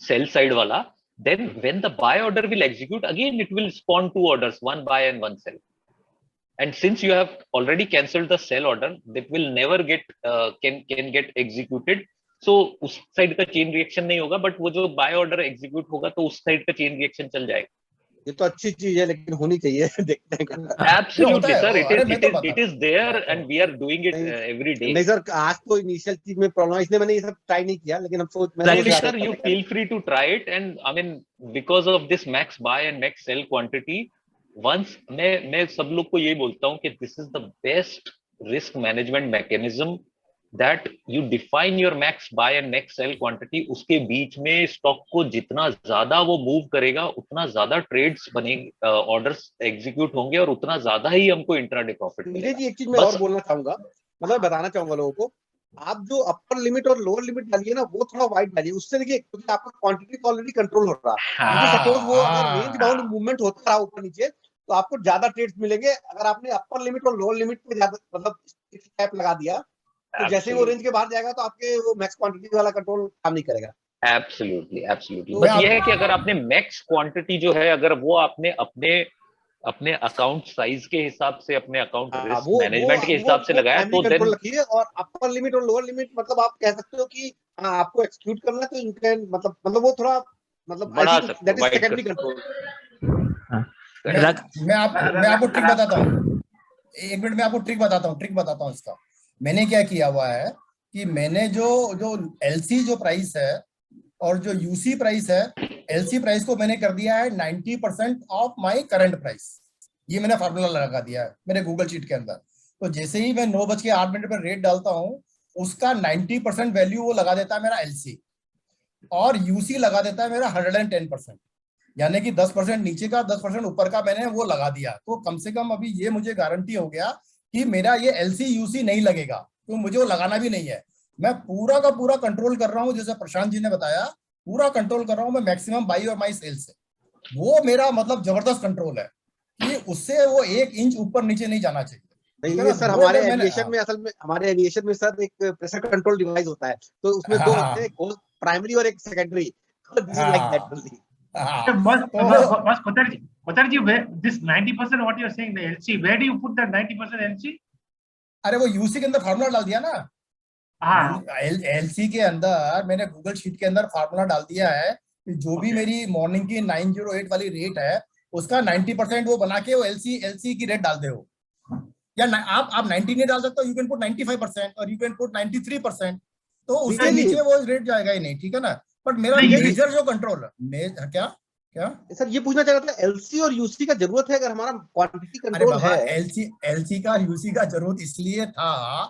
sell side wala, then when the buy order will execute again, it will spawn two orders, one buy and one sell. And since you have already cancelled the sell order, that will never get can get executed. So उस side का chain reaction नहीं होगा, but वो जो by order execute होगा तो उस side का चेन रिएक्शन चल जाएगा। ये तो अच्छी चीज है लेकिन होनी चाहिए, देखते हैं। Absolutely sir, it is there and we are doing it every day. नहीं सर, आज तो इनिशियल चीज में प्रॉब्लम है इसलिए मैंने ये सब ट्राई नहीं किया, लेकिन हम सोच sir, you feel free to try it, and I mean because of this max buy and max sell quantity, once मैं सब लोग को यही बोलता हूँ कि this is the best risk management mechanism that you define your max buy and max sell quantity. उसके बीच में स्टॉक को जितना ज्यादा वो मूव करेगा उतना ज्यादा ट्रेड्स बनेंगे, ऑर्डर्स एग्जीक्यूट होंगे और उतना ज्यादा ही हमको इंट्राडे प्रॉफिट मिलेगा। जी एक चीज मैं और बोलना चाहूंगा, मतलब बताना चाहूंगा लोगों को, आप जो अपर लिमिट और लोअर लिमिट डालिए ना वो थोड़ा वाइड डालिए, उससे देखिए क्योंकि आपका क्वांटिटी ऑलरेडी कंट्रोल हो रहा है। सपोज वो अगर रेंज बाउंड मूवमेंट होता रहा ऊपर नीचे तो आपको ज्यादा ट्रेड्स मिलेंगे। अगर आपने अपर लिमिट और लोअर लिमिट पे ज्यादा मतलब कैप लगा दिया तो जैसे वो रेंज के बाहर जाएगा तो आपके वो मैक्स क्वांटिटी वाला कंट्रोल काम नहीं करेगा। एब्सोल्युटली बस ये है कि अगर आपने मैक्स क्वांटिटी जो है अगर वो आपने अपने अपने अकाउंट साइज के हिसाब से, अपने अकाउंट रिस्क मैनेजमेंट के हिसाब से लगाया तो कंट्रोल रखिए। और अपर लिमिट और लोअर लिमिट मतलब आप कह सकते हो कि आपको एक्सक्यूट करना है तो यू कैन मतलब वो थोड़ा मतलब दैट इज सेकेंडरी कंट्रोल। मैं आपको ट्रिक बताता हूँ, एक मिनट में आपको ट्रिक बताता हूँ इसका। मैंने क्या किया हुआ है कि मैंने जो एलसी जो प्राइस है और जो यूसी प्राइस है, एलसी प्राइस को मैंने कर दिया है 90% ऑफ माय करंट प्राइस। ये मैंने फार्मूला लगा दिया है मेरे गूगल शीट के अंदर। तो जैसे ही मैं 9:08 पर रेट डालता हूँ, उसका 90% वैल्यू वो लगा देता है मेरा एलसी, और यूसी लगा देता है मेरा 110%, यानी कि 10% नीचे का 10% ऊपर का मैंने वो लगा दिया। तो कम से कम अभी ये मुझे गारंटी हो गया कि मेरा ये एलसी यूसी नहीं लगेगा, तो मुझे वो लगाना भी नहीं है। मैं पूरा का पूरा कंट्रोल कर रहा हूँ, जैसे प्रशांत जी ने बताया, पूरा कंट्रोल कर रहा हूँ मैं मैक्सिमम बाई और माई सेल से। वो मेरा मतलब जबरदस्त कंट्रोल है कि उससे वो 1 इंच ऊपर नीचे नहीं जाना चाहिए। ये सर हमारे एविएशन में, असल में हमारे एविएशन में सर एक प्रेशर कंट्रोल डिवाइस होता है, तो उसमें 2 होते हैं, एक प्राइमरी और एक secondary. Bas Kotarji, this 90% what you're saying, the LC, where do you put that 90% LC? अरे वो यूसी के अंदर फार्मूला डाल दिया ना। एलसी के अंदर मैंने गूगल शीट के अंदर फार्मूला डाल दिया है कि जो भी मेरी मॉर्निंग की 908 वाली रेट है, उसका 90% वो बना के वो एलसी की रेट डाल दे हो। या आप 90 नहीं डाल सकते, यू कैन पुट 95% और यू कैन पुट 93%, तो उसके नीचे वो रेट जाएगा ही नहीं, ठीक है ना। बट मेरा मेजर जो कंट्रोल क्या सर ये पूछना चाह रहा था, एलसी और यूसी का जरूरत है अगर हमारा क्वांटिटी कंट्रोल है? एलसी का यूसी का जरूरत इसलिए था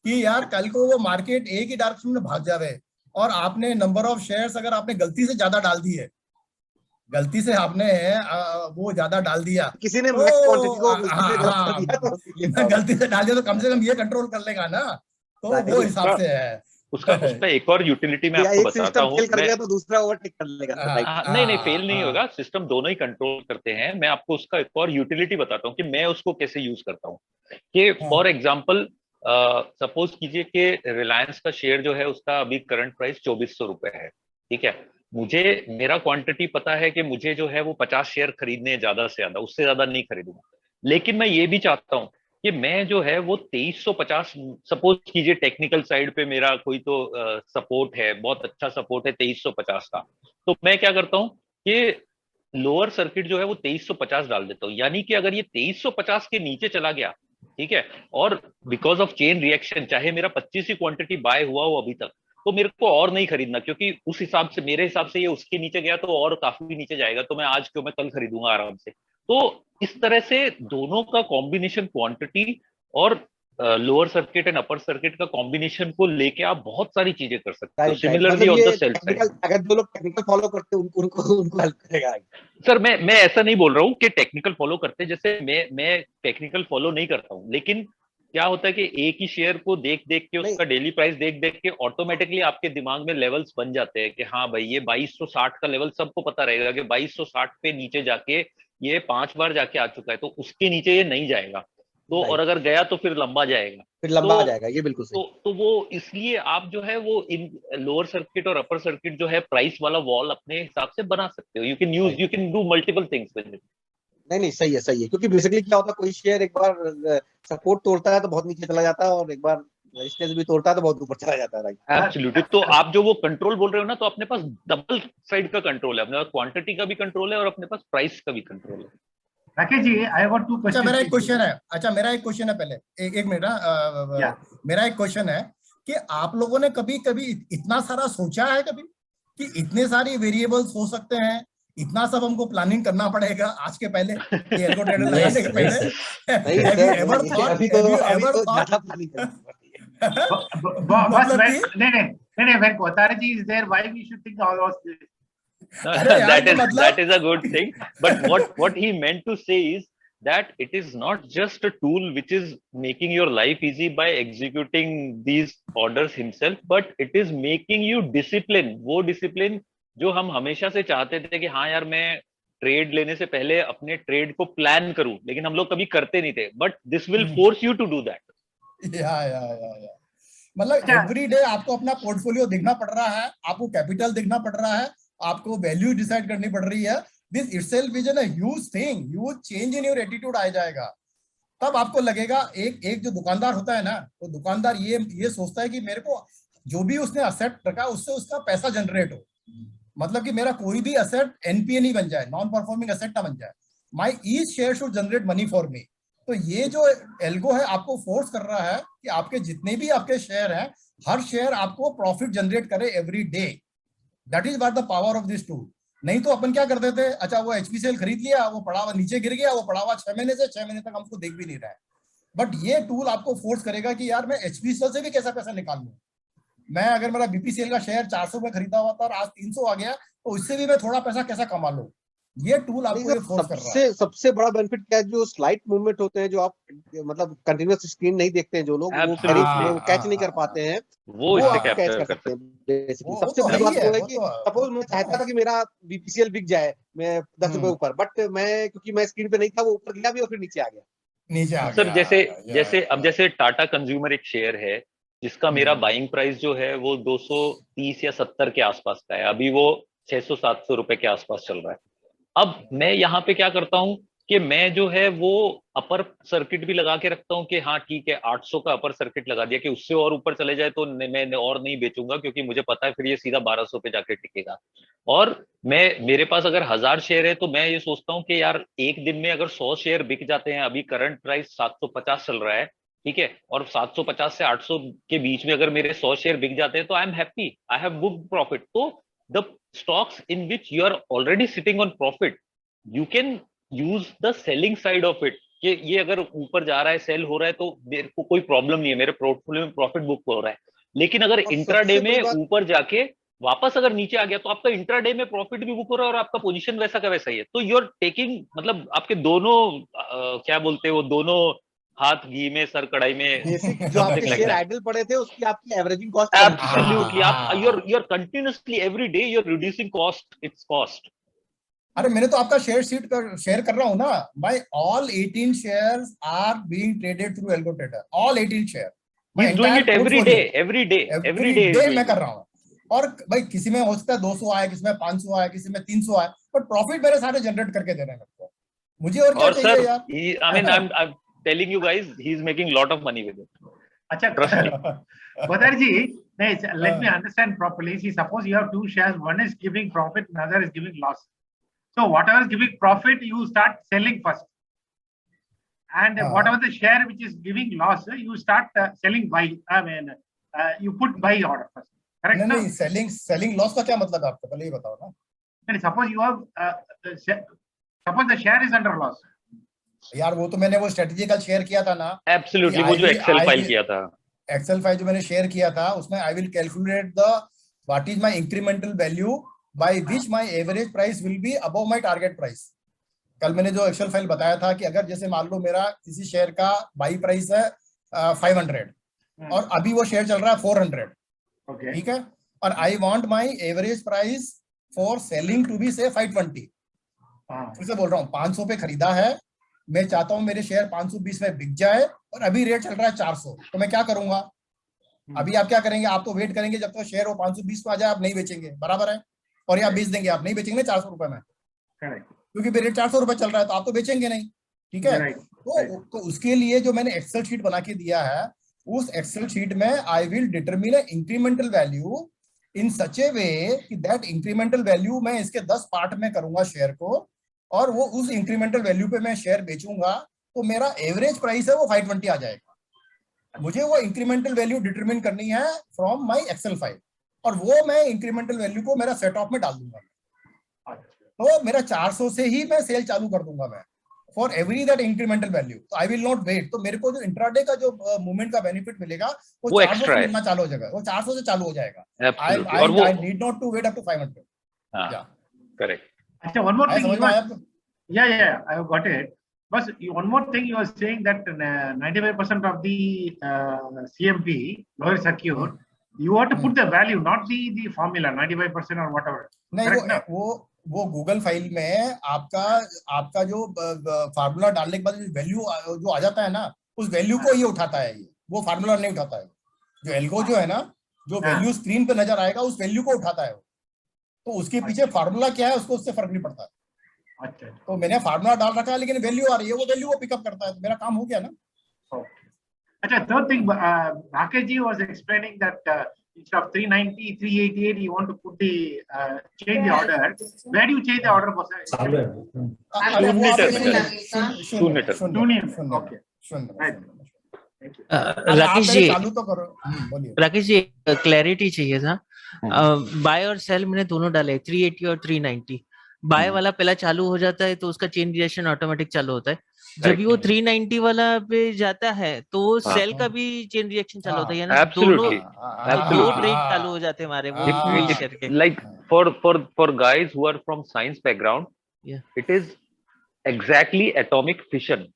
कि यार कल को वो मार्केट एक ही डायरेक्शन में भाग जावे और आपने नंबर ऑफ शेयर्स अगर आपने गलती से ज्यादा डाल दी है, गलती से आपने वो ज्यादा डाल दिया, किसी ने गलती से डाल दिया, तो कम से कम ये कंट्रोल कर लेगा ना। तो वो हिसाब से है। उसका एक और यूटिलिटी मैं आपको बताता हूँ। तो दूसरा ओवरटेक कर लेगा। नहीं फेल नहीं होगा, सिस्टम दोनों ही कंट्रोल करते हैं। मैं आपको उसका एक और यूटिलिटी बताता हूँ कि मैं उसको कैसे यूज करता हूँ। कि फॉर एग्जांपल सपोज कीजिए कि रिलायंस का शेयर जो है उसका अभी करंट प्राइस 2400 रुपए है, ठीक है। मुझे मेरा क्वांटिटी पता है कि मुझे जो है वो 50 शेयर खरीदने ज्यादा से ज्यादा, उससे ज्यादा नहीं खरीदूंगा। लेकिन मैं ये भी चाहता हूँ कि मैं जो है वो 2350, सपोज कीजिए टेक्निकल साइड पे मेरा कोई तो सपोर्ट है, बहुत अच्छा सपोर्ट है 2350 का, तो मैं क्या करता हूँ कि लोअर सर्किट जो है वो 2350 डाल देता हूँ। यानी कि अगर ये 2350 के नीचे चला गया, ठीक है, और बिकॉज ऑफ चेन रिएक्शन चाहे मेरा 25 ही क्वांटिटी बाय हुआ हो अभी तक, तो मेरे को और नहीं खरीदना, क्योंकि उस हिसाब से मेरे हिसाब से ये उसके नीचे गया तो और काफी नीचे जाएगा, तो मैं आज क्यों, मैं कल खरीदूंगा आराम से। तो इस तरह से दोनों का कॉम्बिनेशन, क्वांटिटी और lower circuit and upper circuit का कॉम्बिनेशन को लेके आप बहुत सारी चीजें कर सकते हो। Similarly on the sell side, अगर जो लोग टेक्निकल फॉलो करते हैं उनको हेल्प करेगा। सर मैं ऐसा नहीं बोल रहा हूँ कि टेक्निकल फॉलो करते हैं, जैसे मैं टेक्निकल फॉलो नहीं करता हूँ, लेकिन क्या होता है कि एक ही शेयर को देख के, उसका डेली प्राइस देख के ऑटोमेटिकली आपके दिमाग में लेवल्स बन जाते हैं कि हाँ भाई ये 2260 का लेवल सबको पता रहेगा कि 2260 पे नीचे जाके ये 5 बार जाके आ चुका है, तो उसके नीचे ये नहीं जाएगा। तो और अगर गया तो फिर लंबा जाएगा, ये बिल्कुल सही। तो वो इसलिए आप जो है वो इन लोअर सर्किट और अपर सर्किट जो है प्राइस वाला वॉल अपने हिसाब से बना सकते हो। You can do multiple things with it. नहीं सही है, क्योंकि बेसिकली क्या होता है, कोई शेयर एक बार सपोर्ट तोड़ता है तो बहुत नीचे चला जाता है, और एक बार रेजिस्टेंस भी तोड़ता है तो बहुत ऊपर चला जाता है। Right, absolutely. तो आप जो वो कंट्रोल बोल रहे हो ना, तो अपने पास डबल साइड का कंट्रोल है, अपने पास क्वांटिटी का भी कंट्रोल है और अपने पास प्राइस का भी कंट्रोल है। Rakesh ji, I have 2 question. मेरा एक क्वेश्चन है पहले, एक मिनट। मेरा एक क्वेश्चन है कि आप लोगों ने कभी इतना सारा सोचा है कभी कि इतने सारी वेरिएबल्स हो सकते हैं, इतना सब हमको प्लानिंग करना पड़ेगा आज के पहले, एल्गो ट्रेडर लगाने के पहले? When Kotarji is there, why we should think all of this? That is a good thing, but what he meant to say is that it is not just a tool which is making your life easy by executing these orders himself, but it is making you discipline, वो discipline जो हम हमेशा से चाहते थे कि हाँ यार मैं ट्रेड लेने से पहले अपने ट्रेड को प्लान करूं, लेकिन हम लोग कभी करते नहीं थे, but this will force you to do that. या मतलब एवरी डे आपको अपना पोर्टफोलियो देखना पड़ रहा है, आपको कैपिटल देखना पड़ रहा है, आपको वैल्यू डिसाइड करनी पड़ रही है, this itself is an huge thing, huge change in your attitude आ जाएगा। तब आपको लगेगा, एक जो दुकानदार होता है ना, वो दुकानदार ये सोचता है कि मेरे को जो भी उसने असेट रखा उससे उसका पैसा जनरेट हो, मतलब कि मेरा कोई भी असेट एनपीए नहीं बन जाए, नॉन परफॉर्मिंग असेट ना बन जाए, my each share should generate money for me. तो ये जो एल्गो है आपको फोर्स कर रहा है कि आपके जितने भी आपके शेयर हैं, हर शेयर आपको प्रॉफिट जनरेट करे every day. That is what the power of this tool. नहीं तो अपन क्या करते थे, अच्छा वो एचपीसीएल खरीद लिया, वो पड़ा हुआ नीचे गिर गया, वो पड़ा हुआ 6 महीने से 6 महीने तक हमको देख भी नहीं रहा है। बट ये टूल आपको फोर्स करेगा कि यार मैं एचपीसीएल से भी कैसा पैसा निकाल लूं। मैं अगर मेरा बीपीसीएल का शेयर 400 में खरीदा हुआ था और आज 300 आ गया, तो उससे भी मैं थोड़ा पैसा कैसा कमा लूं। ये टूल आपको ये फोर्स कर रहा है। सबसे बड़ा बेनिफिट क्या है, जो स्लाइट मूवमेंट होते हैं, जो आप मतलब कंटिन्यूअस स्क्रीन नहीं देखते हैं जो लोग, वो कैच नहीं कर पाते हैं, वो आप कैच कर सकते हैं बेसिकली। सबसे बड़ी बात वो है कि सपोज मैं चाहता था कि मेरा बीपीसीएल बिक जाए, मैं 10 रुपए ऊपर, बट मैं क्योंकि मैं स्क्रीन पे नहीं था, वो ऊपर गया भी और फिर नीचे आ गया। सर जैसे टाटा कंज्यूमर एक शेयर है जिसका मेरा बाइंग प्राइस जो है वो 230 या 70 के आसपास का है, अभी वो 600-700 रुपए के आसपास चल रहा है। अब मैं यहाँ पे क्या करता हूँ कि मैं जो है वो अपर सर्किट भी लगा के रखता हूँ कि हाँ ठीक है 800 का अपर सर्किट लगा दिया कि उससे और ऊपर चले जाए तो मैं और नहीं बेचूंगा, क्योंकि मुझे पता है फिर ये सीधा 1200 पे जाके टिकेगा। और मेरे पास अगर 1000 शेयर है तो मैं ये सोचता हूँ कि यार एक दिन में अगर 100 शेयर बिक जाते हैं, अभी करंट प्राइस 750 चल रहा है, ठीक है, और 750 से 800 के बीच में अगर मेरे 100 शेयर बिक जाते हैं तो I am happy, I have booked profit. तो the stocks in which you are already sitting on profit, you can use the selling side of it, कि ये अगर ऊपर जा रहा है, सेल हो रहा है, तो मेरे को कोई प्रॉब्लम नहीं है, मेरे पोर्टफोलियो में प्रॉफिट बुक हो रहा है। लेकिन अगर इंट्राडे में ऊपर जाके वापस अगर नीचे आ गया तो आपका इंट्राडे में प्रॉफिट भी बुक हो रहा है और आपका पोजीशन वैसा का वैसा ही है। तो यू आर टेकिंग, मतलब आपके दोनों क्या बोलते हैं वो, दोनों हाथ घी में सर कढ़ाई में। जो आपके शेयर आइडल पड़े थे उसकी आपकी एवरेजिंग कॉस्ट एब्सोल्युटली, आप you are continuously every day you are reducing cost, it's cost. अरे मैंने तो आपका शेयर शीट शेयर कर रहा हूँ ना भाई, all 18 shares are being traded through algo trader, all 18 share. मैं डूइंग इट एवरी डे मैं कर रहा हूँ। और भाई किसी में हो सकता है 200 आए, किसी में 500 आए, किसी में 300 आए, बट प्रॉफिट मेरे सारे जनरेट करके दे रहे हैं मेरे को। मुझे और क्या चाहिए यार। I mean I am telling you guys, he is making lot of money with it. Acha, Badarji, let me understand properly. See, suppose you have two shares, one is giving profit, another is giving loss. So whatever is giving profit, you start selling first. And whatever the share which is giving loss, you start selling buy. I mean, you put buy order first. Correct? नहीं, selling loss का क्या मतलब है आपको, पहले ये बताओ ना। And suppose you have, suppose the share is under loss. यार वो तो मैंने वो स्ट्रेटजी कल शेयर किया था ना। एब्सोल्युटली, वो जो एक्सेल फाइल किया था, एक्सेल फाइल जो मैंने शेयर किया था, उसमें I will calculate the what is my incremental value by which my average price will be above my target price. कल मैंने जो एक्सेल फाइल बताया था कि अगर जैसे मान लो मेरा किसी शेयर का बाई प्राइस है 500 और अभी वो शेयर चल रहा है 400, ठीक है, और I want my average price for selling to be से 520। फिर से बोल रहा हूँ, 500 पे खरीदा है, मैं चाहता हूं मेरे शेयर 520 में बिक जाए और अभी रेट चल रहा है 400, तो मैं क्या करूंगा? अभी आप क्या करेंगे? आप तो वेट करेंगे जब तक शेयर वो 520 पे आ जाए, आप नहीं बेचेंगे, बराबर है, और ये आप बेच देंगे, आप नहीं बेचेंगे 400 रुपए में, क्योंकि रेट 400 रुपए चल रहा है, तो आप तो बेचेंगे नहीं, ठीक है। तो उसके लिए जो मैंने एक्सेल शीट बना के दिया है, उस एक्सेल शीट में I will determine incremental value in such a way कि दैट इंक्रीमेंटल वैल्यू मैं इसके 10 पार्ट में करूंगा शेयर को, और वो उस इंक्रीमेंटल वैल्यू पे मैं शेयर बेचूंगा, तो मेरा एवरेज प्राइस है वो 520 आ जाएगा। मुझे वो इंक्रीमेंटल वैल्यू डिटरमिन करनी है फ्रॉम माय एक्सेल फाइल, और वो मैं इंक्रीमेंटल वैल्यू को मेरा सेट ऑफ में डाल दूंगा। तो मेरा 400 से ही मैं सेल चालू कर दूंगा मैं, for every that incremental value. तो आई विल नॉट वेट। तो मेरे को जो इंट्राडे का जो मूवमेंट का बेनिफिट मिलेगा वो 400 से मिलना चालू हो जाएगा, वो 400 से चालू हो जाएगा। I need not to wait up to 500। हां, correct. Actually, one more thing. Yeah, I got it. But one more thing, you are saying that 95% of the CMP, lower circuit, you have to put the value, not the formula, 95% or whatever. नहीं, वो Google file में आपका जो formula डालने के बाद value जो आ जाता है ना, उस वैल्यू को ये उठाता है, वो फार्मूला नहीं उठाता है। जो एल्गो जो है ना, जो वैल्यू स्क्रीन पे नजर आएगा, उस वैल्यू को उठाता है। तो उसके पीछे फार्मूला क्या है उसको उससे फर्क नहीं पड़ता। अच्छा तो मैंने फार्मूला डाल रखा है, लेकिन वैल्यू आ रही है, वो वैल्यू वो पिकअप करता है, तो मेरा काम हो गया ना। अच्छा, third thing, Rakesh ji was explaining that instead of 390, 388, you want to put the change the order. Where do you change the order, boss? शून्य। Okay. Right. राकेश जी, चालू तो करो, बोलिए। राकेश जी, क्लैरिटी चाहिए था। बाय और सेल मैंने दोनों डाले, 380 और 390। बाय वाला पहला चालू हो जाता है तो उसका चेन रिएक्शन ऑटोमेटिक चालू होता है। जब भी वो 390 वाला पे जाता है तो सेल का भी चेन रिएक्शन चालू होता है, यानी दोनों दो ट्रेड चालू हो जाते हैं हमारे वो शेयर के। Like for guys who are from science background, it is exactly atomic fission.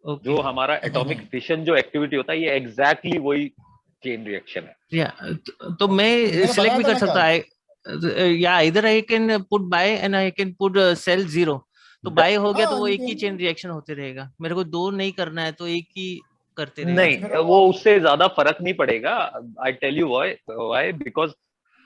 जो हमारा एटॉमिक फिशन जो एक्टिविटी होता है, ये एग्जैक्टली वही चेन रिएक्शन है। तो मैं सिलेक्ट भी कर सकता है, या इधर I can put buy and I can put sell 0। तो बाय हो गया तो वो एक ही चेन रिएक्शन होते रहेगा। मेरे को दो नहीं करना है तो एक ही करते रहेगा। नहीं, वो उससे ज्यादा फर्क नहीं पड़ेगा। I tell you why, because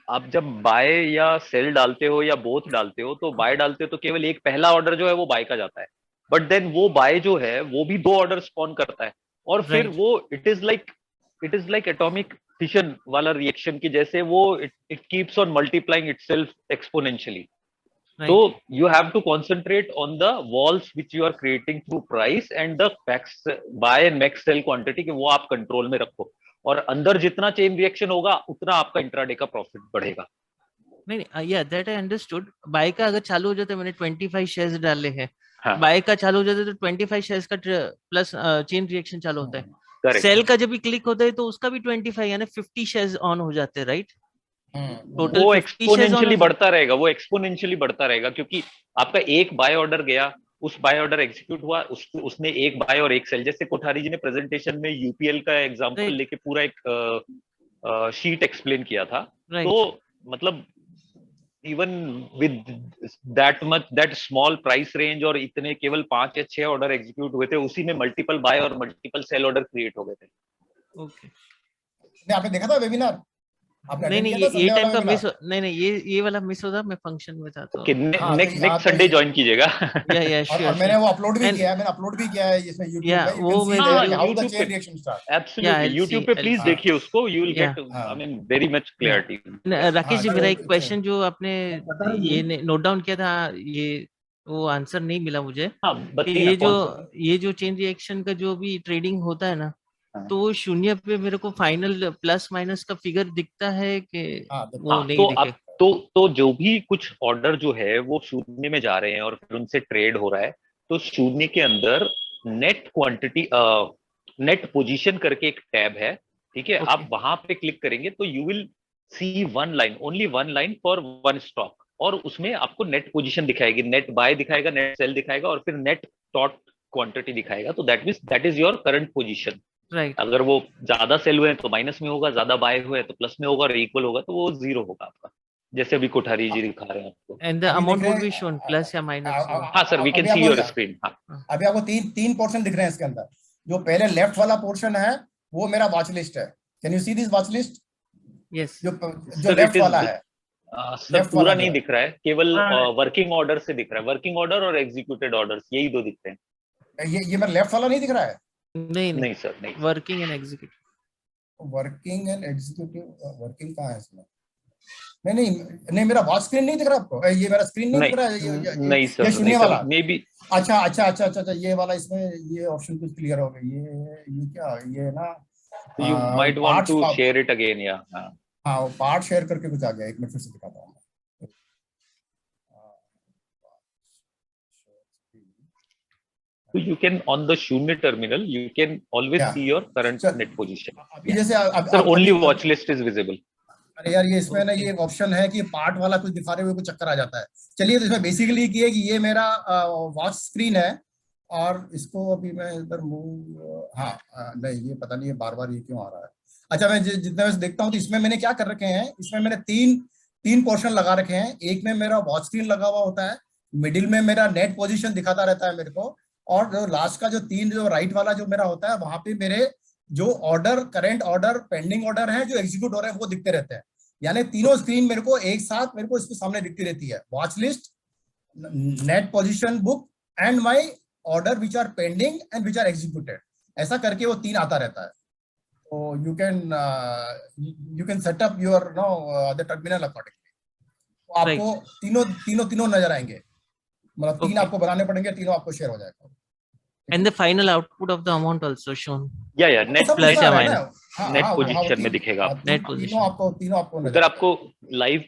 आप जब बाय या सेल डालते हो या बोथ डालते हो, तो बाय डालते हो तो केवल एक पहला ऑर्डर जो है वो बाय का जाता है, बट देन वो बाय जो है वो भी दो ऑर्डर स्पॉन करता है, और फिर वो it is like atomic fission वाला रिएक्शन की जैसे वो it keeps on multiplying itself exponentially. So you have to concentrate on the walls which you are creating through price and the max buy and max sell quantity, कि वो आप control में रखो, और अंदर जितना चेन रिएक्शन होगा उतना आपका इंट्राडे का प्रॉफिट बढ़ेगा। नहीं, या दैट आई अंडरस्टूड। बाय का अगर चालू हो जाता है, मैंने 25 शेयर्स डाले हैं, बाय का चालू हो जाता है तो 25 शेयर्स का प्लस चेन रिएक्शन चालू होता है। सेल का जब भी क्लिक होता है तो उसका भी 25 यानी 50 शेयर्स ऑन हो जाते हैं, राइट? टोटल वो एक्सपोनेंशियली बढ़ता रहेगा, क्योंकि आपका एक बाय ऑर्डर गया, उस बाय ऑर्डर एग्जीक्यूट हुआ, उसने एक बाय और एक सेल, जैसे कोठारी जी ने प्रेजेंटेशन में यूपीएल का एग्जांपल लेके पूरा एक शीट एक्सप्लेन किया था। तो मतलब even with that small price range और इतने केवल 5 या 6 ऑर्डर एग्जीक्यूट हुए थे, उसी में मल्टीपल बाय और मल्टीपल सेल ऑर्डर क्रिएट हो गए थे। ओके, आपने देखा था वेबिनार? नहीं, ये टाइम का मिस, नहीं, ये वाला मिस होता, मैं फंक्शन में था। तो नेक्स्ट संडे ज्वाइन कीजिएगा। या श्योर। मैंने वो अपलोड भी किया है इसमें YouTube पे। वो मैं how the chain reaction start. Absolutely, YouTube पे प्लीज देखिए उसको, you will get I mean very much clarity. Rakesh ji, मेरा एक क्वेश्चन जो आपने ये नोट डाउन किया था, ये वो आंसर नहीं मिला मुझे। ये जो चेन रिएक्शन का जो भी ट्रेडिंग होता है ना, तो वो शून्य पे मेरे को फाइनल प्लस माइनस का फिगर दिखता है कि वो नहीं दिखे? तो जो भी कुछ ऑर्डर जो है वो शून्य में जा रहे हैं और फिर उनसे ट्रेड हो रहा है, तो शून्य के अंदर नेट क्वांटिटी नेट पोजीशन करके एक टैब है, ठीक है? आप वहां पे क्लिक करेंगे तो you will see only one line for one stock, और उसमें आपको नेट पोजीशन दिखाएगी, नेट बाय दिखाएगा, नेट सेल दिखाएगा, और फिर नेट टॉट क्वांटिटी दिखाएगा। तो that is your current position. अगर वो ज्यादा सेल हुए तो माइनस में होगा, ज्यादा बाय हुए तो प्लस में होगा, और इक्वल होगा तो वो 0 होगा आपका, जैसे अभी कोठारी जी दिखा रहे हैं आपको। And the amount would be shown plus या माइनस। हाँ sir, we can see your screen. अभी आपको तीन पोर्शन दिख रहे हैं इसके अंदर। जो पहले लेफ्ट वाला पोर्शन है वो मेरा वॉच लिस्ट है। Can you see this watch list? Yes. जो लेफ्ट वाला है सर पूरा नहीं दिख रहा है, केवल वर्किंग ऑर्डर से दिख रहा है। वर्किंग ऑर्डर और एग्जीक्यूटेड ऑर्डर्स, यही दो दिखते हैं। ये मेरा लेफ्ट वाला नहीं दिख रहा है? नहीं सर, नहीं। Working and executive. वर्किंग कहाँ है इसमें? नहीं, मेरा वॉच स्क्रीन नहीं दिख रहा आपको? ये मेरा स्क्रीन नहीं दिख रहा है? नहीं सर, ये शून्य वाला मे बी। अच्छा, ये वाला, इसमें ये ऑप्शन कुछ क्लियर हो गया। ये क्या, ये ना you might want to share it again. या हाँ, वो पार्ट शेयर करके कुछ आ गया। एक मिनट फिर से दिखाता हूँ। So you can, on the शून्य terminal, you can always see your current net position. जैसे only watch list is visible. अरे यार, ये इसमें ना ये ऑप्शन है कि पार्ट वाला कुछ दिखा रहे हुए कुछ चक्कर आ जाता है। चलिए, तो इसमें बेसिकली ये है कि ये मेरा वॉच स्क्रीन है, और इसको अभी मैं इधर मूव, नहीं, ये पता नहीं बार बार ये क्यों आ रहा है। अच्छा, मैं जितना वैसे देखता हूँ तो इसमें मैंने क्या कर रखे हैं, इसमें मैंने तीन पोर्शन लगा रखे हैं। एक में मेरा वॉच स्क्रीन लगा हुआ होता है, मिडिल में मेरा नेट पोजीशन दिखाता रहता है मेरे को, और जो लास्ट का जो राइट वाला जो मेरा होता है, वहां पे मेरे जो order, current order, pending order है, जो एग्जीक्यूट हो रहे हैं, वो दिखते रहते हैं। यानी तीनों स्क्रीन मेरे को एक साथ इसके सामने दिखती रहती है। Watch list, net position book and my order which are pending and which are executed, ऐसा करके वो 3 आता रहता है। तो you can set up your the terminal accordingly. तो आपको तीनों नजर आएंगे, मतलब 3 आपको बनाने पड़ेंगे, तीनों आपको शेयर हो जाएगा। And the final output of the amount also shown. Yeah, net plus या minus. नेट पोजीशन में दिखेगा। नेट पोजीशन तीनों आपको उधर आपको लाइव